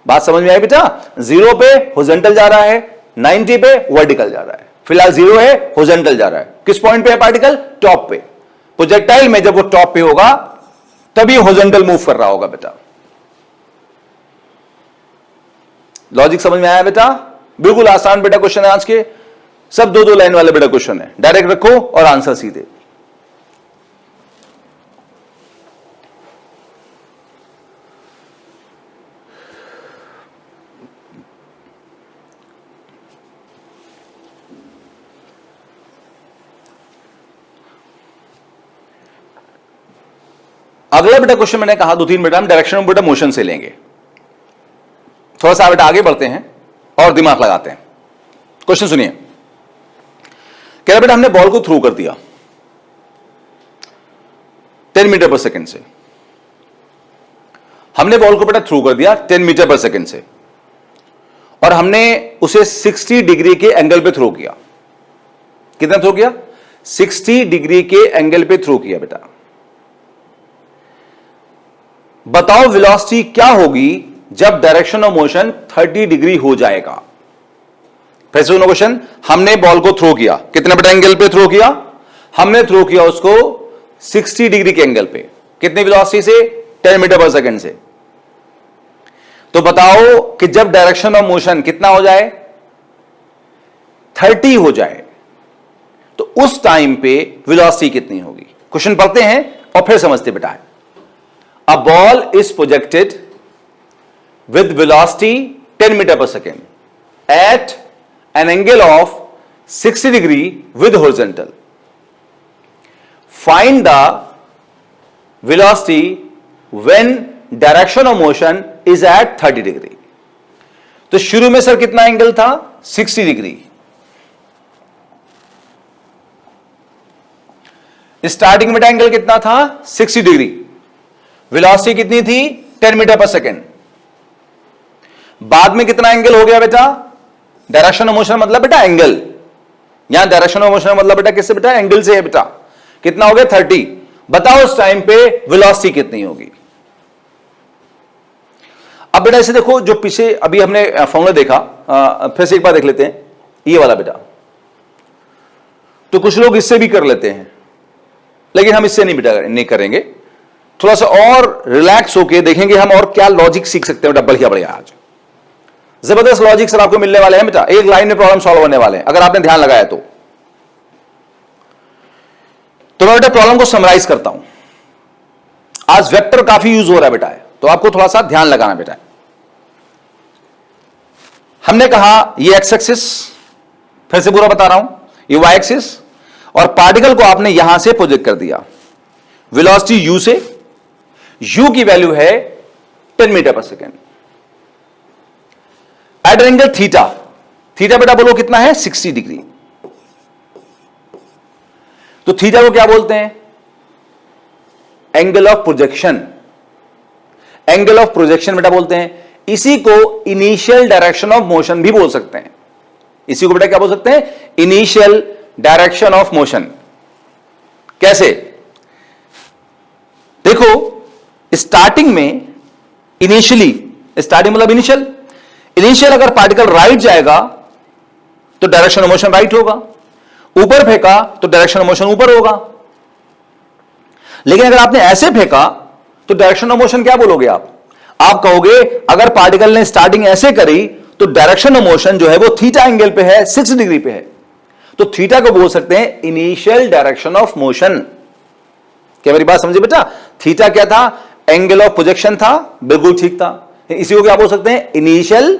बात समझ में आई बेटा, 0 पे हॉरिजॉन्टल जा रहा है, 90 पे वर्टिकल जा रहा है। फिलहाल 0 है, हॉरिजॉन्टल जा रहा है। किस पॉइंट पे है पार्टिकल, टॉप पे। प्रोजेक्टाइल में जब वो टॉप पे होगा तभी हॉरिजॉन्टल मूव कर रहा होगा बेटा। लॉजिक समझ में आया बेटा? बिल्कुल आसान बेटा क्वेश्चन है आज के, सब दो दो लाइन वाले बेटा क्वेश्चन है, डायरेक्ट रखो और आंसर सीधे। अगला बेटा क्वेश्चन मैंने कहा दो तीन बेटा हम डायरेक्शन ऑफ बेटा मोशन से लेंगे। थोड़ा सा बेटा आगे बढ़ते हैं और दिमाग लगाते हैं। क्वेश्चन सुनिए, कह रहा बेटा हमने बॉल को थ्रो कर दिया 10 मीटर पर सेकंड से, हमने बॉल को बेटा थ्रो कर दिया 10 मीटर पर सेकंड से, और हमने उसे 60 डिग्री के एंगल पे थ्रो किया। कितना थ्रो किया? 60 डिग्री के एंगल पे थ्रो किया बेटा। बताओ वेलोसिटी क्या होगी जब डायरेक्शन ऑफ मोशन 30 डिग्री हो जाएगा। फिर से क्वेश्चन, हमने बॉल को थ्रो किया, कितने बेटा एंगल पे थ्रो किया? हमने थ्रो किया उसको 60 डिग्री के एंगल पे, कितनी वेलोसिटी से? 10 मीटर पर सेकंड से। तो बताओ कि जब डायरेक्शन ऑफ मोशन कितना हो जाए? 30 हो जाए, तो उस टाइम पे वेलोसिटी कितनी होगी? क्वेश्चन पढ़ते हैं और फिर समझते बेटा। A ball is projected with velocity 10 meter per second at an angle of 60 degree with horizontal. Find the velocity when direction of motion is at 30 degree. तो शुरू में सर कितना एंगल था? 60 डिग्री। स्टार्टिंग में एंगल कितना था? 60 degree. Velocity कितनी थी? 10 मीटर पर सेकेंड। बाद में कितना एंगल हो गया बेटा? डायरेक्शन ऑफ मोशन मतलब बेटा एंगल, यहां डायरेक्शन ऑफ मोशन मतलब बेटा किससे बेटा? एंगल से है बेटा। कितना हो गया? 30। बताओ उस टाइम पे वेलोसिटी कितनी होगी? अब बेटा इसे देखो, जो पीछे अभी हमने फॉर्मूला देखा, फिर से एक बार देख लेते हैं, ये वाला बेटा। तो कुछ लोग इससे भी कर लेते हैं, लेकिन हम इससे नहीं बेटा नहीं करेंगे। थोड़ा सा और रिलैक्स होके देखेंगे हम और क्या लॉजिक सीख सकते हैं बेटा। बढ़िया बढ़िया, आज जबरदस्त लॉजिक सर आपको मिलने वाले हैं बेटा। एक लाइन में प्रॉब्लम सॉल्व होने वाले हैं अगर आपने ध्यान लगाया तो। मैं बेटा प्रॉब्लम को समराइज करता हूं। आज वेक्टर काफी यूज हो रहा है बेटा, तो आपको थोड़ा सा ध्यान लगाना बेटा। हमने कहा ये एक्स एक्सिस, फिर से पूरा बता रहा हूं, ये वाई एक्सिस, और पार्टिकल को आपने यहां से प्रोजेक्ट कर दिया वेलोसिटी यू से। यू की वैल्यू है 10 metre per second at angle theta. Theta बेटा बोलो कितना है? 60 डिग्री। तो थीटा को क्या बोलते हैं? Angle of projection. Angle of projection बेटा बोलते हैं। इसी को इनिशियल डायरेक्शन ऑफ मोशन भी बोल सकते हैं। इसी को बेटा क्या बोल सकते हैं? Initial direction of motion. कैसे? देखो स्टार्टिंग में इनिशियली, स्टार्टिंग मतलब इनिशियल अगर पार्टिकल राइट जाएगा तो डायरेक्शन ऑफ मोशन राइट होगा, ऊपर फेंका तो डायरेक्शन ऑफ मोशन ऊपर होगा। लेकिन अगर आपने ऐसे फेंका तो डायरेक्शन ऑफ मोशन क्या बोलोगे आप? आप कहोगे अगर पार्टिकल ने स्टार्टिंग ऐसे करी तो डायरेक्शन ऑफ मोशन जो है वो थीटा एंगल पे है, 60 डिग्री पे है, तो थीटा को बोल सकते हैं इनिशियल डायरेक्शन ऑफ मोशन। क्या मेरी बात समझे बेटा? थीटा क्या था? एंगल ऑफ प्रोजेक्शन था, बिल्कुल ठीक था। इसी को क्या बोल सकते हैं? Initial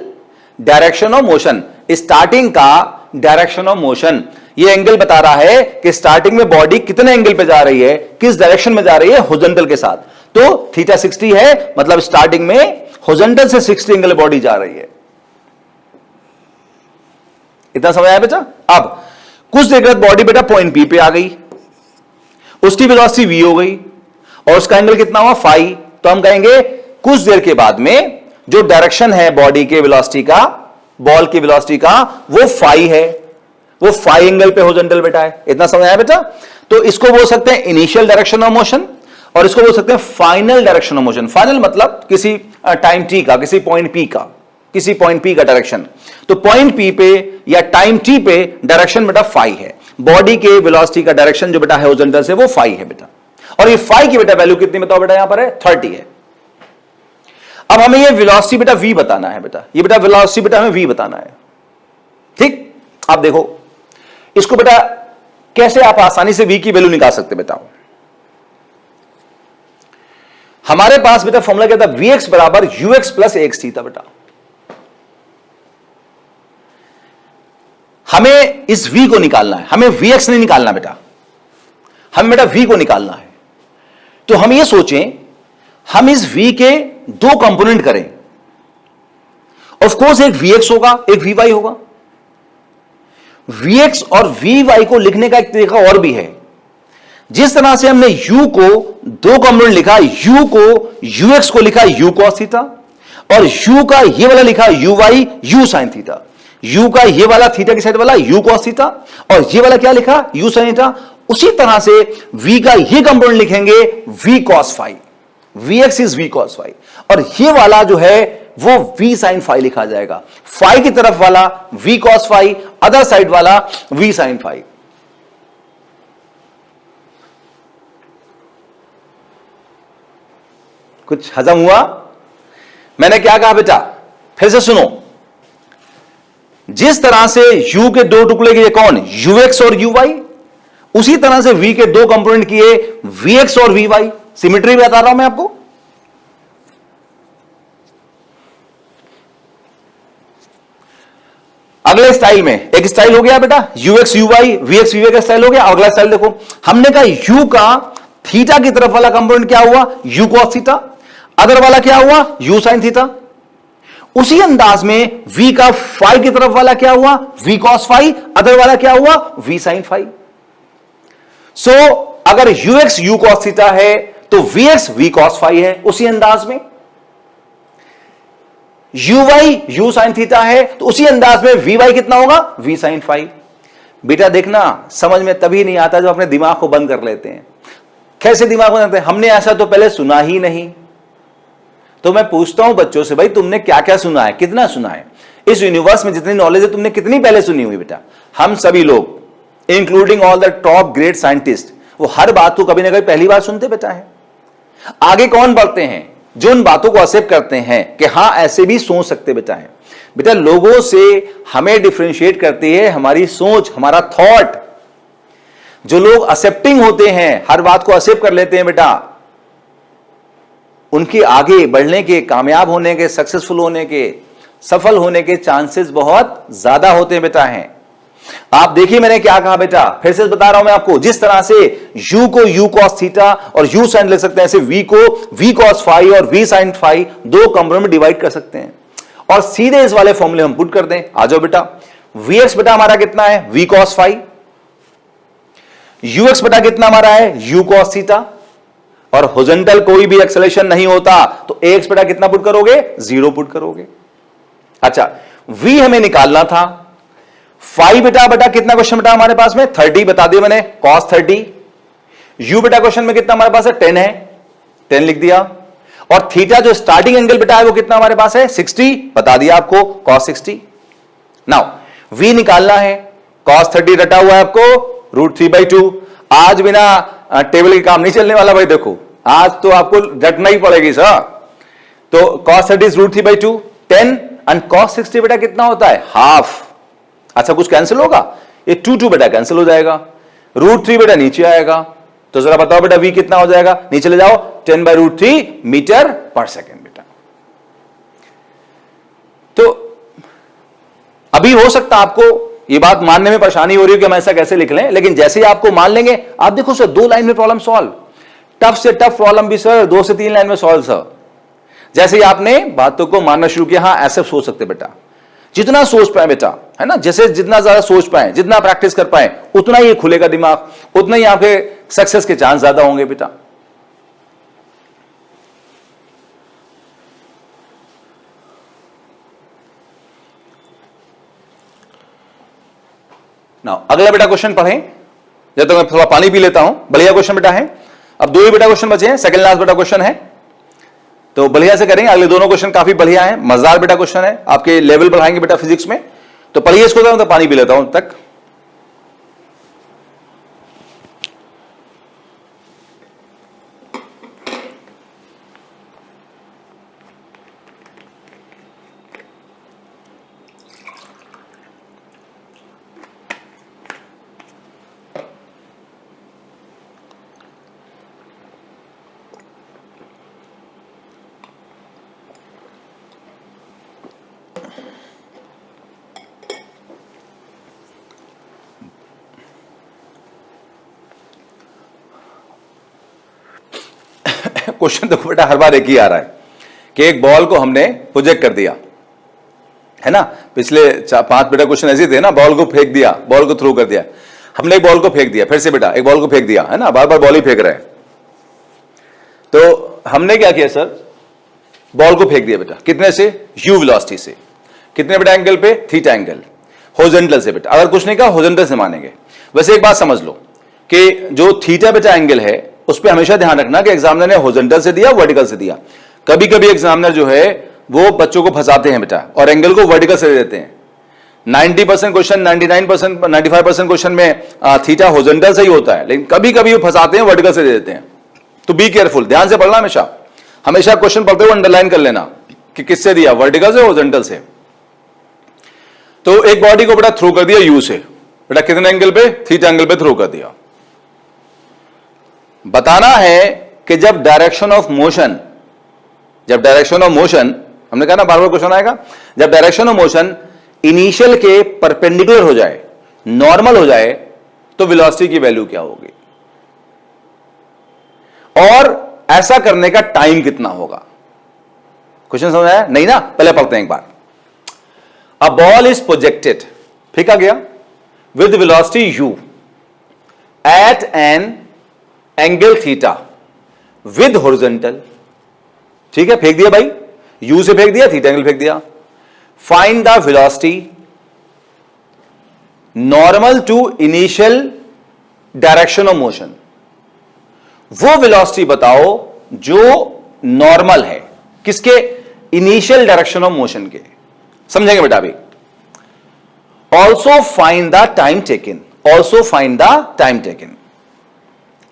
direction of motion, starting का डायरेक्शन ऑफ मोशन। ये एंगल बता रहा है कि स्टार्टिंग में बॉडी कितने एंगल पे जा रही है, किस डायरेक्शन में जा रही है, हॉरिजॉन्टल के साथ। तो थीटा 60 है, मतलब स्टार्टिंग में हॉरिजॉन्टल से 60 एंगल बॉडी जा रही है। इतना समझ आया बेटा? अब कुछ देर बाद बॉडी बेटा पॉइंट पी पे आ गई, उसकी वेलोसिटी v हो गई और उसका एंगल कितना हुआ? फाई। तो हम कहेंगे कुछ देर के बाद में जो डायरेक्शन है बॉडी के वेलोसिटी का, बॉल की वेलोसिटी का, वो फाई है, वो फाई एंगल पे हॉरिजॉन्टल बेटा है। इतना समझ आया बेटा? तो इसको बोल सकते हैं इनिशियल डायरेक्शन ऑफ मोशन और इसको बोल सकते हैं final direction of motion. Final मतलब किसी टाइम टी का, किसी पॉइंट पी का, किसी पॉइंट पी का डायरेक्शन। तो पॉइंट पी पे या टाइम टी पे डायरेक्शन बेटा फाई है, बॉडी के वेलोसिटी का डायरेक्शन जो बेटा है हॉरिजॉन्टल से वो फाई है बेटा। और ये फाई की बेटा वैल्यू कितनी बताओ बेटा? यहां पर है 30 है। अब हमें ये वेलोसिटी बेटा v बताना है बेटा, ये बेटा वेलोसिटी बेटा हमें v बताना है। ठीक, आप देखो इसको बेटा कैसे आप आसानी से v की वैल्यू निकाल सकते बेटा। हमारे पास बेटा फॉर्मूला क्या था, vx बराबर ux प्लस ax थीटा बेटा। हमें इस v को निकालना है, हमें vx नहीं निकालना बेटा, हमें बेटा v को निकालना है। तो हम ये सोचें हम इस v के दो कंपोनेंट करें, ऑफ कोर्स एक vx होगा एक vy होगा। vx और vy को लिखने का एक तरीका और भी है। जिस तरह से हमने u को दो कंपोनेंट लिखा, u को ux को लिखा u cos थीटा, और u का ये वाला लिखा uy u sin theta. u का ये वाला थीटा की साइड वाला u cos थीटा, और ये वाला क्या लिखा u sin थीटा। उसी तरह से v का ये कंपोनेंट लिखेंगे v cos phi, vx is v cos phi, और ये वाला जो है वो v sin phi लिखा जाएगा। phi की तरफ वाला v cos phi, other side वाला v sin phi। कुछ हजम हुआ? मैंने क्या कहा बेटा, फिर से सुनो। जिस तरह से u के दो टुकड़े किए कौन, ux और uy, उसी तरह से v के दो कंपोनेंट किए vx और vy। सिमेट्री बता रहा हूं मैं आपको। अगले स्टाइल में एक स्टाइल हो गया बेटा ux uy vx vy का स्टाइल हो गया। अगला स्टाइल देखो, हमने कहा u का थीटा की तरफ वाला कंपोनेंट क्या हुआ u cos थीटा, अदर वाला क्या हुआ u sin थीटा। उसी अंदाज में v का phi की तरफ वाला क्या हुआ v cos phi, अदर वाला क्या हुआ v sin phi। सो अगर ux u cos थीटा है तो vx v cos phi है। उसी अंदाज में uy u sin थीटा है तो उसी अंदाज में vy कितना होगा v sin phi। बेटा देखना समझ में तभी नहीं आता जब अपने दिमाग को बंद कर लेते हैं। कैसे दिमाग बंद करते हैं, हमने ऐसा तो पहले सुना ही नहीं। तो मैं पूछता हूं बच्चों से, भाई तुमने क्या क्या सुना है, कितना सुना है, इस यूनिवर्स में जितनी नॉलेज है तुमने कितनी पहले सुनी हुई बेटा। हम सभी लोग including all the top great scientist, वो हर बात को कभी ना कभी पहली बार सुनते बेटा है। आगे कौन बढ़ते हैं जो उन बातों को एक्सेप्ट करते हैं कि हां ऐसे भी सोच सकते बेटा है। बेटा लोगों से हमें डिफरेंशिएट करती है हमारी सोच, हमारा थॉट। जो लोग एक्सेप्टिंग होते हैं, हर बात को एक्सेप्ट कर लेते हैं बेटा, उनके आगे बढ़ने के, कामयाब होने के, सक्सेसफुल होने के, सफल होने के चांसेस बहुत ज्यादा होते हैं बेटा हैं। आप देखिए मैंने क्या कहा बेटा, फिर से बता रहा हूं मैं आपको। जिस तरह से u को u cos थीटा और u sin लिख सकते हैं, ऐसे v को v cos phi और v sin phi दो कंपोनेंट में डिवाइड कर सकते हैं और सीधे इस वाले फॉर्मूले हम पुट कर दें। आ जाओ बेटा, vx बेटा हमारा कितना है v cos phi, ux बेटा कितना हमारा है u cos थीटा, और हॉरिजॉन्टल कोई भी एक्सेलरेशन नहीं होता तो ax बेटा कितना पुट करोगे 0 पुट करोगे। अच्छा v हमें निकालना था, phi बेटा बेटा कितना क्वेश्चन बेटा हमारे पास में 30 बता दिया मैंने cos 30, u बेटा क्वेश्चन में कितना हमारे पास है 10 है, 10 लिख दिया, और थीटा जो स्टार्टिंग एंगल बेटा है वो कितना हमारे पास है 60 बता दिया आपको cos 60। नाउ v निकालना है, cos 30 रटा हुआ है आपको √3/2। आज बिना टेबल के काम नहीं चलने वाला भाई, देखो आज तो आपको रटना ही पड़ेगी सर। तो cos 30 √3/2 10 एंड cos 60 बेटा कितना होता है हाफ। अच्छा कुछ कैंसिल होगा, ये 2 बेटा कैंसिल हो जाएगा, √3 बेटा नीचे आएगा। तो जरा बताओ बेटा v कितना हो जाएगा, नीचे ले जाओ 10/√3 मीटर पर सेकेंड बेटा। तो अभी हो सकता आपको ये बात मानने में परेशानी हो रही है कि हम ऐसा कैसे लिख लें, लेकिन जैसे ही आपको मान लेंगे आप देखो सर 2 लाइन में प्रॉब्लम सॉल्व, टफ से टफ प्रॉब्लम भी सर 2 से 3 लाइन में सॉल्व सर। जैसे ही आपने बातों को मानना शुरू किया, हां ऐसे सोच सकते बेटा, जितना सोच पाए बेटा है ना, जैसे जितना ज्यादा सोच पाए, जितना प्रैक्टिस कर पाए, उतना ही खुलेगा दिमाग, उतना ही आपके सक्सेस के चांस ज्यादा होंगे बेटा। ना अगला बेटा क्वेश्चन पढ़ें, जब तक मैं थोड़ा पानी पी लेता हूं। बढ़िया क्वेश्चन बेटा है, अब 2 ही बेटा क्वेश्चन बचे हैं, सेकंड लास्ट बेटा क्वेश्चन है, तो बढ़िया से करेंगे। अगले दोनों क्वेश्चन काफी बढ़िया है, मजेदार बेटा क्वेश्चन है, आपके लेवल बढ़ाएंगे बेटा फिजिक्स में। तो पढ़िए इसको, तो पानी पी लेता हूं तक। क्वेश्चन देखो बेटा हर बार एक ही आ रहा है कि एक बॉल को हमने प्रोजेक्ट कर दिया है ना, पिछले 5 बेटा क्वेश्चन ऐसे थे ना, बॉल को फेंक दिया, बॉल को थ्रो कर दिया, हमने एक बॉल को फेंक दिया, फिर से बेटा एक बॉल को फेंक दिया है ना, बार बार बॉल ही फेंक रहे हैं। तो हमने क्या किया सर, बॉल को फेंक दिया बेटा, कितने से, यू वेलोसिटी से, कितने बेटा एंगल पे, थीटा एंगल, हॉरिजॉन्टल से बेटा, अगर कुछ नहीं कहा हॉरिजॉन्टल से मानेंगे। वैसे एक बात समझ लो कि जो थीटा बेटा एंगल है उस पर हमेशा ध्यान रखना कि एग्जामिनर ने हॉरिजॉन्टल से दिया वर्टिकल से दिया। कभी कभी एग्जामिनर जो है वो बच्चों को फंसाते हैं बेटा और एंगल को वर्टिकल से दे देते हैं। 90% क्वेश्चन, 99%, 95% क्वेश्चन में थीटा हॉरिजॉन्टल से ही होता है, लेकिन कभी कभी वो फंसाते हैं, वर्टिकल से दे देते हैं। तो बी केयरफुल, ध्यान से पढ़ना, हमेशा हमेशा क्वेश्चन पढ़ते हुए अंडरलाइन कर लेना कि किससे दिया, वर्टिकल से, हॉरिजॉन्टल से। तो एक बॉडी को बेटा थ्रो कर दिया यू से, बेटा कितने एंगल पे, थीटा एंगल पे थ्रो कर दिया। बताना है कि जब डायरेक्शन ऑफ मोशन, हमने कहा ना बार बार क्वेश्चन आएगा, जब डायरेक्शन ऑफ मोशन इनिशियल के परपेंडिकुलर हो जाए, नॉर्मल हो जाए, तो वेलोसिटी की वैल्यू क्या होगी और ऐसा करने का टाइम कितना होगा। क्वेश्चन समझ आया नहीं ना, पहले पढ़ते हैं एक बार। अ बॉल इज प्रोजेक्टेड, फेंका गया, with velocity u at an angle theta with horizontal, ठीक है, फेंक दिया भाई, u से फेंक दिया, थीटा एंगल फेंक दिया। Find the velocity normal to initial direction of motion, वो वेलोसिटी बताओ जो नॉर्मल है, किसके, इनिशियल डायरेक्शन ऑफ मोशन के। समझेंगे बेटा अभी। Also find the time taken, also find the time taken,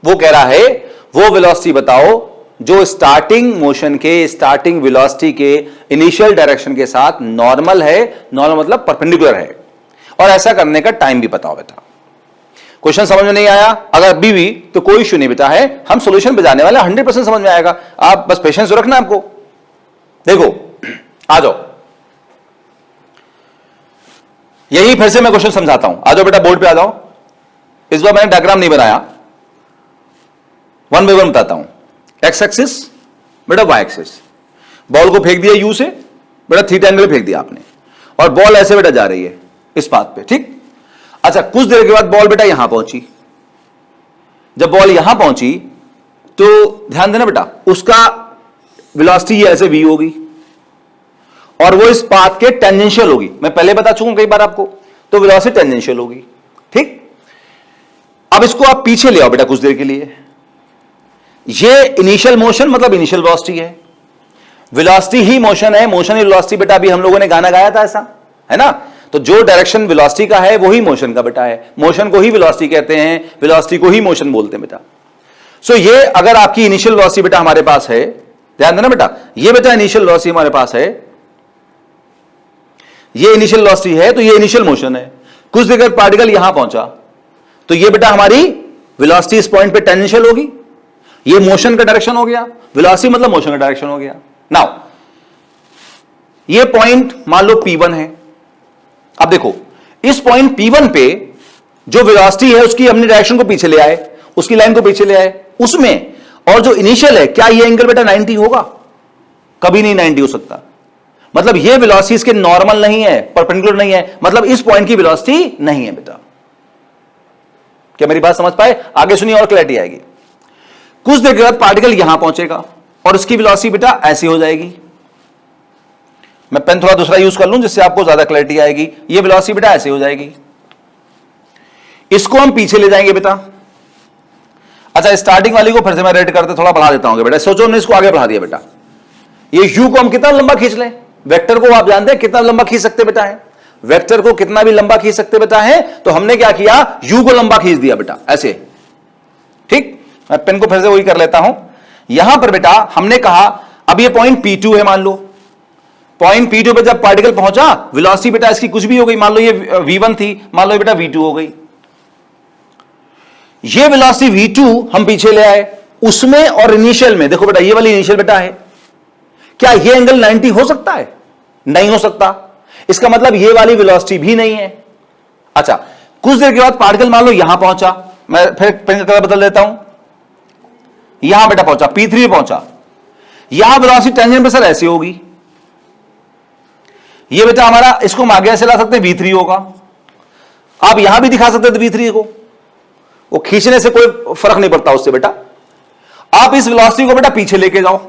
वो कह रहा है वो वेलोसिटी बताओ जो स्टार्टिंग मोशन के, स्टार्टिंग वेलोसिटी के इनिशियल डायरेक्शन के साथ नॉर्मल है, नॉर्मल मतलब परपेंडिकुलर है, और ऐसा करने का टाइम भी बताओ बेटा। क्वेश्चन समझ में नहीं आया, अगर अभी भी तो कोई इश्यू नहीं बेटा है, हम सॉल्यूशन पे जाने वाले, 100% समझ में आएगा, आप बस पेशेंस रखना आपको। देखो आ जाओ, यही फिर से मैं क्वेश्चन समझाता हूं, आ जाओ बेटा बोर्ड पे आ जाओ। इस बार मैंने डायग्राम नहीं बनाया, वन बाय वन बताता हूं। एक्स एक्सिस बेटा, वाई एक्सिस, बॉल को फेंक दिया यू से, बेटा थीटा एंगल फेंक दिया आपने, और बॉल ऐसे बेटा जा रही है इस पाथ पे, ठीक। अच्छा, कुछ देर के बाद बॉल बेटा यहां पहुंची, जब बॉल यहां पहुंची तो ध्यान देना बेटा, उसका वेलोसिटी ये ऐसे v होगी और वो इस पाथ के टेंजेंशियल होगी, मैं पहले बता चुका हूं कई बार आपको, तो वेलोसिटी टेंजेंशियल होगी, ठीक। अब इसको आप पीछे ले आओ बेटा कुछ देर के लिए, ये इनिशियल मोशन मतलब इनिशियल वेलोसिटी है, वेलोसिटी ही मोशन है, मोशन ही वेलोसिटी बेटा, अभी हम लोगों ने गाना गाया था ऐसा, है ना। तो जो डायरेक्शन वेलोसिटी का है वही मोशन का बेटा है, मोशन को ही वेलोसिटी कहते हैं, वेलोसिटी को ही मोशन बोलते हैं बेटा। सो ये अगर आपकी इनिशियल वेलोसिटी बेटा हमारे पास है, ध्यान देना बेटा, ये बेटा इनिशियल वेलोसिटी हमारे पास है, ये इनिशियल वेलोसिटी है, तो ये इनिशियल मोशन है। कुछ देर बाद पार्टिकल यहां पहुंचा, तो ये बेटा हमारी वेलोसिटी इस पॉइंट पे टेंजेंशियल होगी, ये मोशन का डायरेक्शन हो गया, वेलोसिटी मतलब मोशन का डायरेक्शन हो गया। नाउ ये पॉइंट मान लो P1 है, अब देखो इस पॉइंट P1 पे जो वेलोसिटी है उसकी हमने डायरेक्शन को पीछे ले आए, उसकी लाइन को पीछे ले आए, उसमें और जो इनिशियल है, क्या ये एंगल बेटा 90 होगा? कभी नहीं 90 हो सकता, मतलब ये वेलोसिटी इसके नॉर्मल नहीं है, परपेंडिकुलर नहीं है, मतलब इस पॉइंट की वेलोसिटी नहीं है बेटा। क्या मेरी बात समझ पाए? आगे सुनिए और क्लैरिटी आएगी। कुछ देर के बाद पार्टिकल यहां पहुंचेगा और उसकी वेलोसिटी बेटा ऐसी हो जाएगी, मैं पेन थोड़ा दूसरा यूज कर लूं जिससे आपको ज्यादा क्लैरिटी आएगी। ये वेलोसिटी बेटा ऐसे हो जाएगी, इसको हम पीछे ले जाएंगे बेटा। अच्छा, स्टार्टिंग वाली को फिर से मैं रेड करते थोड़ा बढ़ा देता हूं बेटा, सोचो हमने इसको आगे बढ़ा दिया बेटा, ये यू को हम कितना लंबा खींच लें, वेक्टर को आप जानते हैं कितना लंबा खींच सकते बेटा है, वेक्टर को कितना भी लंबा खींच सकते बेटा है, तो हमने क्या किया, यू को लंबा खींच दिया बेटा ऐसे, ठीक। मैं पेन को फिर से वही कर लेता हूं, यहां पर बेटा हमने कहा अब ये पॉइंट P2 है, मान लो पॉइंट P2 पे जब पार्टिकल पहुंचा, वेलोसिटी बेटा इसकी कुछ भी हो गई, मान लो ये V1 थी, मान लो बेटा V2 हो गई। ये वेलोसिटी V2 हम पीछे ले आए, उसमें और इनिशियल में देखो बेटा, ये वाली इनिशियल बेटा है, क्या ये एंगल 90 हो सकता है? नहीं हो सकता, इसका मतलब ये वाली वेलोसिटी भी नहीं है। अच्छा, कुछ देर के बाद पार्टिकल मान लो यहां पहुंचा, मैं फिर पेन का कलर बदल देता हूं, यहां बेटा पहुंचा, P3 पे पहुंचा, यहां वेलोसिटी टेंजेंट पे सर ऐसी होगी, ये बेटा हमारा, इसको हम आगे ऐसे ला सकते हैं, V3 होगा। आप यहां भी दिखा सकते थे V3 को, वो खींचने से कोई फर्क नहीं पड़ता उससे बेटा। आप इस वेलोसिटी को बेटा पीछे लेके जाओ,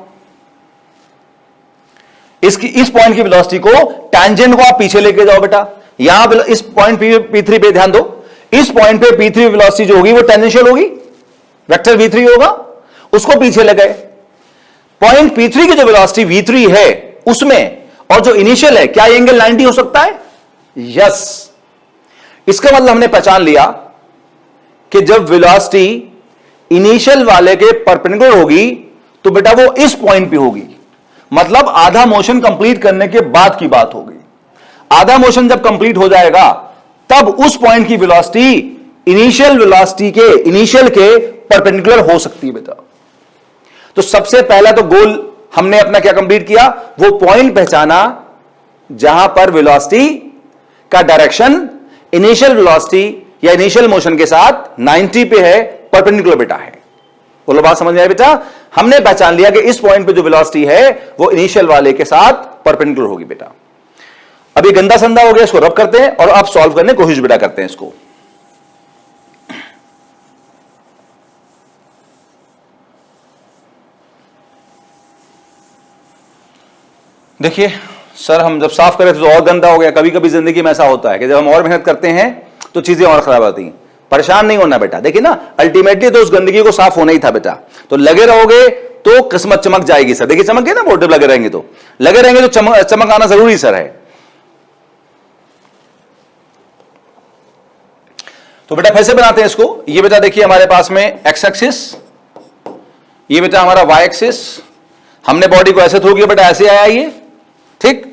इस पॉइंट की वेलोसिटी को, टैंजेंट को आप पीछे लेके जाओ बेटा। यहां इस पॉइंट P3 पे ध्यान दो, इस पॉइंट पे P3 वेलोसिटी जो होगी वो टेंजेंशियल होगी, वेक्टर V3 होगा, उसको पीछे ले गए। पॉइंट P3 की जो वेलोसिटी V3 है उसमें, और जो इनिशियल है, क्या ये एंगल 90 हो सकता है? यस। इसका मतलब हमने पहचान लिया कि जब वेलोसिटी इनिशियल वाले के परपेंडिकुलर होगी तो बेटा वो इस पॉइंट पे होगी, मतलब आधा मोशन कंप्लीट करने के बाद की बात होगी। आधा मोशन जब कंप्लीट हो जाएगा तब उस पॉइंट की वेलोसिटी इनिशियल वेलोसिटी के, इनिशियल के परपेंडिकुलर हो सकती है बेटा। तो सबसे पहला तो गोल हमने अपना क्या कंप्लीट किया, वो पॉइंट पहचाना जहां पर वेलोसिटी का डायरेक्शन इनिशियल वेलोसिटी या इनिशियल मोशन के साथ 90 पे है, परपेंडिकुलर बेटा है। बोलो बात समझ में आया बेटा? हमने पहचान लिया कि इस पॉइंट पे जो वेलोसिटी है वो इनिशियल वाले के साथ परपेंडिकुलर होगी बेटा। अभी गंदा संदा हो गया, इसको रब करते हैं और अब सॉल्व करने की कोशिश बेटा करते हैं इसको। देखिए सर, हम जब साफ करें तो और गंदा हो गया। कभी कभी जिंदगी में ऐसा होता है कि जब हम और मेहनत करते हैं तो चीजें और खराब आती हैं। परेशान नहीं होना बेटा। देखिए ना, अल्टीमेटली तो उस गंदगी को साफ होना ही था बेटा। तो लगे रहोगे तो किस्मत चमक जाएगी सर। देखिए चमक गए ना, मोटिव लगे रहेंगे तो चमक आना जरूरी सर है। तो बेटा फिर से बनाते हैं इसको। ये बेटा देखिए हमारे पास में एक्स एक्सिस, ये बेटा हमारा वाई एक्सिस। हमने बॉडी को ऐसे थ्रो किया बेटा, ऐसे आया ये, ठीक।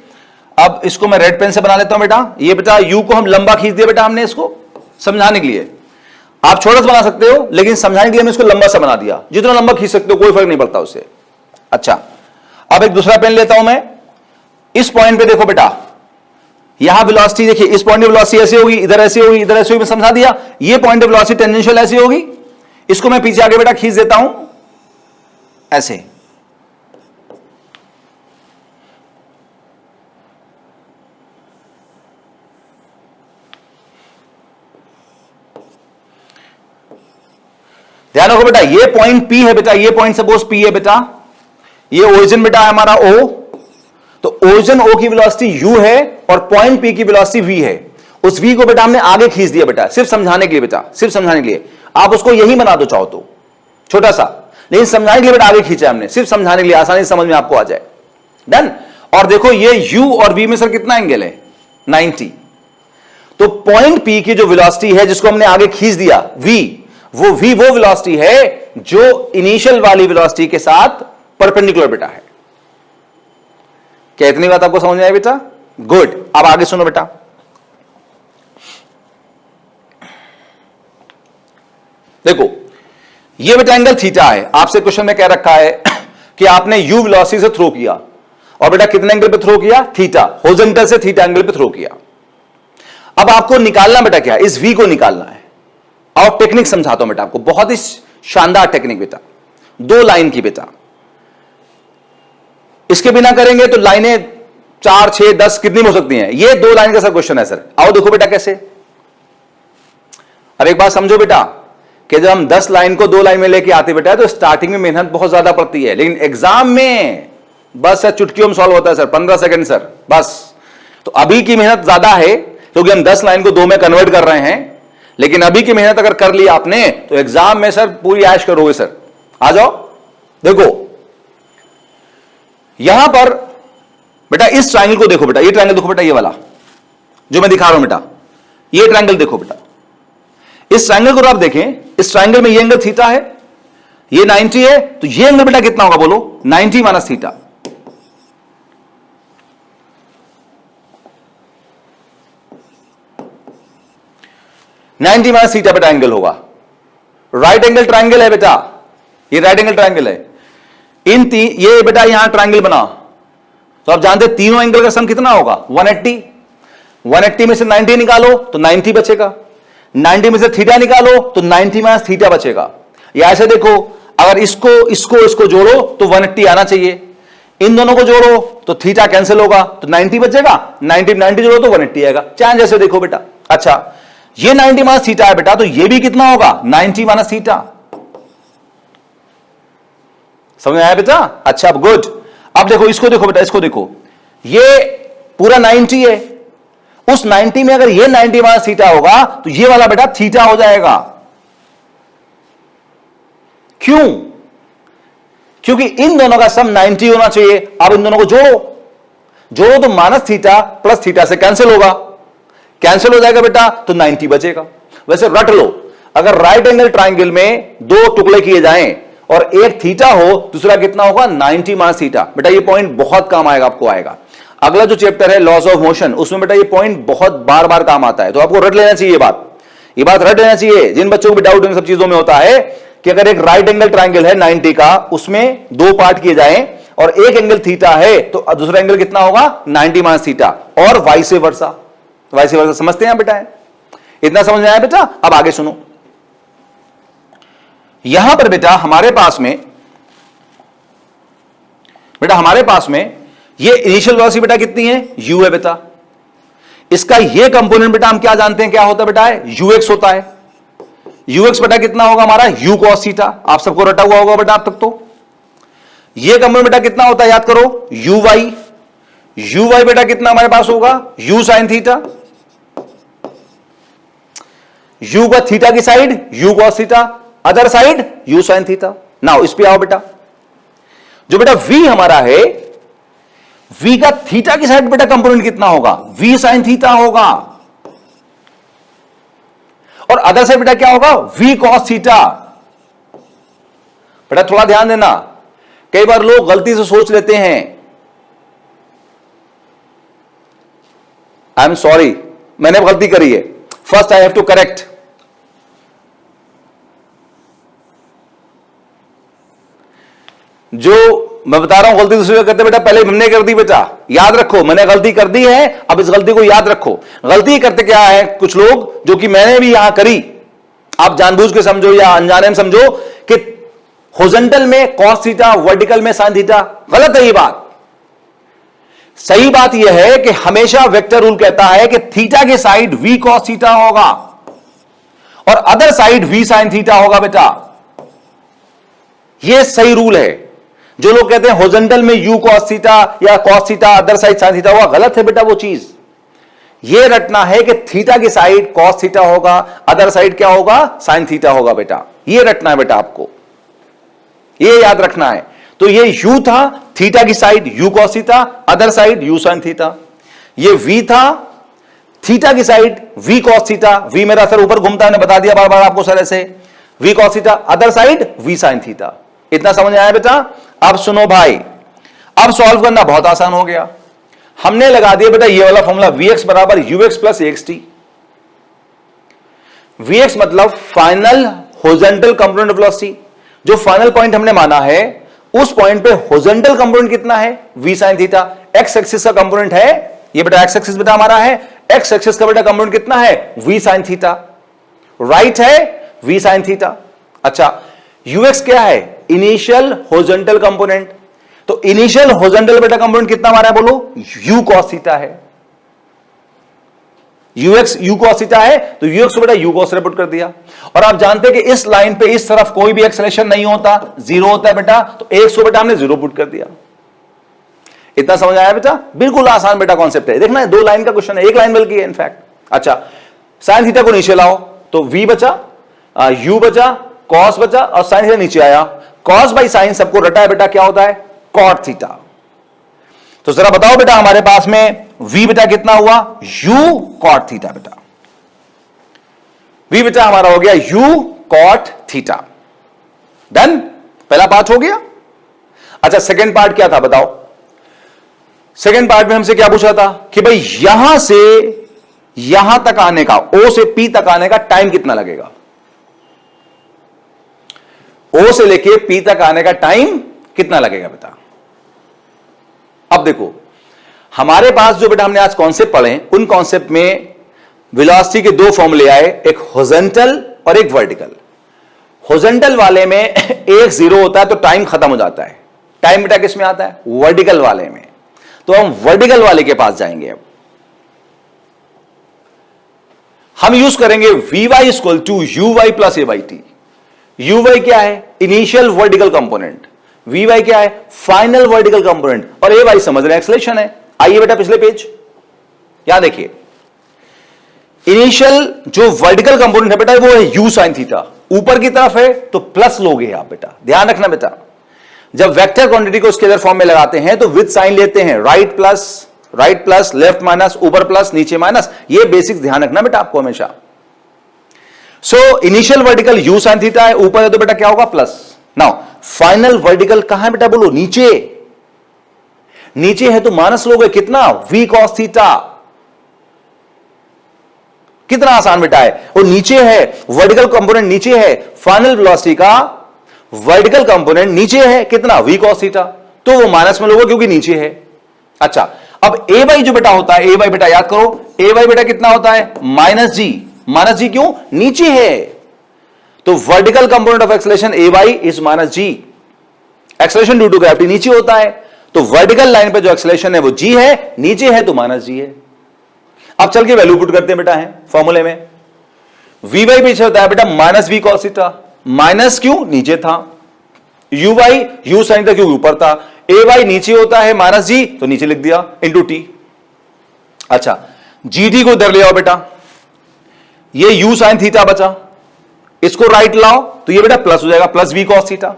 अब इसको मैं रेड पेन से बना लेता हूं बेटा। ये बेटा यू को हम लंबा खींच दिया बेटा हमने, इसको समझाने के लिए। आप छोटा सा बना सकते हो, लेकिन समझाने के लिए मैं इसको लंबा सा बना दिया। जितना लंबा खींच सकते हो कोई फर्क नहीं पड़ता उससे। अच्छा, अब एक दूसरा पेन लेता हूं मैं। इस पॉइंट पे देखो बेटा, यहां वेलोसिटी देखिए, इस पॉइंट पे वेलोसिटी ऐसी होगी, इधर ऐसी होगी, इधर ऐसी होगी, मैं समझा दिया। ये पॉइंट पे वेलोसिटी टेंजेंशियल ऐसी होगी। इसको मैं पीछे आगे बेटा खींच देता हूं ऐसे। ध्यान रखो बेटा, ये पॉइंट P है बेटा, ये पॉइंट सपोज P है बेटा, ये ओरिजिन बेटा है हमारा O। तो ओरिजिन O की वेलोसिटी U है और पॉइंट P की वेलोसिटी V है। उस V को बेटा हमने आगे खींच दिया बेटा, सिर्फ समझाने के लिए बेटा, सिर्फ समझाने के लिए। आप उसको यही बना दो चाहो तो, छोटा सा, लेकिन समझाने के लिए बेटा आगे खींचा हमने, सिर्फ समझाने के लिए, आसानी से समझ में आपको आ जाए। डन। और देखो ये U और V में सर कितना एंगल है? 90। तो पॉइंट P की जो वेलोसिटी है जिसको हमने आगे खींच दिया V, वो वेलोसिटी है जो इनिशियल वाली वेलोसिटी के साथ परपेंडिकुलर बेटा है। क्या इतनी बात आपको समझ में आई बेटा? गुड। अब आगे सुनो बेटा। देखो ये बेटा एंगल थीटा है। आपसे क्वेश्चन में कह रखा है कि आपने यू वेलोसिटी से थ्रो किया, और बेटा कितने एंगल पे थ्रो किया? थीटा। हॉरिजॉन्टल से थीटा एंगल पे थ्रो किया। अब आपको निकालना बेटा क्या? इस वी को निकालना है। और टेक्निक समझाता हूं बेटा आपको, बहुत ही शानदार टेक्निक बेटा, दो लाइन की बेटा। इसके बिना करेंगे तो लाइनें 4, 6, 10 कितनी हो सकती हैं? ये दो लाइन का सर क्वेश्चन है सर। आओ देखो बेटा कैसे। अब एक बात समझो बेटा कि जब हम 10 लाइन को 2 लाइन में लेके आते बेटा तो स्टार्टिंग में मेहनत बहुत ज्यादा पड़ती है, लेकिन एग्जाम में बस सर चुटकियों में सॉल्व होता है सर, 15 सेकंड सर बस। तो अभी की मेहनत ज्यादा है क्योंकि हम 10 लाइन को 2 में कन्वर्ट कर रहे हैं, लेकिन अभी की मेहनत अगर कर ली आपने तो एग्जाम में सर पूरी ऐश करोगे सर। आ जाओ देखो यहां पर बेटा, इस ट्रायंगल को देखो बेटा, ये ट्रायंगल देखो बेटा, ये वाला जो मैं दिखा रहा हूं बेटा, ये ट्रायंगल देखो बेटा। इस ट्रायंगल को आप देखें, इस ट्रायंगल में ये एंगल थीटा है, ये 90 है, तो ये एंगल बेटा कितना होगा बोलो? 90 माइनस थीटा। माइनस थीटा बेटा एंगल होगा। राइट एंगल ट्रायंगल है बेटा, ये राइट एंगल ट्रायंगल है। ये बेटा यहां ट्रायंगल बना, तो आप जानते तीनों एंगल का सम कितना होगा? 180। 180 में से 90 निकालो तो 90 बचेगा, 90 में से थीटा निकालो तो 90 माइनस थीटा बचेगा। या ऐसे देखो, अगर इसको जोड़ो तो 180 आना चाहिए, इन दोनों को जोड़ो तो थीटा कैंसिल होगा तो 90 बचेगा, 90 जोड़ो तो 180 आएगा, चाहे जैसे देखो बेटा। अच्छा ये 90 माइनस थीटा है बेटा, तो ये भी कितना होगा 90 माइनस थीटा। समझ में आया बेटा? अच्छा अब गुड। अब देखो इसको देखो बेटा, इसको देखो, ये पूरा 90 है, उस 90 में अगर ये 90 माइनस थीटा होगा तो ये वाला बेटा थीटा हो जाएगा। क्यों? क्योंकि इन दोनों का सम 90 होना चाहिए। अब इन दोनों को जोड़ो तो माइनस थीटा प्लस थीटा से कैंसिल होगा, कैंसिल हो जाएगा बेटा तो 90 बचेगा। वैसे रट लो, अगर राइट एंगल ट्राइंगल में दो टुकड़े किए जाएं और एक थीटा हो, दूसरा कितना होगा 90 माइनस थीटा। बेटा ये पॉइंट बहुत काम आएगा, आपको आएगा। अगला जो चैप्टर है लॉस ऑफ मोशन, उसमें बेटा ये पॉइंट बहुत बार बार काम आता है, तो आपको रट लेना चाहिए ये बात रट लेना चाहिए। जिन बच्चों को भी डाउट इन सब चीजों में होता है कि अगर एक राइट एंगल ट्राइंगल है 90 का, उसमें दो पार्ट किए जाएं और एक एंगल थीटा है तो दूसरा एंगल कितना होगा 90 माइनस थीटा, और वाइस वर्सा। समझते हैं बेटा? इतना समझ में आया बेटा? अब आगे सुनो, यहां पर बेटा हमारे पास में ये इनिशियल वेलोसिटी बेटा कितनी है, u है बेटा। इसका ये कंपोनेंट बेटा हम क्या जानते हैं क्या होता है बेटा, ux होता है। ux बेटा कितना होगा हमारा u cos थीटा, आप सबको रटा हुआ होगा बेटा अब तक तो। ये कंपोनेंट बेटा कितना होता है याद करो, uy बेटा कितना हमारे पास होगा u sin थीटा, u का थीटा की side u cos theta, other side u sin theta. Now इस पे आओ बेटा, जो बेटा v हमारा है, v का थीटा की साइड बेटा कंपोनेंट कितना होगा v sin थीटा होगा, और अदर साइड बेटा क्या होगा v cos थीटा। बेटा थोड़ा ध्यान देना, कई बार लोग गलती से सोच लेते हैं, आई एम सॉरी मैंने गलती करी है, first I have to correct. जो मैं बता रहा हूं गलती दूसरे करते बेटा, पहले हमने कर दी बेटा, याद रखो मैंने गलती कर दी है, अब इस गलती को याद रखो। गलती करते क्या है कुछ लोग, जो कि मैंने भी यहां करी, आप जानबूझ के समझो या अनजाने में समझो कि हॉरिजॉन्टल में cos थीटा, वर्टिकल में sin थीटा। गलत है ये बात। सही बात यह है कि हमेशा वेक्टर रूल कहता है कि थीटा के साइड v cos थीटा होगा और other side v sin theta होगा बेटा, यह सही रूल है। जो लोग कहते हैं हॉरिजॉन्टल में u cos थीटा या cos theta other side sin theta होगा, गलत है बेटा वो चीज। यह रटना है कि थीटा की साइड cos थीटा होगा, अदर साइड क्या होगा sin थीटा होगा बेटा, यह रटना है बेटा आपको, यह याद रखना है। तो ये u था, थीटा की side u cos theta, other side u sin theta. ये v था, थीटा की side v cos theta, v मेरा सर ऊपर घूमता है, मैंने बता दिया बार बार आपको सर ऐसे, v cos theta, other side v sin theta. इतना समझ आया बेटा? अब सुनो भाई, अब सॉल्व करना बहुत आसान हो गया। हमने लगा दिया बेटा ये वाला फॉर्मूला, vx बराबर ux प्लस axt। vx मतलब final horizontal component of velocity, जो फाइनल पॉइंट हमने माना है उस पॉइंट पे हॉरिजॉन्टल कंपोनेंट कितना है v sin theta. x axis का कंपोनेंट है ये बेटा, x एक्सिस बेटा हमारा है, x एक्सिस का बेटा कंपोनेंट कितना है v sin थीटा, राइट है v sin थीटा। अच्छा ux क्या है, इनिशियल हॉरिजॉन्टल कंपोनेंट, तो इनिशियल हॉरिजॉन्टल बेटा कंपोनेंट कितना हमारा है बोलो, u cos थीटा है। ux u cos थीटा है तो ux बेटा u cos से पुट कर दिया। और आप जानते हैं कि इस लाइन पे इस तरफ कोई भी एक्सेलरेशन नहीं होता, जीरो होता है बेटा, तो 100 बेटा हमने जीरो पुट कर दिया। इतना समझ आया बेटा? बिल्कुल आसान बेटा कॉन्सेप्ट है। देखना है दो लाइन का क्वेश्चन है, एक लाइन बल्कि है इनफैक्ट। अच्छा साइन थीटा को नीचे लाओ तो v बचा, u बचा, cos बचा और साइन थीटा नीचे आया। cos बाई साइन सबको रटा है बेटा, क्या होता है cot थीटा। तो जरा बताओ बेटा हमारे पास में v बेटा कितना हुआ u cot थीटा बेटा, v बेटा हमारा हो गया u cot थीटा। डन, पहला पार्ट हो गया। अच्छा सेकंड पार्ट क्या था बताओ? सेकंड पार्ट में हमसे क्या पूछा था कि भाई यहां से यहां तक आने का, o से p तक आने का टाइम कितना लगेगा। o से लेके p तक आने का टाइम कितना लगेगा बेटा। अब देखो हमारे पास जो बेटा हमने आज कॉन्सेप्ट पढ़े, उन कॉन्सेप्ट में वेलोसिटी के दो फॉर्मूले आए, एक हॉरिजॉन्टल और एक वर्टिकल। हॉरिजॉन्टल वाले में एक जीरो होता है तो टाइम खत्म हो जाता है। टाइम बेटा किस में आता है? वर्टिकल वाले में। तो हम वर्टिकल वाले के पास जाएंगे। अब हम यूज करेंगे Vy equal to uy plus a by t. uy क्या है? Initial vertical component. Vy क्या है? Final vertical component. और ए वाई समझ रहे हैं एक्सेलेरेशन है। आइए बेटा पिछले पेज, यहां देखिए इनिशियल जो वर्टिकल कंपोनेंट है बेटा वो है u sin थीटा। ऊपर की तरफ है तो प्लस लोगे आप बेटा, ध्यान रखना बेटा। जब वेक्टर क्वांटिटी को स्केलर फॉर्म में लगाते हैं तो विद साइन लेते हैं, राइट प्लस लेफ्ट माइनस, ऊपर प्लस नीचे माइनस। ये बेसिक्स ध्यान रखना बेटा आपको हमेशा। So initial vertical u sin theta है, ऊपर है तो बेटा क्या होगा? प्लस। नाउ फाइनल वर्टिकल कहां है बेटा? बोलो नीचे। नीचे है तो माइनस लोगे, कितना? v cos theta. कितना आसान बेटा है, वो नीचे है, वर्टिकल कंपोनेंट नीचे है, फाइनल वेलोसिटी का वर्टिकल कंपोनेंट नीचे है, कितना? v cos theta. तो वो माइनस में लोगे क्योंकि नीचे है। अच्छा, अब ए बाई जो बेटा होता है, ए बाई बेटा याद करो, ए बाई बेटा कितना होता है? माइनस जी। माइनस जी क्यों? नीचे है। तो vertical component of acceleration a by is minus g. Acceleration due to gravity नीचे होता है, तो वर्टिकल लाइन पे जो एक्सेलरेशन है वो जी है, नीचे है तो माइनस जी है। अब चल के वैल्यू पुट करते हैं बेटा, है फॉर्मूले में। वी वाई पीछे होता है बेटा minus v cos theta. Minus क्यों? नीचे था। यू वाई यू साइन था क्यों? ऊपर था। ए वाई नीचे होता है, माइनस जी तो नीचे लिख दिया, इंटू टी। अच्छा, जी टी को इधर ले आओ बेटा, ये यू साइन थीटा बचा, इसको राइट लाओ तो ये बेटा प्लस हो जाएगा, प्लस वी कॉस थीटा।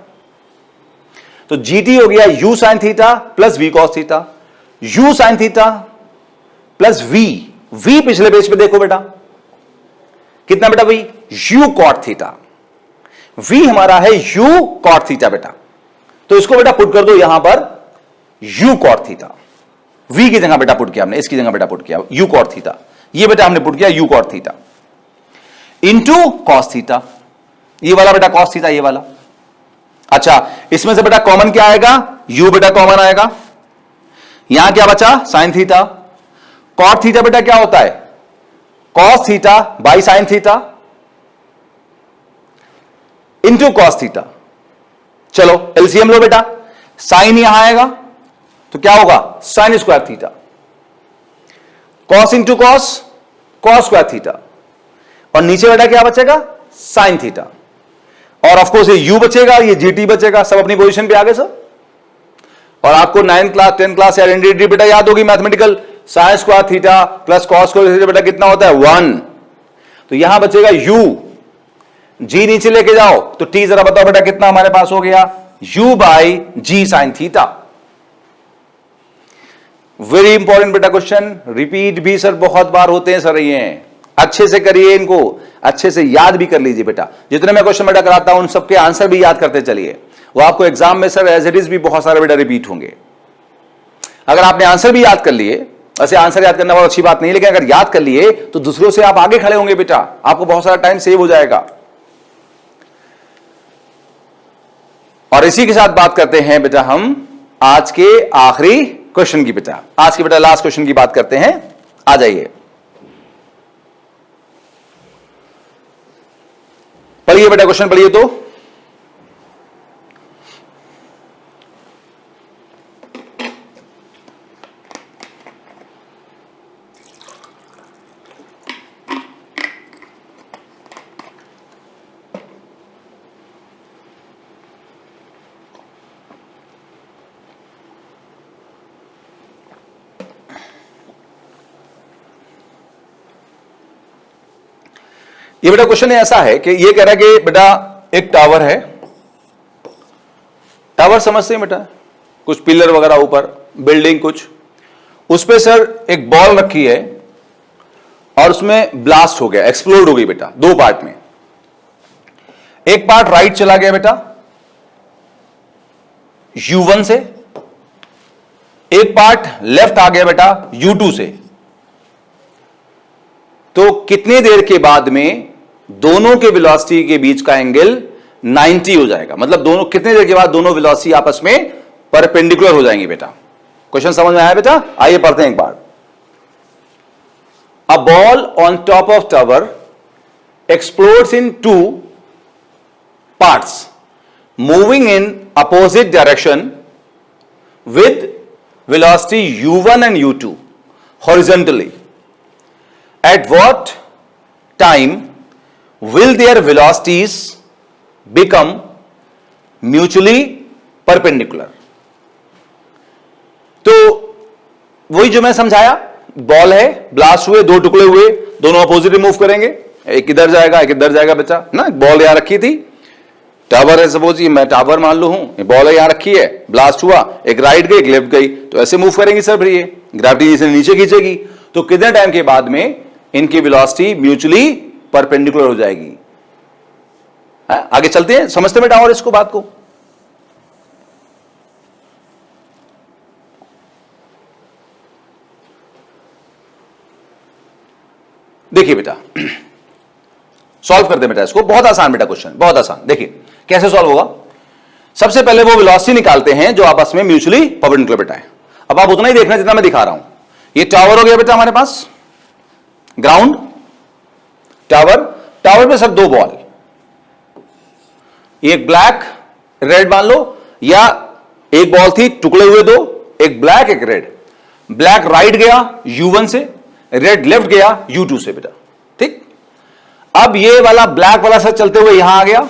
तो जी टी हो गया u sine theta plus v cos theta. U sine theta plus v पिछले पेज पे देखो बेटा कितना बेटा? V u cot theta. V हमारा है यू कॉट थीटा बेटा, तो इसको बेटा पुट कर दो यहां पर यू कॉट थीटा। वी की जगह बेटा पुट किया हमने, इसकी जगह बेटा पुट किया यू कॉट थीटा। ये बेटा हमने पुट किया you cot theta into cos theta. ये वाला बेटा कॉस थीटा, ये वाला। अच्छा, इसमें से बेटा कॉमन क्या आएगा? यू बेटा कॉमन आएगा। यहां क्या बचा? Sine theta. कॉट थीटा बेटा क्या होता है? Cos theta by sine theta into cos theta. चलो एलसीएम लो बेटा, साइन यहां आएगा तो क्या होगा? Sine square theta. Cos into cos, cos square theta. और नीचे बेटा क्या बचेगा? Sine theta. और ऑफ कोर्स ये यू बचेगा, ये जीटी बचेगा। सब अपनी पोजीशन पे आ गए सब। और आपको 9th क्लास 10th क्लास या एनडीटी बेटा याद होगी mathematical, sine square theta plus cos square theta बेटा कितना होता है? 1। तो यहां बचेगा यू, जी नीचे लेके जाओ तो टी जरा बताओ बेटा कितना हमारे पास हो गया? U by g sine theta. Very important बेटा क्वेश्चन, रिपीट भी सर बहुत बार होते हैं सर। ये अच्छे से करिए, इनको अच्छे से याद भी कर लीजिए बेटा। जितने मैं क्वेश्चन बेटा कराता हूं उन सबके आंसर भी याद करते चलिए, वो आपको एग्जाम में सर एज इट इज भी बहुत सारे बेटा रिपीट होंगे। अगर आपने आंसर भी याद कर लिए, ऐसे आंसर याद करना बहुत अच्छी बात नहीं, लेकिन अगर याद कर लिए तो दूसरों से आप आगे खड़े होंगे बेटा, आपको बहुत सारा टाइम सेव हो जाएगा। और इसी के साथ बात करते हैं बेटा हम आज के आखिरी क्वेश्चन की बेटा, आज के बेटा लास्ट क्वेश्चन की बात करते हैं। आ जाइए, पढ़िए बेटा क्वेश्चन पढ़िए तो। ये बेटा क्वेश्चन ऐसा है कि ये कह रहा है कि बेटा एक टावर है, टावर समझते हैं बेटा, कुछ पिलर वगैरह ऊपर, बिल्डिंग कुछ, उस पे सर एक बॉल रखी है और उसमें ब्लास्ट हो गया, एक्सप्लोड हो गई बेटा दो पार्ट में। एक पार्ट राइट चला गया बेटा U1 से, एक पार्ट लेफ्ट आ गया बेटा U2 से। तो कितने देर के बाद में दोनों के वेलोसिटी के बीच का एंगल 90 हो जाएगा? मतलब दोनों कितने देर के बाद दोनों वेलोसिटी आपस में परपेंडिकुलर हो जाएंगी बेटा। क्वेश्चन समझ में आया बेटा? आइए पढ़ते हैं एक बार। A ball on top of tower explodes in 2 parts moving in opposite direction with velocity u1 and u2 horizontally. At what time will their velocities become mutually perpendicular? तो वही जो मैं समझाया, बॉल है, ब्लास्ट हुए, दो टुकड़े हुए, दोनों अपोजिट मूव करेंगे, एक इधर जाएगा एक इधर जाएगा बच्चा ना। बॉल यहां रखी थी, टावर है, सपोज ये मैं टावर मान लो हूं, बॉल है यहां रखी है, ब्लास्ट हुआ, एक राइट गई एक लेफ्ट गई, तो ऐसे मूव करेंगे सर, फिर ये ग्रेविटी इसे नीचे खींचेगी, तो कितने टाइम के बाद में इनकी वेलोसिटी म्यूचुअली परपेंडिकुलर हो जाएगी। आगे चलते हैं, समझते बेटा और इसको बात को। देखिए बेटा, सॉल्व करते बेटा इसको, बहुत आसान बेटा क्वेश्चन, बहुत आसान। देखिए कैसे सॉल्व होगा। सबसे पहले वो वेलोसिटी निकालते हैं जो आपस में म्यूचुअली परपेंडिकुलर बेटा है। अब आप उतना ही देखना जितना मैं दिखा रहा हूं। ये टावर हो गया बेटा हमारे पास, ग्राउंड, टावर, टावर पे सर दो बॉल, एक ब्लैक रेड मान लो, या एक बॉल थी टुकड़े हुए दो, एक ब्लैक एक रेड, ब्लैक राइट गया u1 से, रेड लेफ्ट गया u2 से बेटा, ठीक। अब ये वाला ब्लैक वाला सर चलते हुए यहां आ गया,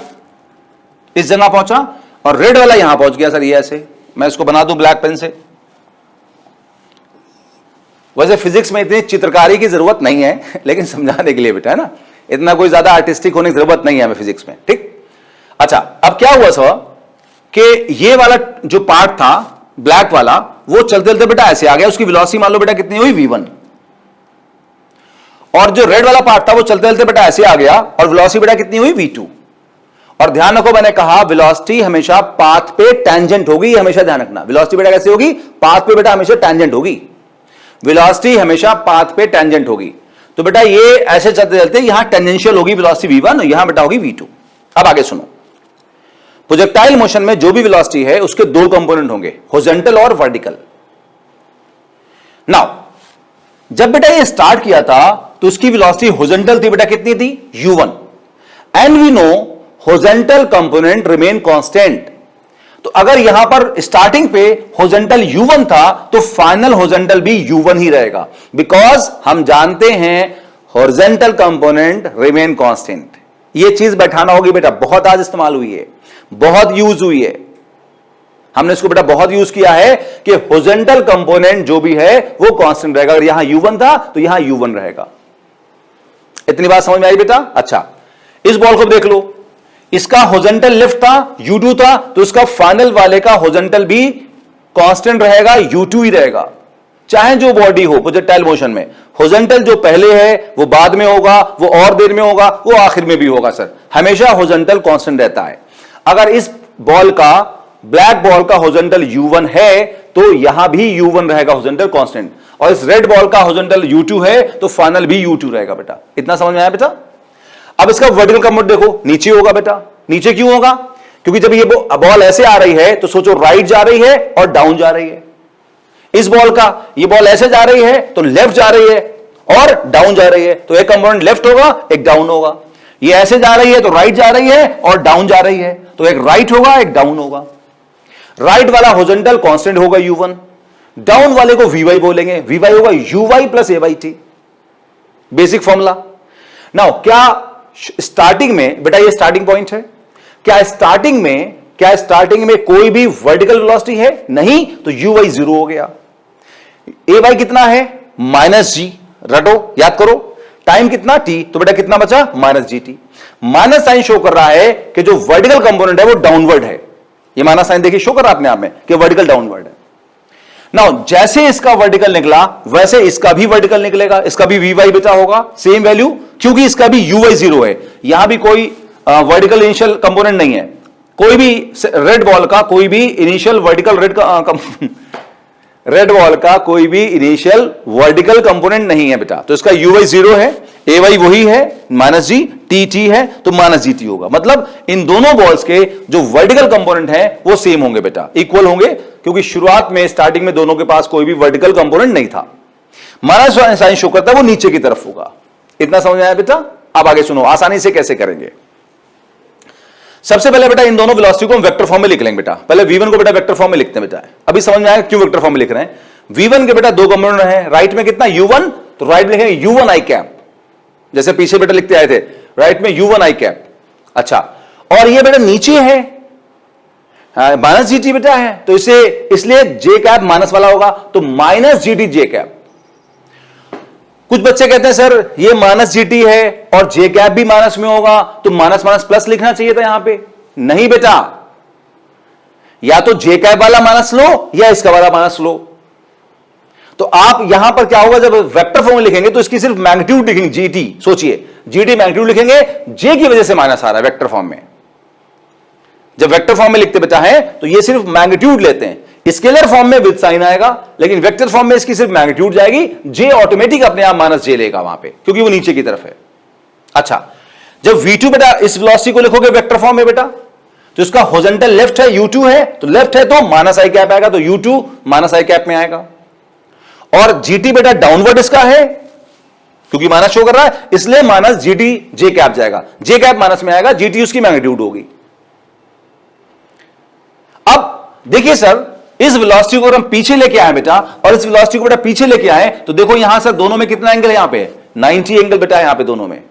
इस जगह पहुंचा, और रेड वाला यहां पहुंच गया सर, ये ऐसे, मैं इसको बना दूं ब्लैक पेन से। वैसे फिजिक्स में इतनी चित्रकारी की जरूरत नहीं है, लेकिन समझाने के लिए बेटा है ना, इतना कोई ज्यादा आर्टिस्टिक होने की जरूरत नहीं है हमें फिजिक्स में, ठीक। अच्छा, अब क्या हुआ सर कि ये वाला जो पार्ट था ब्लैक वाला, वो चलते चलते बेटा ऐसे आ गया, उसकी वेलोसिटी मान लो बेटा कितनी हुई v1, और जो रेड वाला पार्ट था वो चलते चलते बेटा ऐसे आ गया, और वेलोसिटी बेटा कितनी हुई v2। और ध्यान रखो, मैंने कहा वेलोसिटी हमेशा पाथ पे टेंजेंट होगी, हमेशा ध्यान रखना। वेलोसिटी बेटा कैसे होगी, पाथ पे बेटा हमेशा टेंजेंट होगी, वेलोसिटी हमेशा पाथ पे टेंजेंट होगी। तो बेटा ये ऐसे चलते चलते यहां टेंजेंशियल होगी वेलोसिटी v1, यहां बेटा होगी v2। अब आगे सुनो, प्रोजेक्टाइल मोशन में जो भी वेलोसिटी है उसके दो कंपोनेंट होंगे, हॉरिजॉन्टल और वर्टिकल। नाउ जब बेटा ये स्टार्ट किया था तो उसकी वेलोसिटी हॉरिजॉन्टल थी बेटा, कितनी थी u1, and we know horizontal component remain constant. तो अगर यहां पर स्टार्टिंग पे हॉरिजॉन्टल u1 था तो फाइनल हॉरिजॉन्टल भी u1 ही रहेगा, बिकॉज हम जानते हैं हॉरिजॉन्टल कंपोनेंट रिमेन कांस्टेंट। ये चीज बैठाना होगी बेटा, बहुत आज इस्तेमाल हुई है, बहुत यूज हुई है, हमने इसको बेटा बहुत यूज किया है कि हॉरिजॉन्टल कंपोनेंट जो भी है वो कांस्टेंट रहेगा। अगर यहां u1 था तो यहां u1 रहेगा। इतनी बात समझ में आई बेटा। अच्छा, इस बॉल को देख लो, इसका हॉरिजॉन्टल लेफ्ट था, u2 था, तो इसका फाइनल वाले का हॉरिजॉन्टल भी कांस्टेंट रहेगा, u2 ही रहेगा, चाहे जो बॉडी हो प्रोजेक्टाइल मोशन में। हॉरिजॉन्टल जो पहले है वो बाद में होगा, वो और देर में होगा, वो आखिर में भी होगा सर, हमेशा हॉरिजॉन्टल कांस्टेंट रहता है। अगर इस बॉल का, ब्लैक बॉल का हॉरिजॉन्टल u1 है तो यहां भी u1 रहेगा हॉरिजॉन्टल कांस्टेंट, और इस रेड बॉल का हॉरिजॉन्टल u2 है तो फाइनल भी u2 रहेगा बेटा। इतना समझ में आया बेटा। अब इसका वर्टिकल कंपोनेंट देखो, नीचे होगा बेटा। नीचे क्यों होगा, क्योंकि जब ये बॉल ऐसे आ रही है तो सोचो राइट जा रही है और डाउन जा रही है। इस बॉल का, ये बॉल ऐसे जा रही है तो लेफ्ट जा रही है और डाउन जा रही है, तो एक कंपोनेंट लेफ्ट होगा एक डाउन होगा। ये ऐसे जा रही है तो राइट जा रही है और डाउन जा रही है, तो एक राइट होगा एक डाउन होगा। राइट वाला हॉरिजॉन्टल कांस्टेंट होगा u1, डाउन वाले को vy बोलेंगे, vy होगा uy plus a/t, basic formula. Now क्या स्टार्टिंग में बेटा, ये स्टार्टिंग पॉइंट है, क्या स्टार्टिंग में कोई भी वर्टिकल वेलोसिटी है? नहीं, तो uy 0 हो गया। a कितना है? -g, रटो याद करो, टाइम कितना t, तो बेटा कितना बचा? -gt। माइनस साइन शो कर रहा है कि जो वर्टिकल कंपोनेंट है वो डाउनवर्ड है। ये माइनस साइन देखिए शो कर रहा है अपने आप में कि वर्टिकल डाउनवर्ड है। नाउ जैसे इसका वर्टिकल निकला वैसे इसका भी वर्टिकल निकलेगा, इसका भी vy बेटा होगा सेम वैल्यू, क्योंकि इसका भी uy 0 है। यहां भी कोई वर्टिकल इनिशियल कंपोनेंट नहीं है, कोई भी रेड बॉल का कोई भी इनिशियल वर्टिकल रेड बॉल का कोई भी इनिशियल वर्टिकल कंपोनेंट नहीं है बेटा, तो इसका uy 0 है, ay वही है -g, t है तो -gt होगा। मतलब इन दोनों बॉल्स के जो वर्टिकल कंपोनेंट हैं वो सेम होंगे बेटा, इक्वल होंगे, क्योंकि शुरुआत में स्टार्टिंग में दोनों के पास कोई भी वर्टिकल कंपोनेंट नहीं था। माइनस साइन शो करता है वो नीचे की तरफ होगा। इतना समझ आया बेटा। अब आगे सुनो, आसानी से कैसे करेंगे। सबसे पहले बेटा इन दोनों वेलोसिटी को हम वेक्टर फॉर्म में लिख लेंगे बेटा। पहले v1 को बेटा वेक्टर फॉर्म में लिखते हैं बेटा। अभी समझ में आएगा क्यों वेक्टर फॉर्म में लिख रहे हैं। v1 के बेटा दो कंपोनेंट है, राइट में कितना u1, तो राइट में लिखेंगे u1 i कैप, जैसे पीछे बेटा लिखते आए थे, राइट में u1 i कैप। अच्छा, और ये बेटा नीचे है माइनस जी टी बेटा है, तो इसे इसलिए जे कैप माइनस वाला होगा, तो माइनस जी टी जे कैप। कुछ बच्चे कहते हैं सर ये माइनस जी टी है और जे कैप भी माइनस में होगा, तो माइनस माइनस प्लस लिखना चाहिए था यहां पे। नहीं बेटा, या तो जे कैप वाला माइनस लो या इसका वाला माइनस लो। तो आप यहां पर क्या होगा, जब वेक्टर फॉर्म में लिखेंगे तो इसकी सिर्फ मैग्नीट्यूड लिखेंगे, जीटी। सोचिए जीटी मैग्नीट्यूड लिखेंगे, जे की वजह से माइनस आ रहा है वेक्टर फॉर्म में। जब वेक्टर फॉर्म में लिखते बेटा है तो ये सिर्फ मैग्नीट्यूड लेते हैं, स्केलर फॉर्म में विद साइन आएगा, लेकिन वेक्टर फॉर्म में इसकी सिर्फ मैग्नीट्यूड जाएगी, जे ऑटोमेटिक अपने आप माइनस जे लेगा वहां पे, क्योंकि वो नीचे की तरफ है। अच्छा, जब v2 बेटा इस वेलोसिटी को लिखोगे वेक्टर फॉर्म में बेटा, तो इसका हॉरिजॉन्टल लेफ्ट है u2 है, तो लेफ्ट है तो माइनस आई कैप आएगा, तो u2 माइनस आई कैप में आएगा। और gt बेटा डाउनवर्ड इसका है, क्योंकि माइनस शो कर रहा है, इसलिए माइनस gt जे कैप जाएगा, जे कैप माइनस में आएगा, gt उसकी मैग्नीट्यूड होगी। अब देखिए सर, इस वेलोसिटी को हम पीछे लेके आए बेटा, और इस वेलोसिटी को बेटा पीछे लेके आए, तो देखो यहां सर दोनों में कितना एंगल है, यहां पे 90 एंगल बेटा यहां पे दोनों में।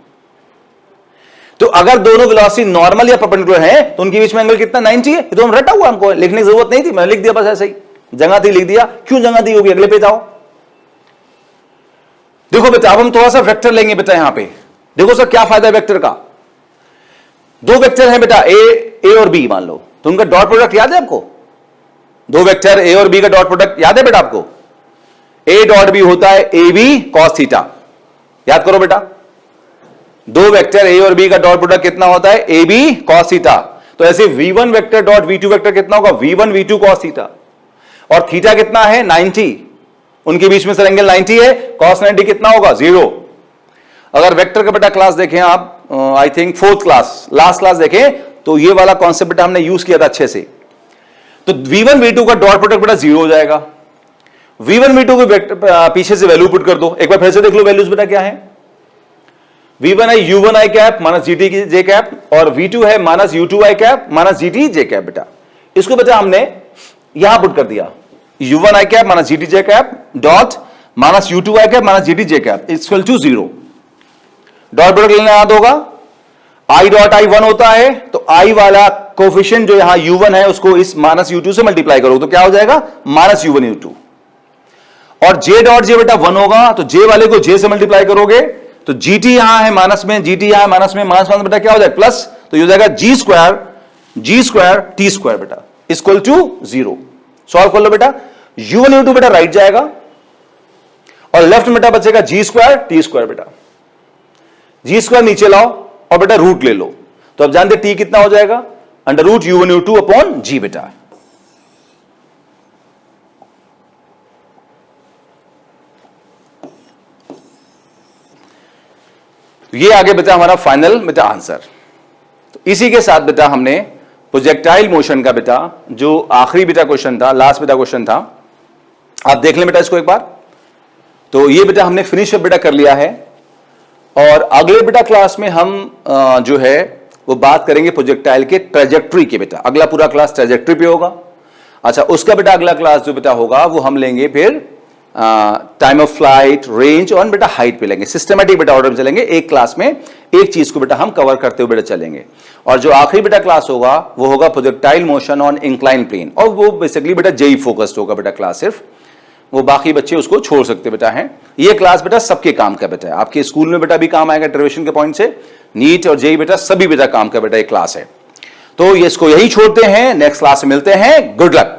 तो अगर दोनों वेलोसिटी नॉर्मल या परपेंडिकुलर है तो उनके बीच में एंगल कितना 90 है। ये तो हम रटा हुआ, हमको लिखने की जरूरत नहीं थी, मैंने लिख दिया बस ऐसे ही, जगह थी लिख दिया। क्यों जगह दी होगी, अगले पे जाओ। देखो बेटा अब हम थोड़ा सा वेक्टर लेंगे बेटा यहां पे। देखो सर क्या फायदा है वेक्टर का। दो वेक्टर हैं बेटा ए और बी मान लो, तो उनका डॉट प्रोडक्ट याद है आपको। दो वेक्टर ए और बी का डॉट प्रोडक्ट याद है बेटा आपको। ए डॉट बी होता है ए बी कॉस थीटा, याद करो बेटा। दो वेक्टर ए और बी का डॉट प्रोडक्ट कितना होता है, ए बी कॉस थीटा। तो ऐसे v1 vector dot v2 vector कितना होगा, v1 v2 कॉस थीटा। और थीटा कितना है 90, उनके बीच में सर एंगल 90 है, कॉस 90 कितना होगा 0। अगर वेक्टर का बेटा क्लास देखें आप, I think fourth class, last class देखें, तो ये वाला कॉन्सेप्ट बेटा हमने यूज किया था अच्छे से। तो v1 v2 का डॉट प्रोडक्ट बेटा 0 हो जाएगा। v1 v2 को पीछे से वैल्यू पुट कर दो, एक बार फिर से देख लो वैल्यूज बेटा क्या है। v1 है u1 i cap minus g t j cap, और v2 है minus u2 i cap minus g t j cap बेटा। इसको बेटा हमने यहां पुट कर दिया, u1 i cap minus g t j cap dot minus u2 i cap minus g t j cap equal to 0। Dot product लेना याद होगा, i डॉट i 1 होता है, तो i वाला कोफिशिएंट जो यहां u1 है उसको इस माइनस u2 से मल्टीप्लाई करो, तो क्या हो जाएगा माइनस u1 u2। और j डॉट j बेटा 1 होगा, तो j वाले को j से मल्टीप्लाई करोगे, तो gt यहां है माइनस में, gt यहां है माइनस में, माइनस माइनस बेटा क्या हो जाएगा प्लस, तो ये हो जाएगा g स्क्वायर t स्क्वायर बेटा इक्वल टू 0। सॉल्व कर लो बेटा, u1 u2 बेटा राइट जाएगा, और लेफ्ट में बेटा बचेगा g स्क्वायर t स्क्वायर बेटा। g स्क्वायर नीचे लाओ और बेटा रूट ले लो, तो अब जानते t कितना हो जाएगा, under root u1 u2 upon g बेटा। ये आगे बेटा हमारा फाइनल बेटा आंसर। तो इसी के साथ बेटा हमने प्रोजेक्टाइल मोशन का बेटा जो आखिरी बेटा क्वेश्चन था, लास्ट बेटा क्वेश्चन था, आप देख लें बेटा इसको एक बार। तो ये बेटा हमने फिनिश बेटा कर लिया है, और अगले बेटा क्लास में हम जो है वो बात करेंगे प्रोजेक्टाइल के ट्रेजेक्ट्री के बेटा। अगला पूरा क्लास ट्रेजेक्ट्री पे होगा। अच्छा, उसका बेटा अगला क्लास जो बेटा होगा वो हम लेंगे फिर टाइम ऑफ फ्लाइट, रेंज और बेटा हाइट पे लेंगे। सिस्टमेटिक बेटा ऑर्डर में चलेंगे, एक क्लास में एक चीज को बेटा हम कवर करते हुए बेटा चलेंगे। और जो आखिरी बेटा क्लास होगा वो होगा projectile motion on incline plane, और वो बेसिकली बेटा जेई फोकस्ड होगा बेटा क्लास, सिर्फ वो बाकी बच्चे उसको छोड़ सकते बेटा हैं। ये क्लास बेटा सबके काम का बेटा है, आपके स्कूल में बेटा भी काम आएगा डेरिवेशन के पॉइंट से, नीट और जेई बेटा सभी बेटा काम का बेटा एक क्लास है। तो ये इसको यही छोड़ते हैं, नेक्स्ट क्लास में मिलते हैं, गुड लक।